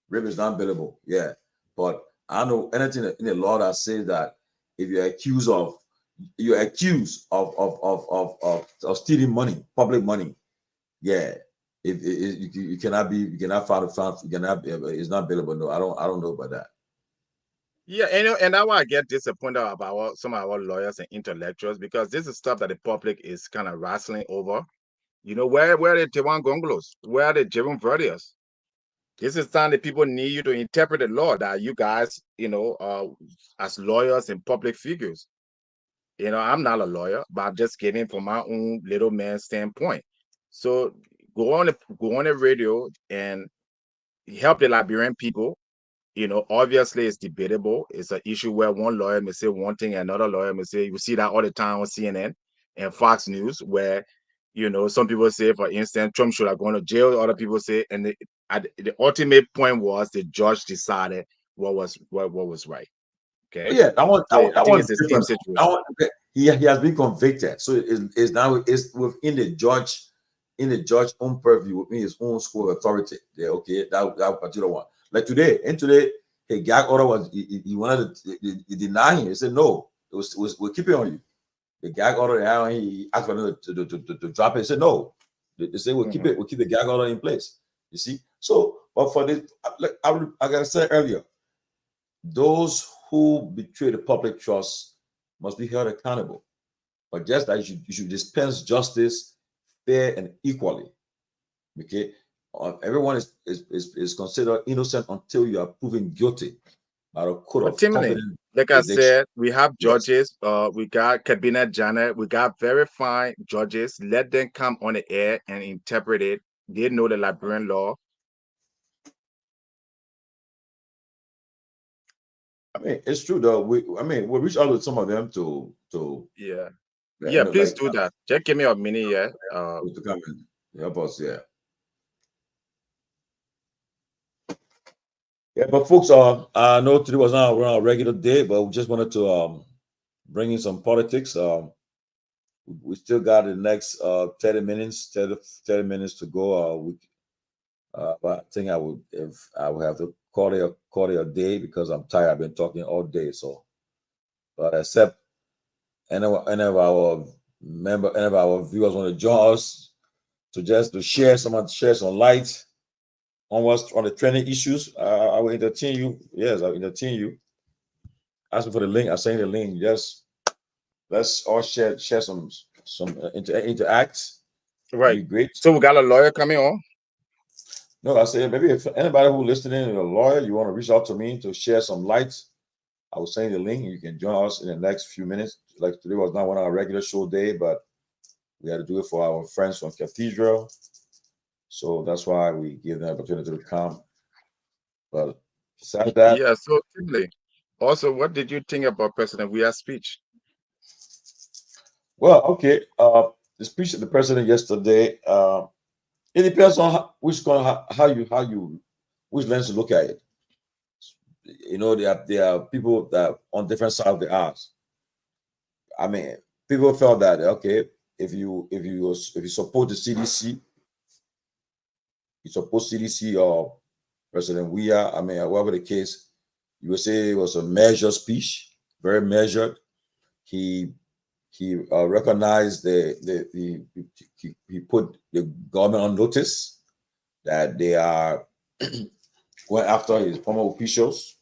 rape is not bailable. Yeah, but I know anything in the law that says that if you're accused of stealing money, public money, yeah, you cannot file, it's not bailable. No, I don't know about that. Yeah, and that's why I get disappointed about some of our lawyers and intellectuals, because this is stuff that the public is kind of wrestling over. You know, where are the Tawan Gonglos? Where are the Jerome Verdiers? This is time that people need you to interpret the law, that you guys, as lawyers and public figures. You know, I'm not a lawyer, but I'm just giving from my own little man standpoint. So go on the radio and help the Liberian people. You know, obviously it's debatable. It's an issue where one lawyer may say one thing, another lawyer may say, you see that all the time on CNN and Fox News, where, some people say, for instance, Trump should have gone to jail. Other people say, and the ultimate point was the judge decided what was right. Okay. Yeah, I think it's the same situation. He has been convicted, so it's now within the judge own purview, within his own school of authority. Yeah, okay, that particular one. Like today, a gag order was he wanted to deny him. He said no, we'll keep it on you. The gag order, he asked for them to drop it. He said no. They say we'll keep the gag order in place. You see, so but for this, like I said earlier, those who betray the public trust must be held accountable. But just that you should dispense justice fair and equally. Okay, everyone is considered innocent until you are proven guilty by a court of competent. Like I said, we have judges. We got cabinet Janet. We got very fine judges. Let them come on the air and interpret it. They know the Liberian law. I mean, it's true though. We'll reach out to some of them to please do that. Just give me a minute, to come and help us, but folks, I know today was not a regular day, but we just wanted to bring in some politics. We still got the next 30 minutes to go. But I think I would have to call it a day because I'm tired. I've been talking all day. So, but except any of our viewers want to join us to share some light on the trending issues, I will entertain you. Yes, I'll entertain you. Ask me for the link. I'll send you the link. Yes, let's all share some interact. Right. Great. So we got a lawyer coming on. No, I say maybe if anybody who's listening is a lawyer, you want to reach out to me to share some light, I will send you the link and you can join us in the next few minutes. Like today was not one of our regular show day, but We had to do it for our friends from Cathedral. So that's why we give them the opportunity to come. But besides that, Yeah. So, Timley, also, what did you think about President Weah's speech? well, okay. The speech of the president yesterday. It depends on which lens to look at it. You know, there are people that on different sides of the aisles. I mean, people felt that okay, if you support the CDC, you support CDC or President Weah. I mean, whatever the case, you would say it was a measured speech, very measured. He recognized he put the government on notice that they are going after his former officials,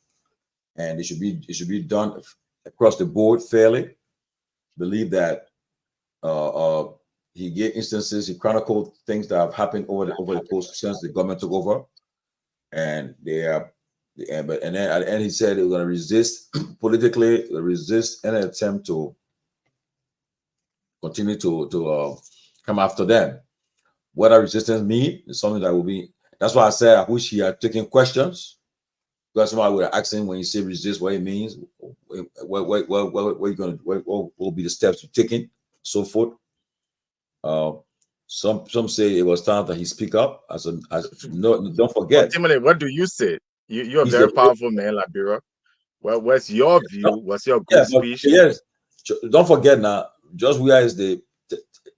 and it should be done across the board fairly. Believe that he gave instances, he chronicled things that have happened over the course since the government took over, and they are. And then at the end, he said they were going to resist politically, resist any attempt to continue to come after them. What that resistance mean is something that will be. That's why I said I wish he had taken questions. Because somebody would ask him when you say resist, what it means, what you gonna, what will be the steps you're taking, so forth. Some say it was time that he speak up. No, don't But forget, Timley, what do you say? You're a he's a very powerful man, Labira. Well, what's your view? What's your yeah, good but speech? yes, don't forget now. Just Weah is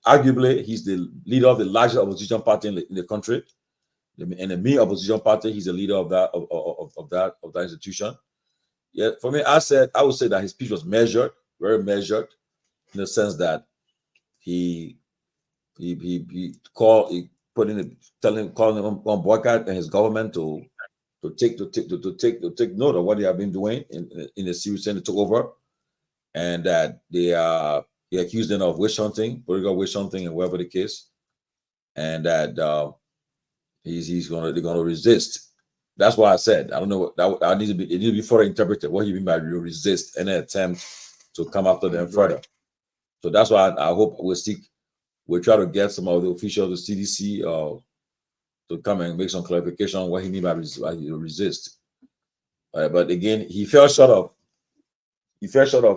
arguably he's the leader of the largest opposition party in the country. And the main opposition party, he's the leader of that institution. Yeah, for me, I would say that his speech was measured, very measured, in the sense that he calling him on boycott and his government to take note of what they have been doing in the series they took over, and that he accused them of witch hunting, political witch hunting, and whatever the case, and that they're gonna resist. That's why I said I don't know that it needs to be further interpreted what he mean by resist any attempt to come after them further. So that's why I hope we'll try to get some of the officials, the CDC, to come and make some clarification on what he mean by resist. But again, he fell short of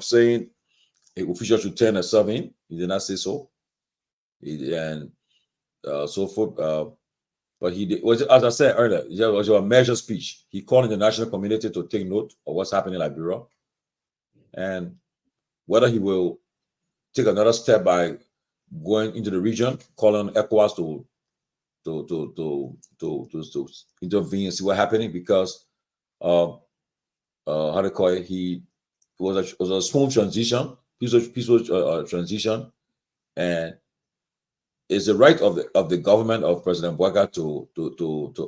saying a official should turn themselves in. He did not say so, and so forth. But he did, as I said earlier, it was a measured speech. He called on the national community to take note of what's happening in Liberia, and whether he will take another step by going into the region, calling on ECOWAS to intervene and see what's happening, because how do you call it? It was a smooth transition, peaceful transition, and it's the right of the government of President Bouaga to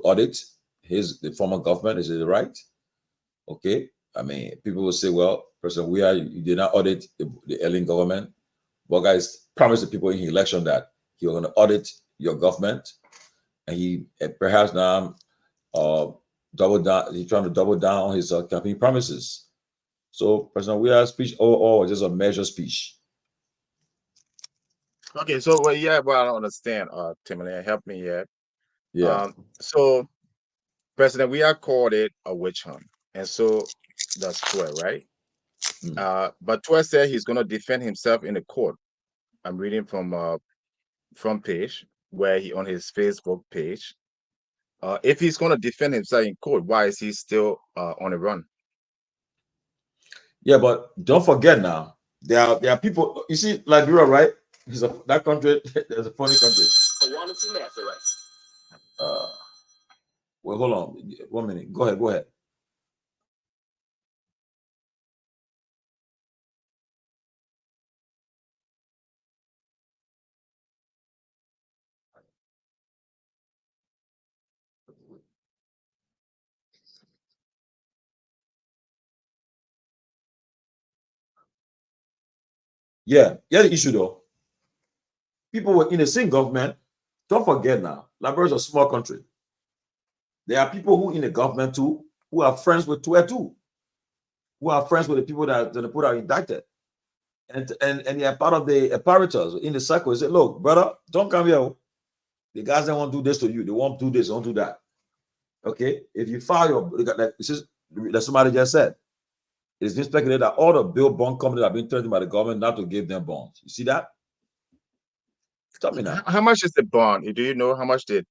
audit the former government. Is it the right? Okay. I mean, people will say, well, President Weah, you did not audit the alien government. Bouaga has promised the people in his election that he was going to audit your government, and he perhaps now double down. He's trying to double down on his campaign promises. So President Weah's speech, just a measured speech. Okay, so well, yeah, but I don't understand. Timothy, help me here. Yeah. So President Weah called it a witch hunt, and so that's Tour, right? But Tour said he's going to defend himself in the court. I'm reading from front page where he on his Facebook page. If he's going to defend himself in court, why is he still on the run? Yeah, but don't forget now, there are people. You see, Liberia, right? That country. There's a funny country. Well, hold on, 1 minute. Go ahead. Yeah, the issue though. People were in the same government. Don't forget now, Liberia is a small country. There are people who in the government too, who are friends with Tour too, who are friends with the people that are indicted. and they are part of the apparatus in the circle. They say, look, brother, don't come here. The guys don't want to do this to you. They won't do this, won't do that. Okay, if you file your, like this is that somebody just said, it's been speculated that all the bill bond companies have been threatened by the government not to give them bonds. You see that? Tell me now. How much is the bond? Do you know how much the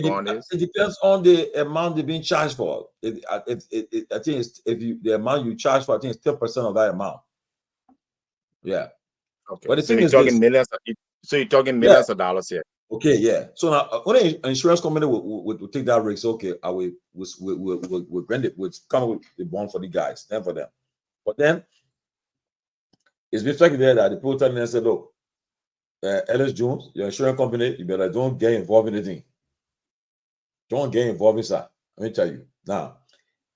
bond is? It depends on the amount they're being charged for. I think it's, the amount you charge for, I think it's 10% of that amount. Yeah. Okay. But the So thing you're is talking this. millions. So you're talking millions of dollars here. Okay, yeah. So now, when an insurance company will take that risk, okay, I will we'll grant it, we'll come up with the bond for the guys, then for them. But then it's been fact there that the people tell me and said, look, Ellis Jones, your insurance company, you better don't get involved in anything. Don't get involved in that. Let me tell you. Now,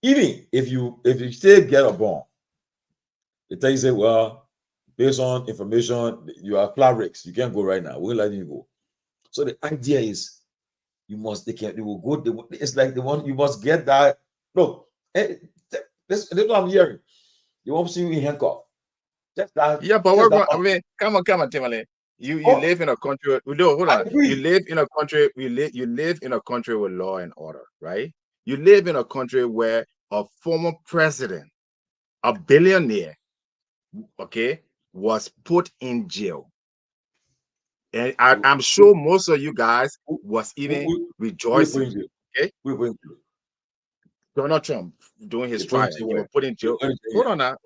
even if you still get a bond, they tell you, say, well, based on information, you are flat risks. You can't go right now. We'll let you go. So the idea is they will go. It's like the one you must get that. Look, this is what I'm hearing. You won't see me in handcuff. Just that. Yeah, but I mean, come on, Tomalin. You live in a country. No, hold on. You live in a country. You live in a country with law and order, right? You live in a country where a former president, a billionaire, okay, was put in jail. And I'm sure most of you guys was even rejoicing. Okay, Donald Trump doing his trial, he was put in jail. Hold on now.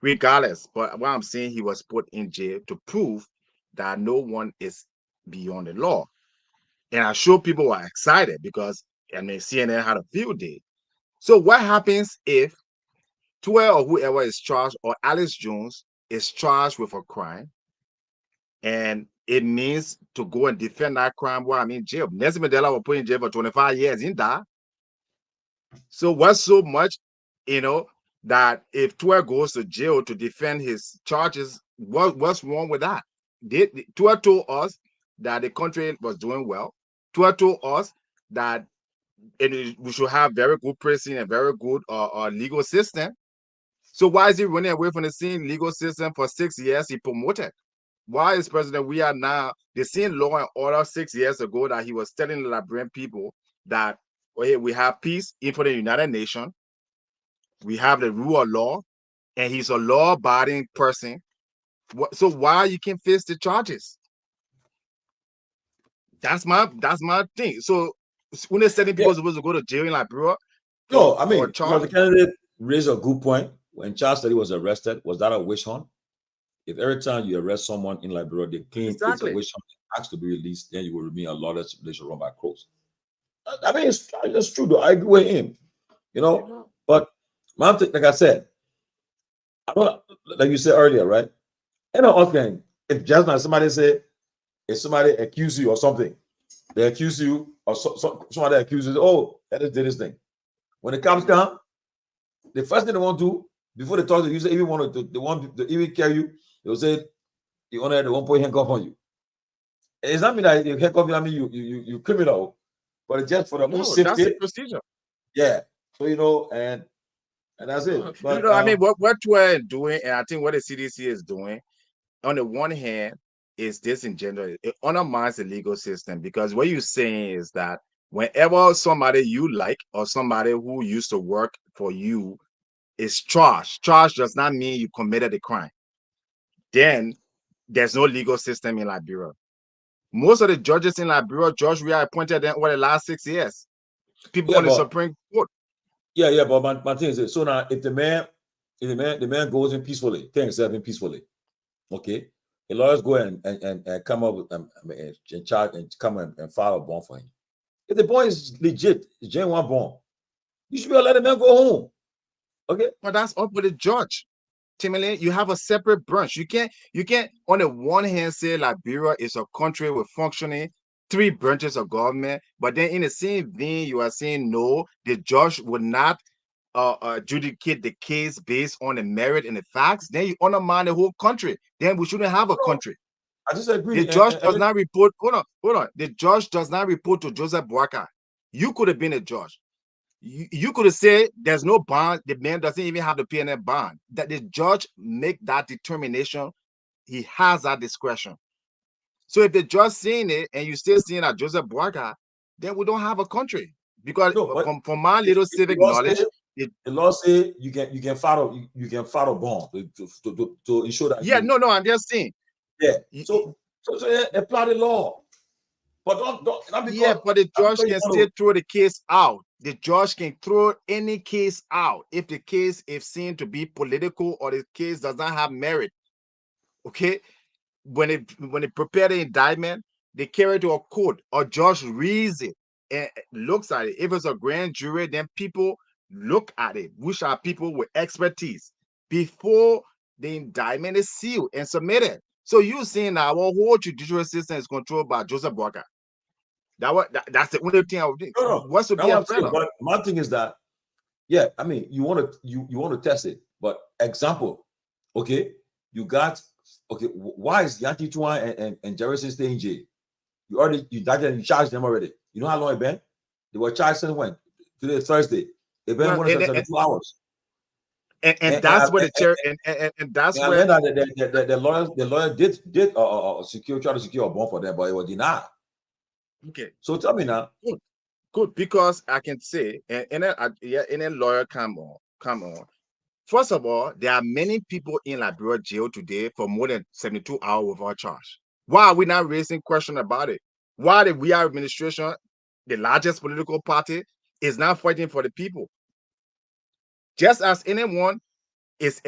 Regardless, but what I'm saying, he was put in jail to prove that no one is beyond the law. And I'm sure people were excited because I mean CNN had a field day. So what happens if 12 or whoever is charged or Alex Jones is charged with a crime? And it means to go and defend that crime. Well, I mean, jail. Nelson Mandela was put in jail for 25 years in that. So what's so much, that if Tua goes to jail to defend his charges, what's wrong with that? Tua told us that the country was doing well. Tua told us that we should have very good prison and very good legal system. So why is he running away from the same legal system for 6 years? He promoted. Why is President we are now the same law and order 6 years ago that he was telling the Liberian people that we have peace in for the United Nations, we have the rule of law, and he's a law-abiding person. So why you can face the charges? That's my thing. So when they're setting people supposed to go to jail in Liberia, no, I mean, the candidate raised a good point. When Charles Study was arrested, was that a witch hunt? If every time you arrest someone in Liberia, they claim it's a witch hunt, has to be released, then you will remain a lawless civilization run by crows. I mean, it's true though. I agree with him, But like I said, I don't, like you said earlier, right? Often if just now if somebody accuse you or something, they accuse you or somebody accuses, oh, that did this thing. When the cops come, the first thing they want to do before they talk to you, they even want to even carry you. They'll say the owner they won't put handcuff on you. It's not mean that you handcuff you. I mean you criminal, but it's just for the own safety. That's the procedure. Yeah. So and that's it. But I mean, what we're doing, and I think what the CDC is doing, on the one hand, is disingenuous. It undermines the legal system because what you're saying is that whenever somebody you like or somebody who used to work for you is charged does not mean you committed a crime. Then there's no legal system in Liberia. Most of the judges in Liberia, Judge we are appointed them over the last 6 years. People on the Supreme Court. Yeah, but my thing is, so now if the man goes in peacefully, takes himself in peacefully, okay, the lawyers go and come up with and charge and come and file a bond for him. If the bond is legit, it's genuine bond, you should be able to let the man go home. Okay, but that's up with the judge. Tomalin, you have a separate branch. You can't on the one hand say Liberia is a country with functioning 3 branches of government, but then in the same vein you are saying no, the judge would not adjudicate the case based on the merit and the facts. Then you undermine the whole country. Then we shouldn't have a country. I just agree. The judge does not report. Hold on. The judge does not report to Joseph Boakai. You could have been a judge. You could have said there's no bond. The man doesn't even have the PNF bond. That the judge make that determination he has that discretion. So if the judge saying it and you still seeing that Joseph Boakai, then we don't have a country. Because No, from my little civic knowledge, the law say you can file a bond to ensure that. Yeah, no, I'm just saying. Yeah. So apply the law. But don't because, yeah, but the judge can still throw the case out. The judge can throw any case out if the case is seen to be political or the case does not have merit. Okay, when they prepare the indictment, they carry it to a court. A judge reads it and looks at it. If it's a grand jury, then people look at it, which are people with expertise, before the indictment is sealed and submitted. So you're saying that our whole judicial system is controlled by Joseph Boakai. That's the only thing I would think. No, what's to be a felon? But my thing is that, yeah, I mean, you want to test it. But example, okay, why is Yankee Twan and Jefferson staying in jail? You charged them already. You know how long it been? They were charged since when? Today is Thursday. It been 72 hours. And that's where and that's where the lawyer did try to secure a bond for them, but it was denied. Okay. So tell me now. Good, because I can say, any lawyer come on. First of all, there are many people in Liberia jail today for more than 72 hours without charge. Why are we not raising question about it? Why the We Are administration, the largest political party, is not fighting for the people? Just as anyone is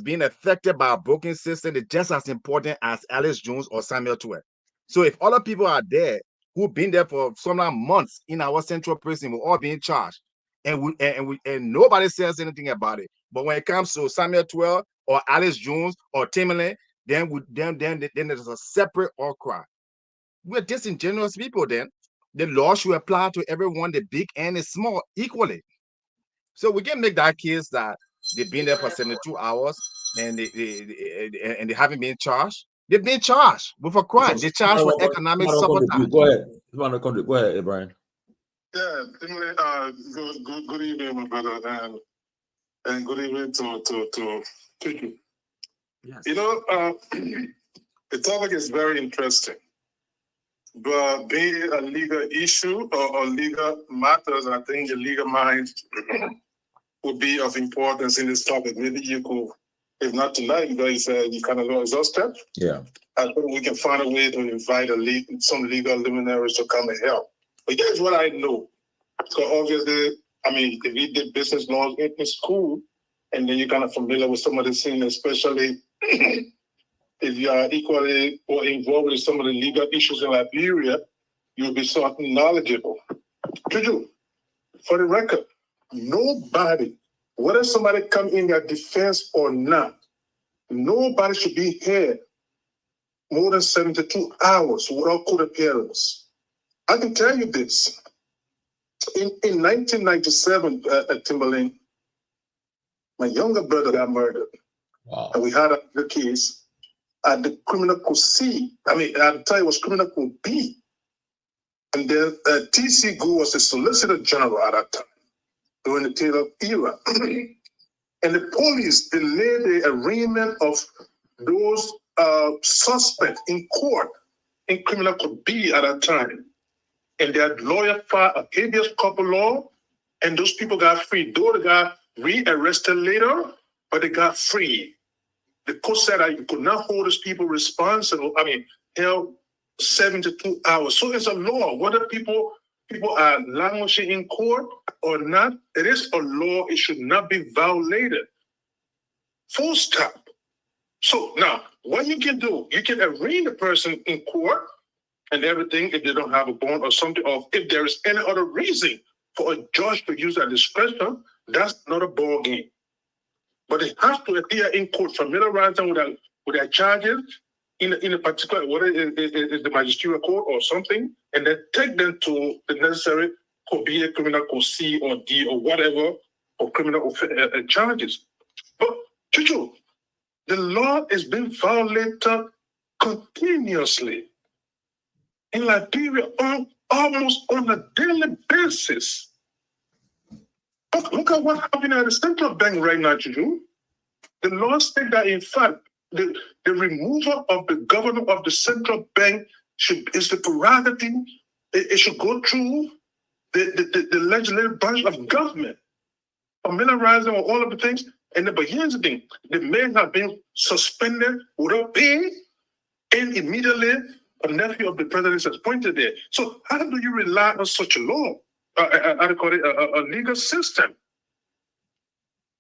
being affected by a broken system, it's just as important as Alice Jones or Samuel Tuet. So if other people are there who've been there for some months in our central prison, we're all being charged, and nobody says anything about it. But when it comes to Samuel Tuet or Alice Jones or Tomalin, then there's a separate outcry. We're disingenuous people. Then the law should apply to everyone, the big and the small, equally. So we can make that case that they've been there for 72 hours and they haven't been charged. They've been charged with a crime. They're charged with economic sabotage. Go ahead, Brian. Yeah, good evening, my brother, and good evening to you. Yes. You know, the topic is very interesting, but being a legal issue or legal matters, I think the legal mind would be of importance in this topic. Maybe you could, if not tonight, because you kind of exhausted. Yeah. I think we can find a way to invite some legal luminaries to come and help. But here's what I know. So obviously, I mean, if you did business laws in school, and then you're kind of familiar with some of the scene, especially if you are equally or involved with some of the legal issues in Liberia, you'll be so knowledgeable. Juju, for the record, nobody, whether somebody come in their defense or not, nobody should be here more than 72 hours without court appearance. I can tell you this. In 1997, Timberlane, my younger brother got murdered. Wow. And we had a case at the criminal court C. I mean, at the time it was criminal court B. And then T.C. Guar was the Solicitor General at that time, during the Taylor era. And the police delayed the arraignment of those suspects in court in criminal court B at that time. And their lawyer filed a habeas corpus law, and those people got free. Though they got rearrested later, but they got free. The court said that you could not hold those people responsible. I mean, held 72 hours. So it's a law. Whether people are languishing in court or not, it is a law. It should not be violated. Full stop. So now, what you can do, you can arraign the person in court and everything if they don't have a bond or something, or if there is any other reason for a judge to use that discretion, that's not a ball game. But they have to appear in court, familiarize them with their charges in a particular, whether it is the magisterial court or something, and then take them to the necessary, could be a criminal court C or D or whatever, or criminal charges. But, Chuchu, the law is being violated continuously in Liberia almost on a daily basis. Look at what happened at the central bank right now, Juju. The law states that, in fact, the removal of the governor of the central bank is the prerogative. It should go through the legislative branch of government, familiarizing with all of the things. But here's the thing: the men have been suspended without pay, and immediately a nephew of the president is appointed there. So how do you rely on such a law? I call it a legal system.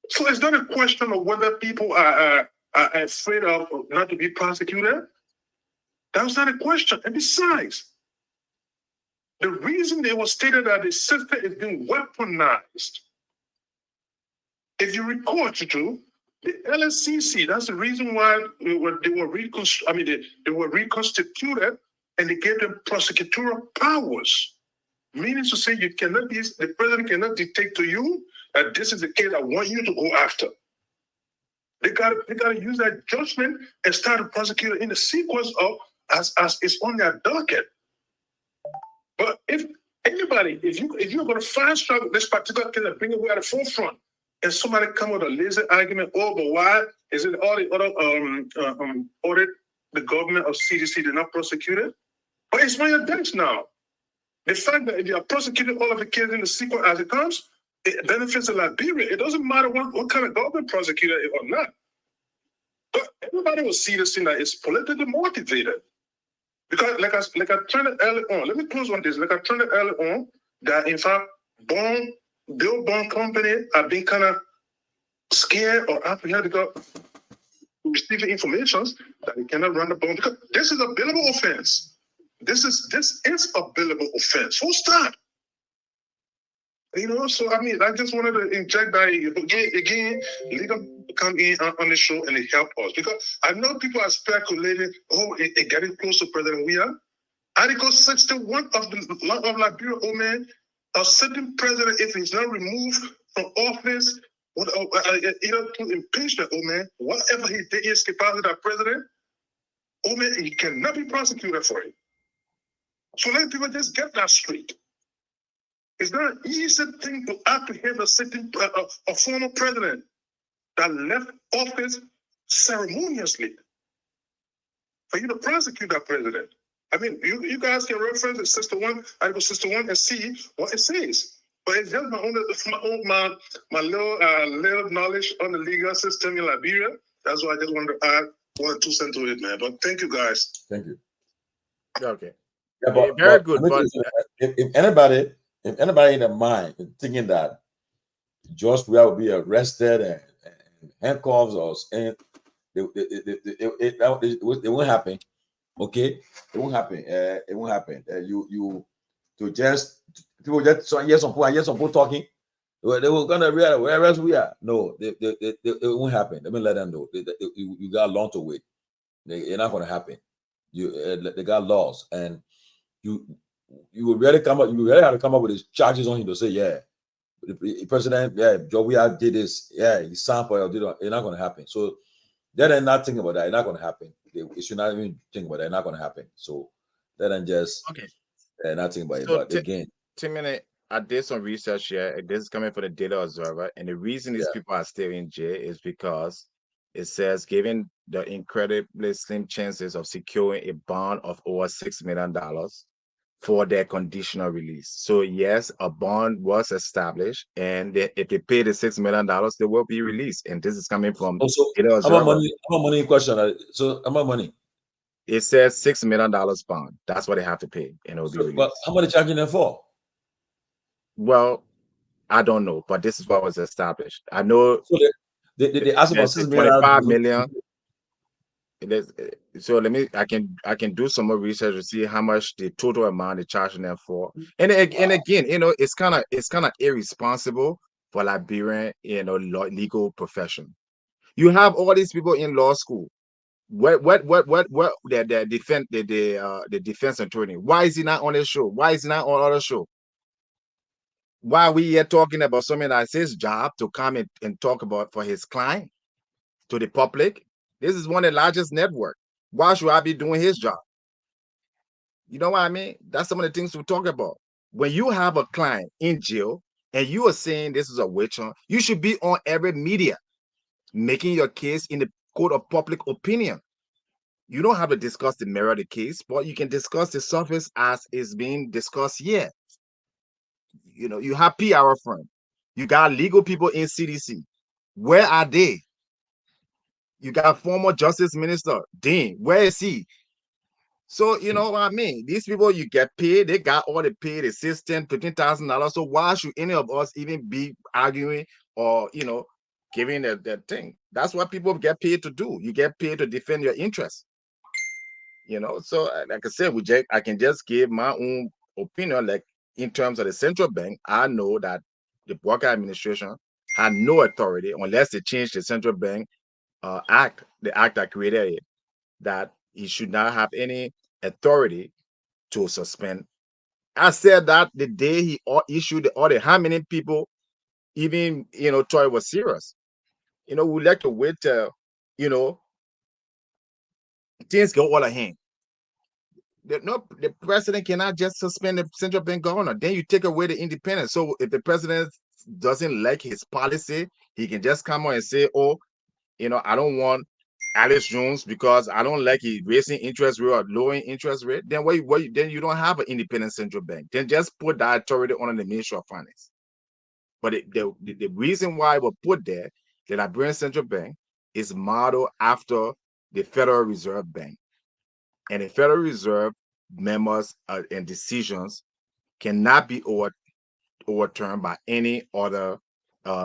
So it's not a question of whether people are afraid of not to be prosecuted. That's not a question. And besides, the reason they were stated that the system is being weaponized. If you recall, Chuchu, the LSCC, that's the reason why they were reconstituted, and they gave them prosecutorial powers. Meaning to say the president cannot dictate to you that this is the case I want you to go after. They got to use that judgment and start to prosecute in the sequence of as it's on their docket. But if you're going to fast track this particular case and bring it at the forefront, and somebody come with a lazy argument, but why is it all the other audit the government of CDC did not prosecute it? But it's on your bench now. The fact that if you are prosecuting all of the cases in the sequence as it comes, it benefits the Liberia. It doesn't matter what kind of government prosecuted it or not. But everybody will see this thing that it's politically motivated. Because like I turned it early on, let me close on this. Like I turned it early on, that in fact, Bill Bond Company have been kind of scared or apprehended because receiving information that they cannot run the bond because this is a billable offense. This is a billable offense. Full stop. So I just wanted to inject that again. Legal come in on the show and they help us because I know people are speculating. It getting close to President Weah. Article 61 of the law of Liberia, a sitting president, if he's not removed from office, either to impeachment, whatever he did is capacity as president, he cannot be prosecuted for it. So let people just get that straight. It's not an easy thing to apprehend a former president that left office ceremoniously for you to prosecute that president. You guys can reference Article 61 and see what it says. But it's just my little knowledge on the legal system in Liberia. That's why I just wanted to add 1 or 2 cents to it, man. But thank you, guys. Thank you. Okay. Yeah, but very good. But if anybody in the mind is thinking that George Weah will be arrested and handcuffs or and it won't happen. Okay, it won't happen. It won't happen. People just hear some people talking. They were gonna arrest Weah. No, it won't happen. Let me let them know. You got long to wait. It's not gonna happen. They got laws, and you will really come up. You really have to come up with these charges on him to say, yeah, the president, Joe Weah did this. Yeah, he signed for it. It's not gonna happen. So they're not thinking about that. It's not gonna happen. They should not even think about that. It's not gonna happen. So they're just not thinking about it. But again, 10 minutes. I did some research here. This is coming from the Data Observer, and the reason these people are still in jail is because it says, given the incredibly slim chances of securing a bond of over $6 million for their conditional release. So yes, a bond was established, and if they pay the $6 million, they will be released. And this is coming from Data Observer. How much money in question? So how much money? It says $6 million bond. That's what they have to pay, and it will be released. But how much are they charging them for? Well, I don't know, but this is what was established. I know. So they asked about $25 million. So I can do some more research to see how much the total amount they're charging them for. And again, it's kind of irresponsible for Liberian, legal profession. You have all these people in law school. What the defense attorney? Why is he not on this show? Why is he not on other show? Why are we here talking about something that's his job to come and talk about for his client to the public? This is one of the largest networks. Why should I be doing his job? You know what I mean? That's some of the things we talk about. When you have a client in jail and you are saying this is a witch hunt, you should be on every media making your case in the code of public opinion. You don't have to discuss the merit of the case, but you can discuss the surface as is being discussed here. You know, you have PR firm. You got legal people in CDC. Where are they? You got former Justice Minister Dean. Where is he? So, you know what I mean? These people, you get paid. They got all the paid assistant, $15,000. So why should any of us even be arguing or, you know, giving that thing? That's what people get paid to do. You get paid to defend your interests. You know, so like I said, I can just give my own opinion. Like in terms of the central bank, I know that the Walker administration had no authority unless they changed the central bank act, the act that created it, that he should not have any authority to suspend. I said that the day he issued the order, how many people even, you know, thought it was serious? You know, we like to wait till, you know, things go out of hand. The president cannot just suspend the central bank governor. Then you take away the independence. So if the president doesn't like his policy, he can just come on and say, oh, you know, I don't want Alex Jones because I don't like he raising interest rate or lowering interest rate. Then then you don't have an independent central bank. Then just put that authority on the Ministry of Finance. But the reason why it was put there, the Liberian Central Bank, is modeled after the Federal Reserve Bank. And the Federal Reserve members and decisions cannot be overturned by any other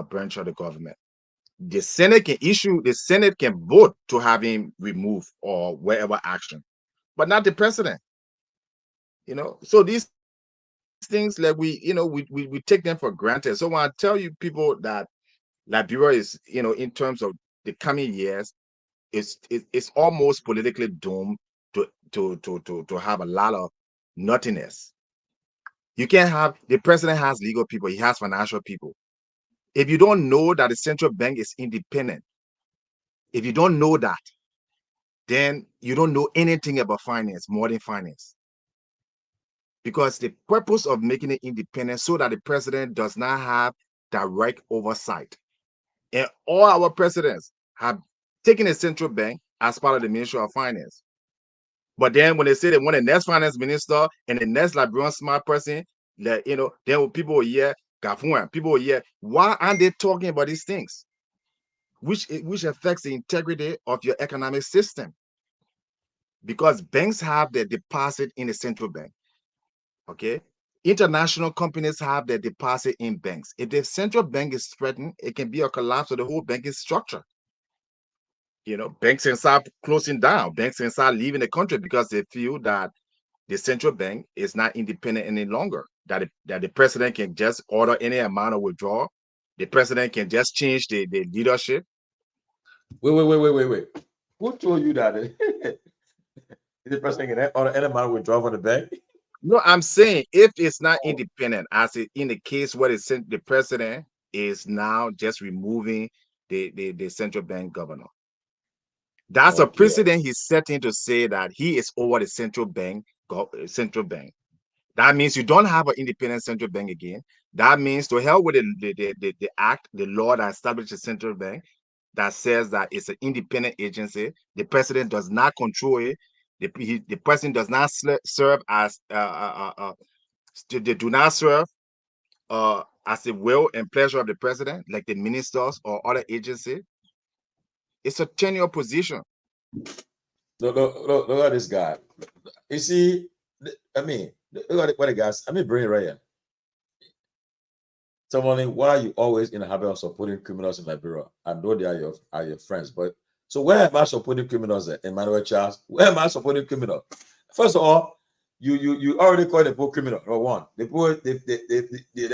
branch of the government. The Senate can vote to have him removed or whatever action, but not the president. You know, so these things, like we take them for granted. So when I tell you people that Liberia is, you know, in terms of the coming years, it's almost politically doomed to have a lot of nothingness. You can't have the president has legal people, he has financial people. If you don't know that the central bank is independent, if you don't know that, then you don't know anything about finance, modern finance. Because the purpose of making it independent so that the president does not have direct oversight. And all our presidents have taken a central bank as part of the Ministry of Finance. But then when they say they want the next finance minister and the next Liberian smart person, like, you know, then people will hear Gafuan, people will hear, why aren't they talking about these things? Which affects the integrity of your economic system. Because banks have their deposit in the central bank. Okay. International companies have their deposit in banks. If the central bank is threatened, it can be a collapse of the whole banking structure. You know, banks can start closing down. Banks can start leaving the country because they feel that the central bank is not independent any longer. That the president can just order any amount of withdrawal. The president can just change the leadership. Wait. Who told you that the president can order any amount of withdrawal from the bank? No, I'm saying if it's not independent, as in the case where the president is now just removing the central bank governor. That's a precedent he's setting to say that he is over the central bank. That means you don't have an independent central bank again. That means to hell with the act, the law that established the central bank that says that it's an independent agency. The president does not control it. The president does not serve as they do not serve as the will and pleasure of the president, like the ministers or other agency. It's a tenure position. Look at this guy. You see, I mean, look at what the guys. I mean, bring it right here. Tomalin, why are you always in the habit of supporting criminals in Liberia? I know they are your friends, but so where am I supporting criminals at? Emmanuel Charles, where am I supporting criminals? First of all, you already called the poor criminal. Number one, the poor they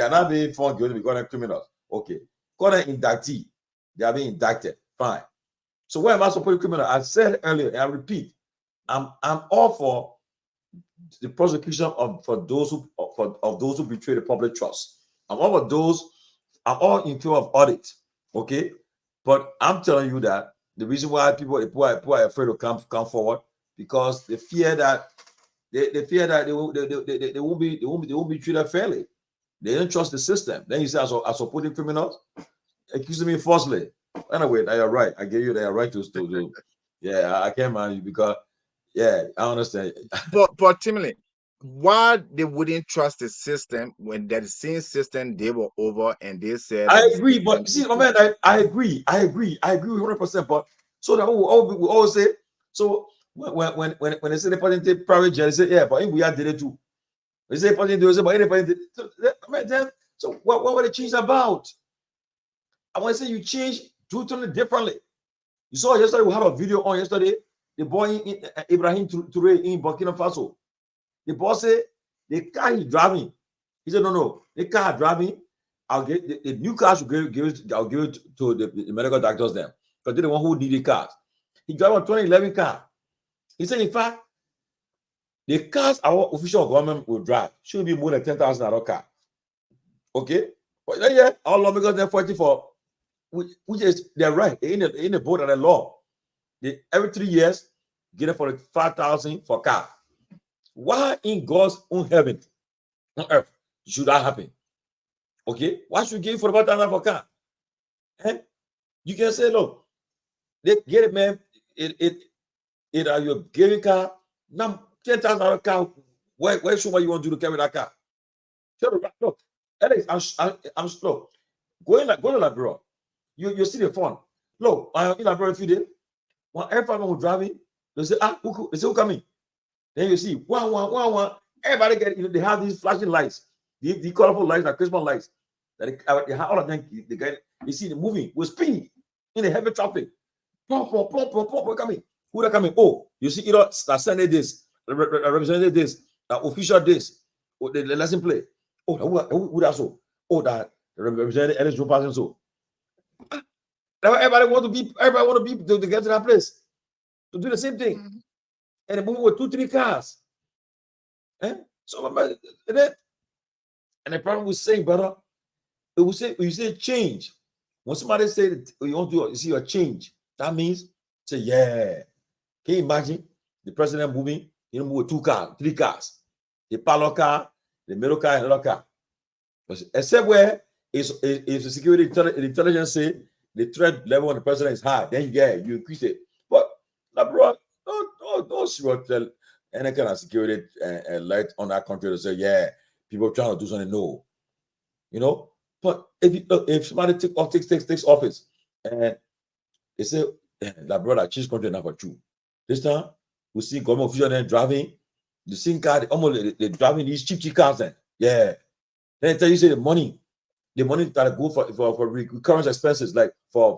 are not being found guilty because they're criminals. Okay, call them indictee. They are being indicted. Fine. So where am I supporting criminals? I said earlier, and I repeat, I'm all for the prosecution of those who betray the public trust. I'm all in favor of audit. Okay, but I'm telling you that the reason why people are afraid to come forward because they fear that they won't be treated fairly. They don't trust the system. Then you say, I supporting criminals, accusing me falsely. Anyway, you're right. I give you that right to do. Yeah, I can't mind you because yeah, I understand. But Timothy, why they wouldn't trust the system when that same system they were over and they said I that the agree, system but see, is my good. man, I agree 100%. But so that we always say so when they say the person take private jet, they say yeah, but we are did it too. They say person do it, but anybody did so, then so what would they change about? I want to say you change do something differently. You saw yesterday we had a video on yesterday. The boy in Ibrahim Toure in Burkina Faso. The boss said the car he's driving. He said, no, the car driving. I'll get the new car should I'll give it to the medical doctors then. Because they're the one who need the cars. He drive a 2011 car. He said, in fact, the cars our official government will drive should be more than 10,000 car. Okay? But yeah, our lawmakers they're fighting for which is they're right. They're in the boat and the law. They every 3 years get it for 5,000 for car. Why in God's own heaven on earth should that happen? Okay, why should you give 45,000 for car? And you can say, look, they get it, man. It you're giving car now 10,000 car. Where should you want to do to carry that car? Look, Alex, I'm slow. Go to Labrador. You see the phone. Look, in Labrador a few days. When everyone was driving, they say, they say, who coming? Then you see, one. Everybody get, they have these flashing lights, the colorful lights, like Christmas lights. That they have all of them, the guy, you see the moving with speed in the heavy traffic. Pom, coming. Who are coming? Oh, you see, that Sunday this, represented this, official this, the lesson play. Oh, who that so? Oh, that represented Ellis Joe Parsons so. Everybody want to be to get to that place to do the same thing. Mm-hmm. And they move with 2-3 cars. So and the problem with saying, brother, it will say you say change. When somebody say that you want to see a change, that means say, yeah. Can you imagine the president moving? You move with 2 cars, 3 cars, the parlor car, the middle car, and another car. Except where if the security intelligence say the threat level on the president is high, then you increase it. But bro, don't tell any kind of security light on that country to say, yeah, people trying to do something. No, But if somebody takes office and they say that brother change country now for true. This time we see government officials then driving the same car, they're driving these cheap cars then. Yeah. Then they tell you say the money that go for recurrent expenses like for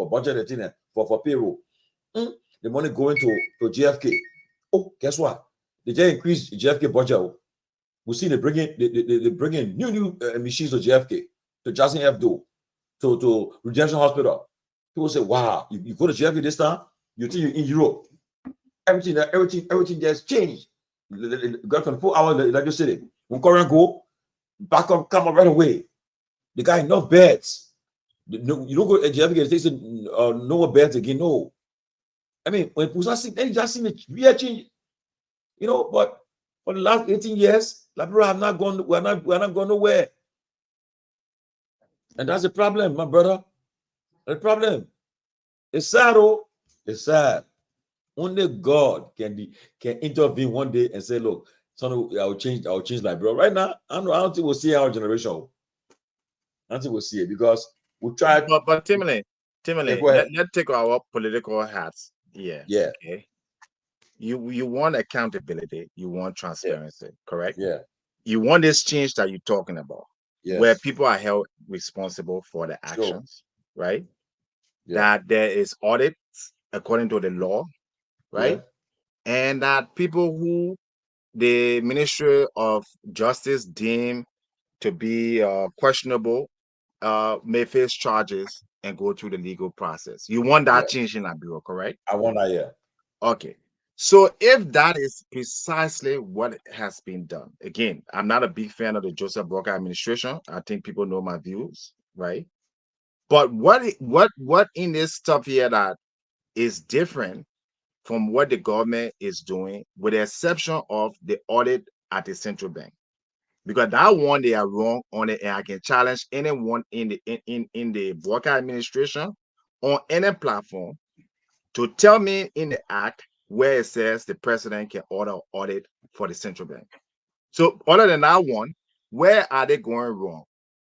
budget and for payroll. The money going to JFK. Oh, guess what? They just increase JFK budget. We see they bring in new machines to JFK, to Jackson F. to Redemption Hospital. People say, wow, you go to JFK this time, you think you're in Europe. Everything just changed. Got 24 hours, like you said, when current go, back up, come up right away. The guy enough beds. No, you don't go to JFK, they say no more beds again. No. I mean, when people start seeing, then you just seen the real change, but for the last 18 years, like, bro, we're not going nowhere. And that's the problem, my brother. The problem. It's sad, it's sad. Only God can intervene one day and say, look, son, I'll change my bro. Right now, I don't think we'll see our generation. I don't think we'll see it because we tried. But Timothy, let's take our political hats. Yeah. Okay. You want accountability, you want transparency, correct? Yeah. You want this change that you're talking about, where people are held responsible for the actions, right? Yeah. That there is audits according to the law, right? Yeah. And that people who the Ministry of Justice deem to be questionable may face charges and go through the legal process. You want that change in that bureau, correct? I want that, yeah. Okay. So if that is precisely what has been done, again, I'm not a big fan of the Joseph Brocker administration. I think people know my views, right? But what in this stuff here that is different from what the government is doing, with the exception of the audit at the central bank? because that one they are wrong on it, and I can challenge anyone in the Walker administration on any platform to tell me in the act where it says the president can order audit for the central bank. So other than that one, where are they going wrong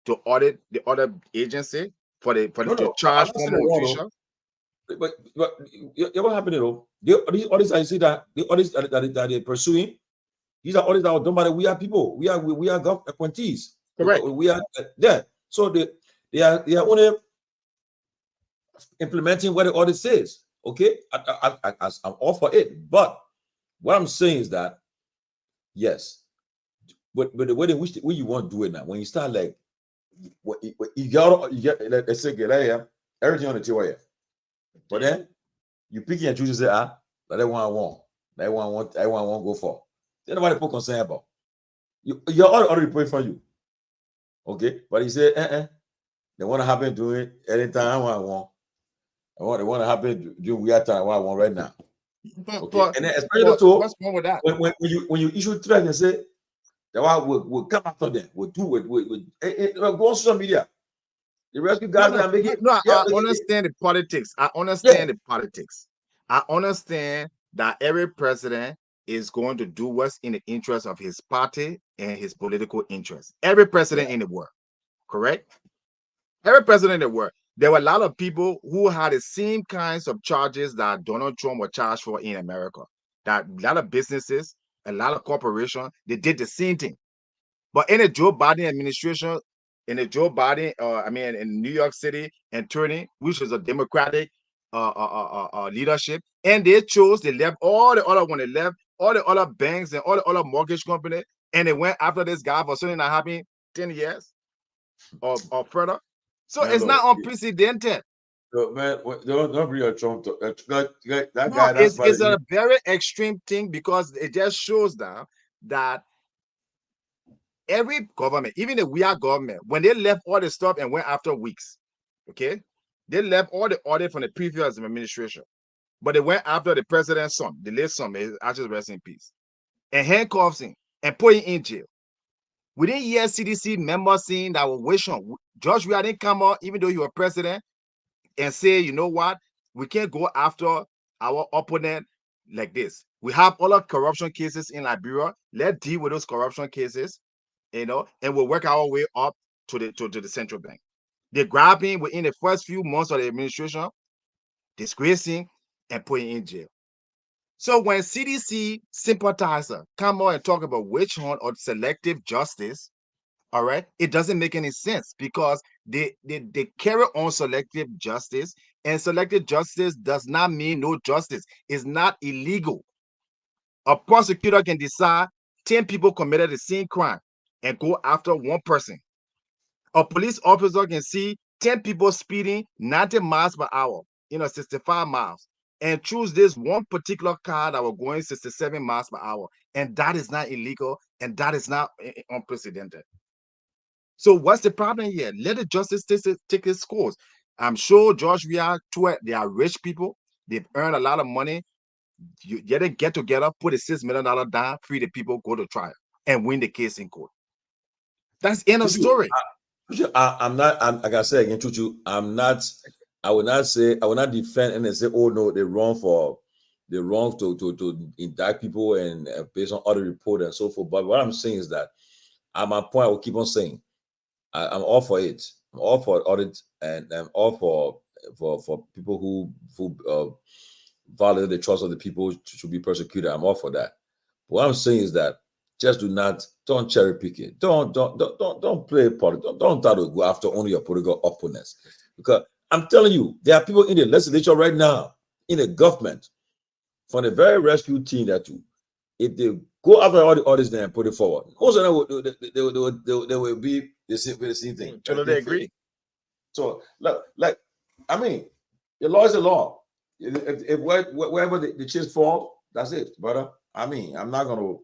to audit the other agency for the to charge former officials? But what happened, though? These audits I see that the audits that they're pursuing, these are audits that are done by the we are people. We are government appointees. Correct. We are there. So they are only implementing what the audit says. Okay, I'm all for it. But what I'm saying is that yes, but the way in which you want to do it now, when you start like you get let's say everything on the table here. But then you pick and choose and say, that one I want. That one I want go for. Then nobody put concern about. You're already praying for you. Okay? But he said, they want to happen to it anytime I want. They want to happen during weird time what I want right now. Okay. And then especially so what's wrong with that? When you issue threat and say that one will come after them, we'll do it, go on social media. The rescue guys are making. I understand the politics. I understand the politics. I understand that every president is going to do what's in the interest of his party and his political interests. Every president in the world, correct? Every president in the world. There were a lot of people who had the same kinds of charges that Donald Trump was charged for in America. That a lot of businesses, a lot of corporations, they did the same thing. But in the Joe Biden administration, in New York City attorney, which is a Democratic leadership, and they left all the other one, they left all the other banks and all the other mortgage companies, and they went after this guy for something that happened 10 years or further. So man, it's not unprecedented. Man, don't bring a Trump to that guy. It's a very extreme thing because it just shows that every government, even the weird government, when they left all the stuff and went after weeks, okay, they left all the audit from the previous administration, but they went after the president's son, the late son, may actually rest in peace, and handcuffs him and put him in jail. We didn't hear CDC members saying that we wish on George Weah didn't come out, even though he was president, and say, you know what, we can't go after our opponent like this. We have all the corruption cases in Liberia. Let's deal with those corruption cases. And we'll work our way up to the central bank. They grab him within the first few months of the administration, disgrace him, and put him in jail. So when CDC sympathizer come out and talk about witch hunt or selective justice, all right, it doesn't make any sense because they carry on selective justice, and selective justice does not mean no justice. It's not illegal. A prosecutor can decide 10 people committed the same crime and go after one person. A police officer can see 10 people speeding 90 miles per hour, 65 miles, and choose this one particular car that was going 67 miles per hour. And that is not illegal, and that is not unprecedented. So what's the problem here? Let the justice take its course. I'm sure George Weah, they are rich people. They've earned a lot of money. You get together, put a $6 million down, free the people, go to trial, and win the case in court. That's end of story. I'm not. Like I said again, Chuchu, I will not defend and say, oh no, they're wrong to indict people and based on other reports and so forth. But what I'm saying is that at my point, I will keep on saying, I'm all for it. I'm all for audit, and I'm all for people who violate the trust of the people to be persecuted. I'm all for that. What I'm saying is that just don't cherry pick it. Don't play politics. Don't try to go after only your political opponents. Because I'm telling you, there are people in the legislature right now, in the government, from the very rescue team that if they go after all the audits and put it forward, most of them will be the same thing. Totally agree. So, like, I mean, the law is the law. If wherever the chips fall, that's it, brother. I mean, I'm not going to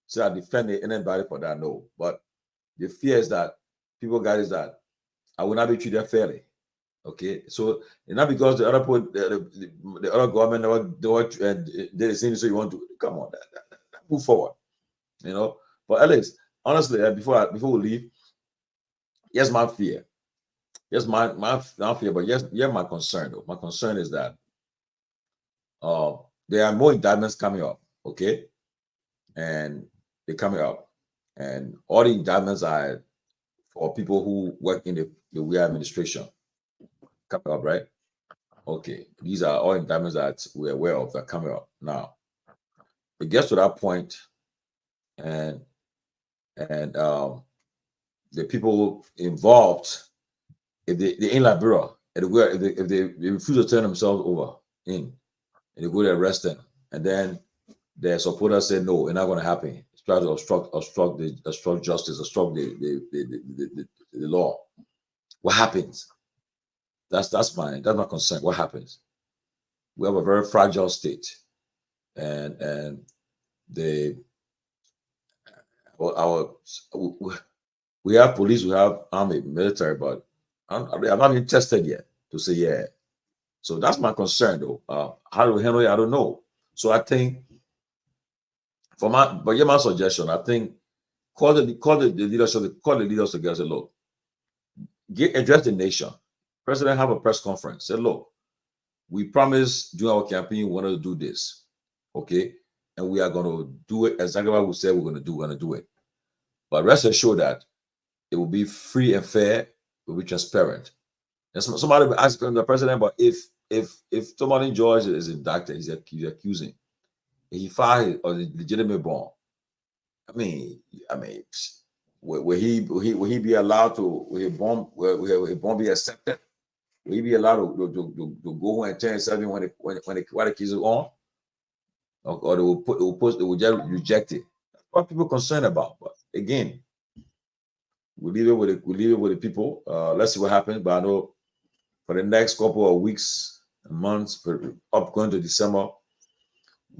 say I defend anybody for that, no. But the fear is that people got is that I will not be treated fairly. Okay, so not because the other the other government did the same, so you want to come on, that move forward, But Alex, honestly, before we leave, here's my fear. Here's my fear, but my concern though. My concern is that there are more indictments coming up, okay? And they're coming up. And all the indictments are for people who work in the Weir administration. Coming up, right? Okay. These are all indictments that we're aware of that are coming up. Now, it gets to that point, and the people involved, if they in Liberia, if they refuse to turn themselves over in, and they go to arrest them, and then their supporters say no, it's not going to happen. It's trying to obstruct justice, obstruct the law. What happens? That's my concern. What happens? We have a very fragile state, and we have police, we have army, military, but I'm not even tested yet to say yeah. So that's my concern, though. How do we handle it? I don't know. So I think, my suggestion, I think call the leaders together. Say, look, address the nation. President have a press conference. Say, look, we promised during our campaign we wanted to do this, okay, and we are going to do it exactly what we said we're going to do. We're going to do it, but rest assured that it will be free and fair. It will be transparent. And somebody will ask the president, but if Tomalin George is indicted, he's accusing, he filed a legitimate bond. I mean, will he be allowed to? Will his bond be accepted? Will he be allowed to go and turn himself when the case is on, or they will just reject it? That's what people are concerned about. But again, we leave it with the people. Let's see what happens. But I know for the next couple of weeks and months, up going to December,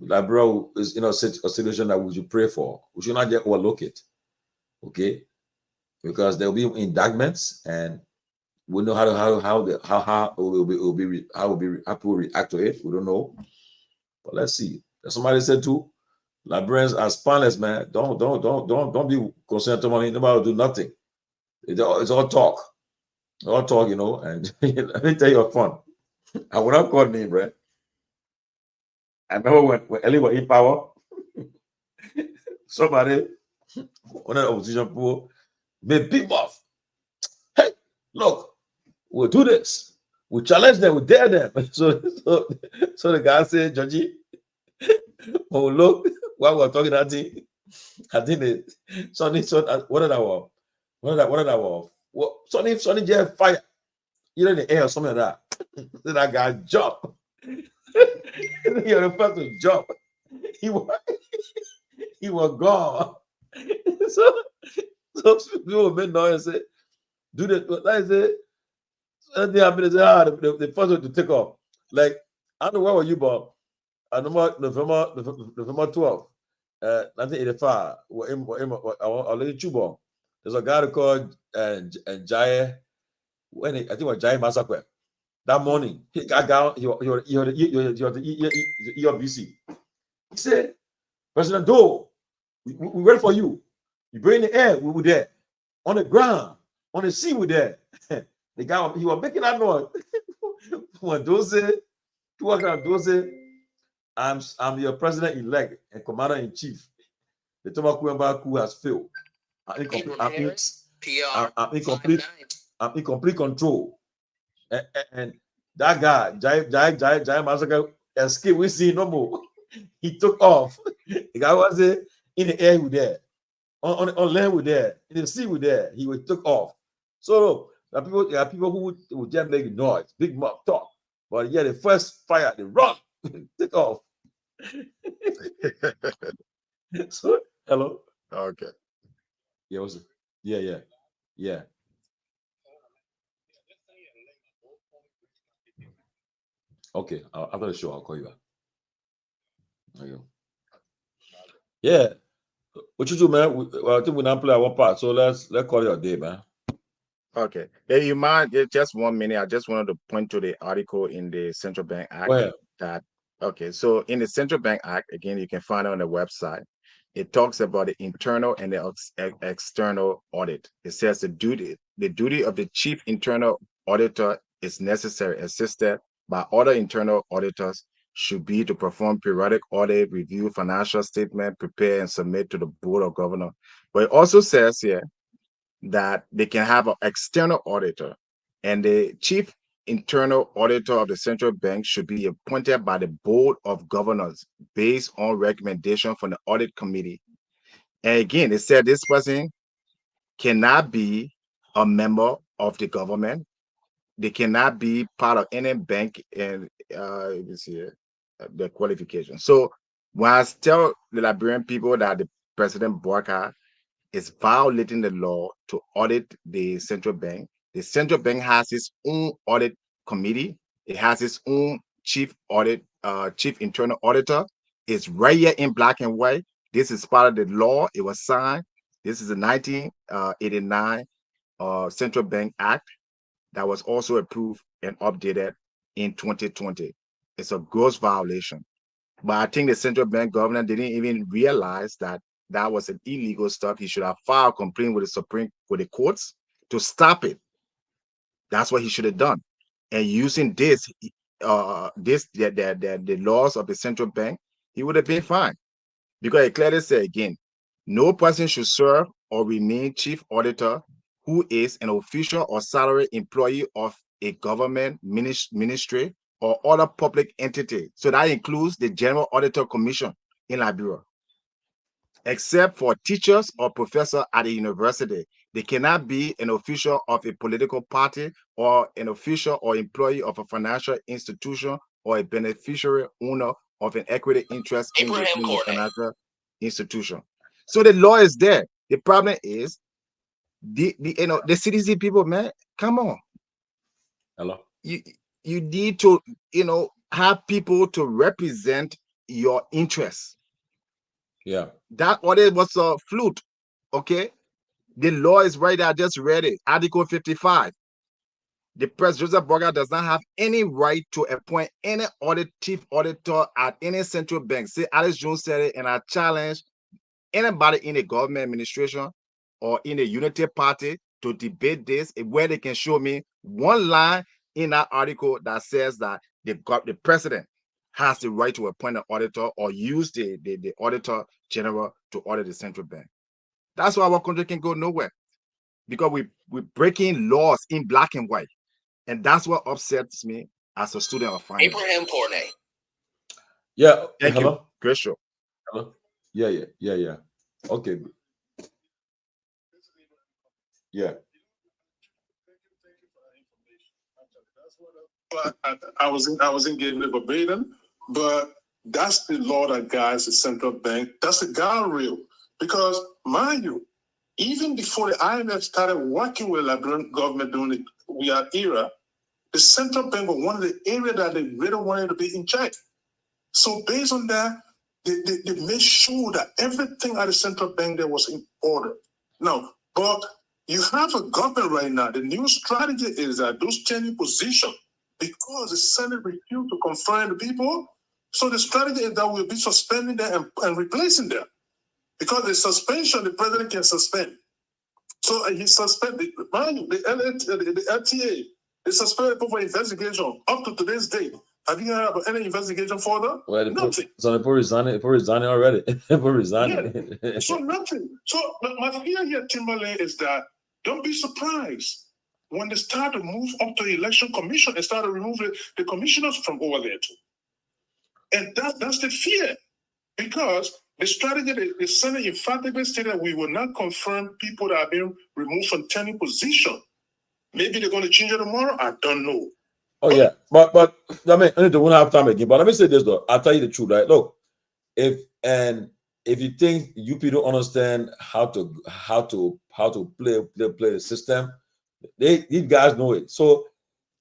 Liberia is a situation that we should pray for. We should not just overlook it, okay? Because there will be indictments, and we know how people react to it. We don't know, but let's see. Somebody said too, Liberians are spineless, man. Don't be concerned. Nobody will do nothing. It's all talk. All talk, and let me tell you a fun. I would not call name, right? I remember when Ellie was in power, somebody, one of the opposition people, made big mouth. Hey, look, we'll do this. We challenge them, we dare them. So the guy said, Georgie, when we look, while we're talking, I think one of our Sonny just fire, in the air or something like that. Then that guy jump. You're the first to jump. He was gone. so people made noise and say, do this. Like I said, the first one to take off. Like, I don't know where were you, Bob? I know November 12, 1985. There's a guy called Jai. I think it was Jai Massacre. That morning, he got down. He was the ERBC. He said, President Doe, we wait for you. You bring the air, we were there. On the ground, on the sea, we were there. The guy, he was making that noise. When Doe said, I'm your president-elect and commander-in-chief. The Tomakuamba coup has failed. I'm in complete control. And that guy, Jai Massacre, escaped. We see no more. He took off. The guy was there in the air with there, on land with there, in the sea with there. He took off. So there are people who would just make noise, big mouth talk. But yeah, the first fire, they run, take off. So hello. Okay. Yeah, what's it? Yeah. Okay, after the show, I'll call you back. There you go. Yeah. What you do, man? I think we not play one part, so let's call it a day, man. Okay. Hey, you mind? Just 1 minute. I just wanted to point to the article in the Central Bank Act. Go ahead. Okay. So in the Central Bank Act, again, you can find it on the website. it talks about the internal and the external audit. It says the duty of the chief internal auditor is necessary, assisted by other internal auditors, should be to perform periodic audit, review financial statement, prepare and submit to the Board of Governors. But it also says here that they can have an external auditor, and the chief internal auditor of the central bank should be appointed by the Board of Governors based on recommendation from the audit committee. And again, it said this person cannot be a member of the government. They cannot be part of any bank, and you can see the qualification. So when I tell the Liberian people that the President Boakai is violating the law to audit the central bank has its own audit committee. It has its own chief internal auditor. It's right here in black and white. This is part of the law. It was signed. This is the 1989 Central Bank Act that was also approved and updated in 2020. It's a gross violation. But I think the central bank governor didn't even realize that that was an illegal stuff. He should have filed a complaint with the courts to stop it. That's what he should have done. And using the laws of the central bank, he would have been fine. Because it clearly said again, no person should serve or remain chief auditor who is an official or salary employee of a government ministry or other public entity. So that includes the General Auditor Commission in Liberia. Except for teachers or professors at a university. They cannot be an official of a political party or an official or employee of a financial institution or a beneficiary owner of an equity interest in the financial institution. So the law is there. The problem is the CDC people, man, come on. Hello. You need to, have people to represent your interests. Yeah. That audit was a flute. Okay. The law is right there. I just read it. Article 55. The President Joseph Boakai does not have any right to appoint any chief auditor at any central bank. Say Alex Jones said it, and I challenge anybody in the government administration or in the Unity Party to debate this, where they can show me one line in that article that says that the president has the right to appoint an auditor or use the auditor general to audit the central bank. That's why our country can go nowhere, because we're breaking laws in black and white. And that's what upsets me as a student of finance. Abraham Corney. Yeah. Thank Hello? you. Great show. Hello? Yeah. Okay. Good. Yeah. But I wasn't getting it verbatim, but that's the law that guides the central bank. That's the guardrail. Because, mind you, even before the IMF started working with the Liberian government during the weird era, the central bank was one of the areas that they really wanted to be in check. So based on that, they made sure that everything at the central bank there was in order. Now, but you have a government right now. The new strategy is that those changing positions, because the Senate refused to confine the people, so the strategy is that we'll be suspending them and replacing them. Because the suspension, the president can suspend. So he suspended, mind you, the LTA, they suspended people for investigation up to today's date. Have you heard about any investigation further? Well, nothing. So they resigning already. Resigning. Yeah. So nothing. So my fear here, Tomalin, is that don't be surprised when they start to move up to the election commission and start to remove the commissioners from over there too. And that's the fear. Because the strategy, the Senate emphatically stated that we will not confirm people that have been removed from any position. Maybe they're going to change it tomorrow. I don't know. Oh yeah, but I mean, I won't have time again. But let me say this though. I'll tell you the truth, right? Look, if you think you people don't understand how to play the system, these guys know it. So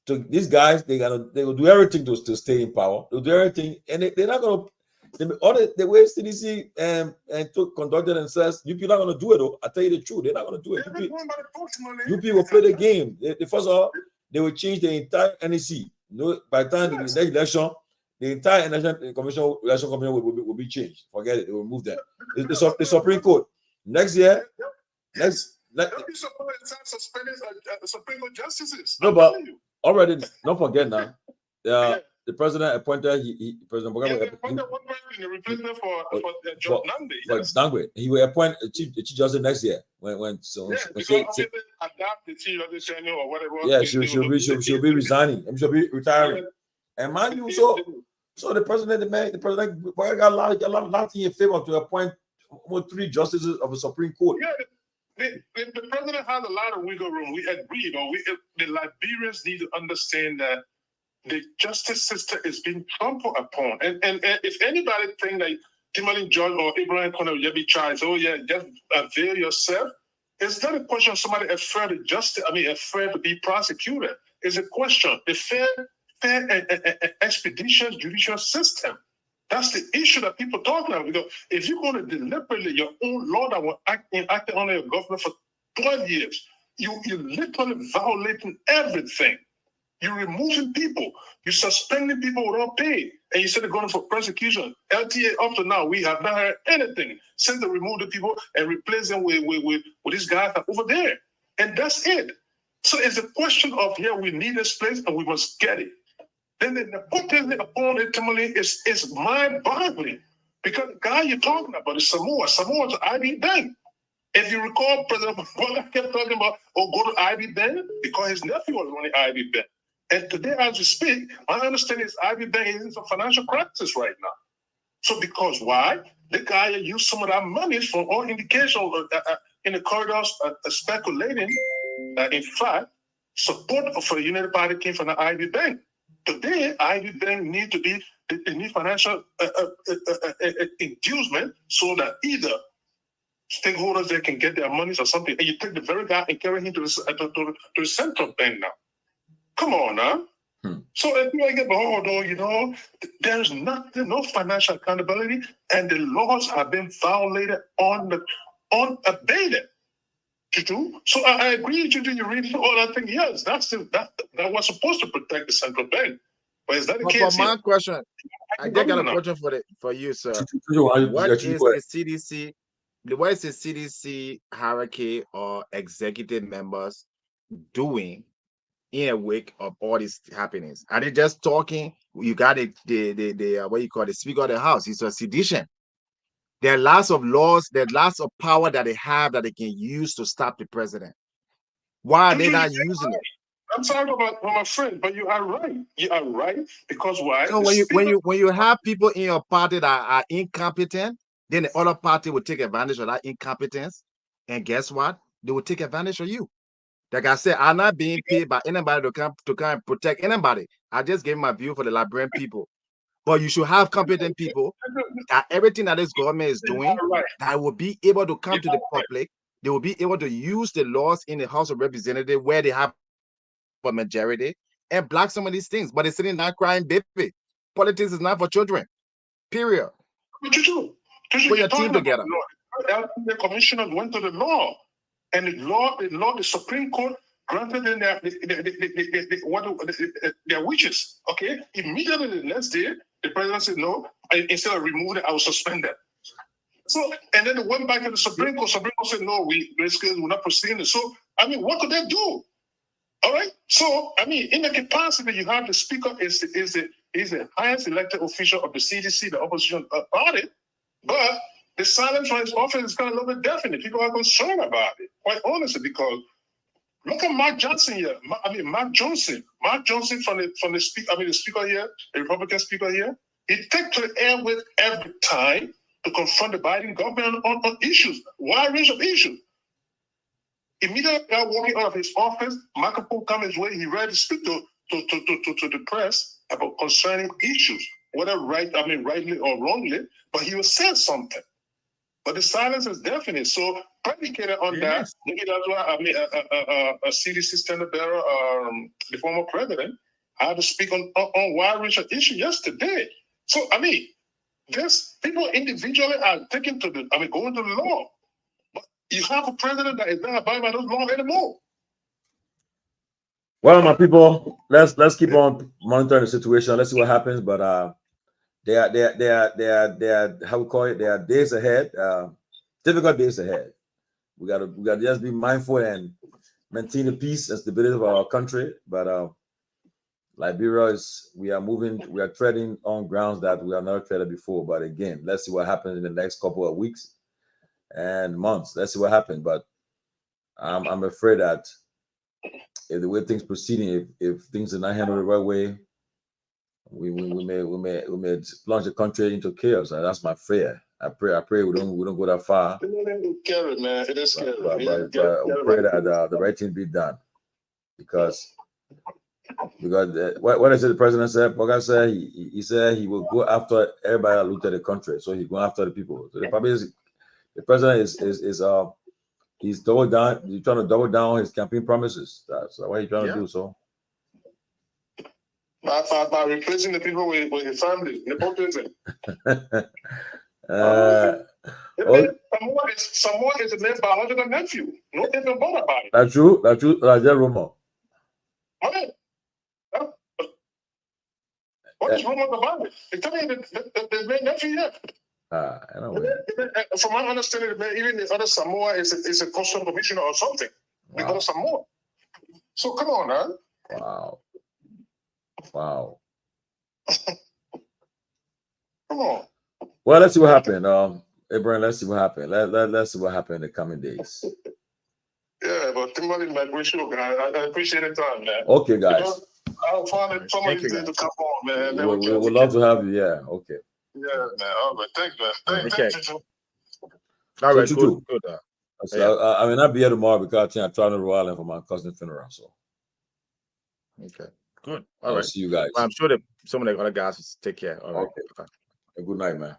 to these guys, they will do everything to stay in power. They'll do everything, and they're not gonna. The way CDC conducted themselves, you people are not gonna do it though. I tell you the truth, they're not gonna do it. You people play the game. First of all, they will change the entire NEC. By the time the next election, the entire election commission will be changed. Forget it. They will move that. The Supreme Court next year. Supreme Court justices. No, but already don't forget now. The president appointed President Mugabe appointed one person in replacement for John Nande. Nangwe. He will appoint the chief justice next year because adapt the chief justice tenure or whatever. Yeah, she'll be resigning. She'll be retiring. And mind you, so the president got a lot in favor to appoint 3 justices of the Supreme Court. Yeah, the president has a lot of wiggle room. We agree, the Liberians need to understand that the justice system is being trampled upon. And if anybody think that Tomalin George or Abraham Corner will be charged, just avail yourself, it's not a question of somebody afraid of justice, afraid to be prosecuted. It's a question, the fair and expeditious judicial system. That's the issue that people talk about. Because if you're going to deliberately, your own law that will act on your government for 12 years, you're literally violating everything. You're removing people. You're suspending people without pay. And you said they're going for persecution. LTA, up to now, we have not heard anything since they removed the people and replaced them with these guys over there. And that's it. So it's a question of, we need this place and we must get it. Then the nepotism upon it, Tomalin, is mind-boggling. Because the guy you're talking about is Samoa. Samoa's an IB bank. If you recall, President Bola kept talking about, go to IB bank, because his nephew was running IB bank. And today, as we speak, my understanding is IB bank is in some financial crisis right now. So because why? The guy used some of that money from all indications in the corridors speculating that, in fact, support for the United Party came from the IB bank. Today, IB bank need to be the financial inducement so that either stakeholders there can get their monies or something, and you take the very guy and carry him to the central bank now. Come on now. So if you get there's nothing, no financial accountability, and the laws have been violated unabated. So I agree with you. You read all that thing. Yes, that was supposed to protect the central bank. But is that the case? For my question, I got a question for you, sir. What is the CDC? What is the CDC hierarchy or executive members doing in a wake of all these happenings? Are they just talking? You got the what you call the Speaker of the House. It's a sedition. There are lots of laws, there are lots of power that they have that they can use to stop the president. Why are they not using it? I'm sorry about my friend, but you are right. You are right, because why? So when you have people in your party that are incompetent, then the other party will take advantage of that incompetence, and guess what? They will take advantage of you. Like I said, I'm not being paid by anybody to come and protect anybody. I just gave my view for the Liberian people. But you should have competent people that everything that this government is doing that will be able to come to the public. They will be able to use the laws in the House of Representatives where they have a majority and block some of these things. But they're sitting there crying baby. Politics is not for children. Period. But put your team together. The commissioners went to the law, and the Supreme Court granted them their wishes. Okay, immediately the next day, the president said no. Instead of removing it, I will suspend that. So, and then they went back to the Supreme Court. Supreme Court said no, we're not proceeding. So, what could they do? All right. So, in the capacity you have, the Speaker is the highest elected official of the CDC, the opposition party, but the silence from his office is kind of a little bit definite. People are concerned about it, quite honestly, because look at Mark Johnson here. Mark Johnson from the speaker. The speaker here, the Republican speaker here. He takes to the air with every time to confront the Biden government on issues, wide range of issues. Immediately got walking out of his office, Michael Poole come his way. He ready to speak to the press about concerning issues, whether rightly or wrongly, but he will say something. But the silence is definite. So predicated on that, maybe that's why a CDC standard bearer, the former president, had to speak on wide range of issues yesterday. So this people individually are taking to going to the law. But you have a president that is not abiding by those laws anymore. Well, my people, let's keep on monitoring the situation. Let's see what happens. But they are how we call it. They are days ahead, difficult days ahead. We gotta just be mindful and maintain the peace and stability of our country. But Liberia we are treading on grounds that we have never treaded before. But again, let's see what happens in the next couple of weeks and months. Let's see what happens. But I'm afraid that if the way things proceeding, if things are not handled the right way, we may plunge the country into chaos. And that's my fear. I pray we don't go that far. It's scary, man. It is scary. But we pray that the right thing be done, because what is it the president said? Boga said he said he will go after everybody that looked at the country. So he's going after the people. So the president is he's double down. He's trying to double down on his campaign promises. That's what he's trying to do. So by replacing the people with his family, nepotism. Someone is a next biological nephew. No ifs and buts about it. That's true. That's just rumor. Okay. What is rumor about it? It tell me that there's no nephew yet. I don't know. From my understanding, even the other Samoa is a custom commissioner or something. The other Samoa. So come on, man. Wow. Come on. Well, let's see what happened. Abraham, let's see what happened. Let's see what happened in the coming days. Yeah, but Timberlake, man, we sure, guys. I appreciate the time, man. Okay, guys. I'll find somebody to come on, man. We'd love to have you. Yeah. Okay. Yeah, man. All right. Thanks, man. Thanks. All right, good. Yeah. I mean, I'll be here tomorrow because I'm trying to Rhode Island for my cousin's funeral. So. Okay. Good. All right. See you guys. Well, I'm sure that some of the other guys will take care. All right. Okay. Good night, man.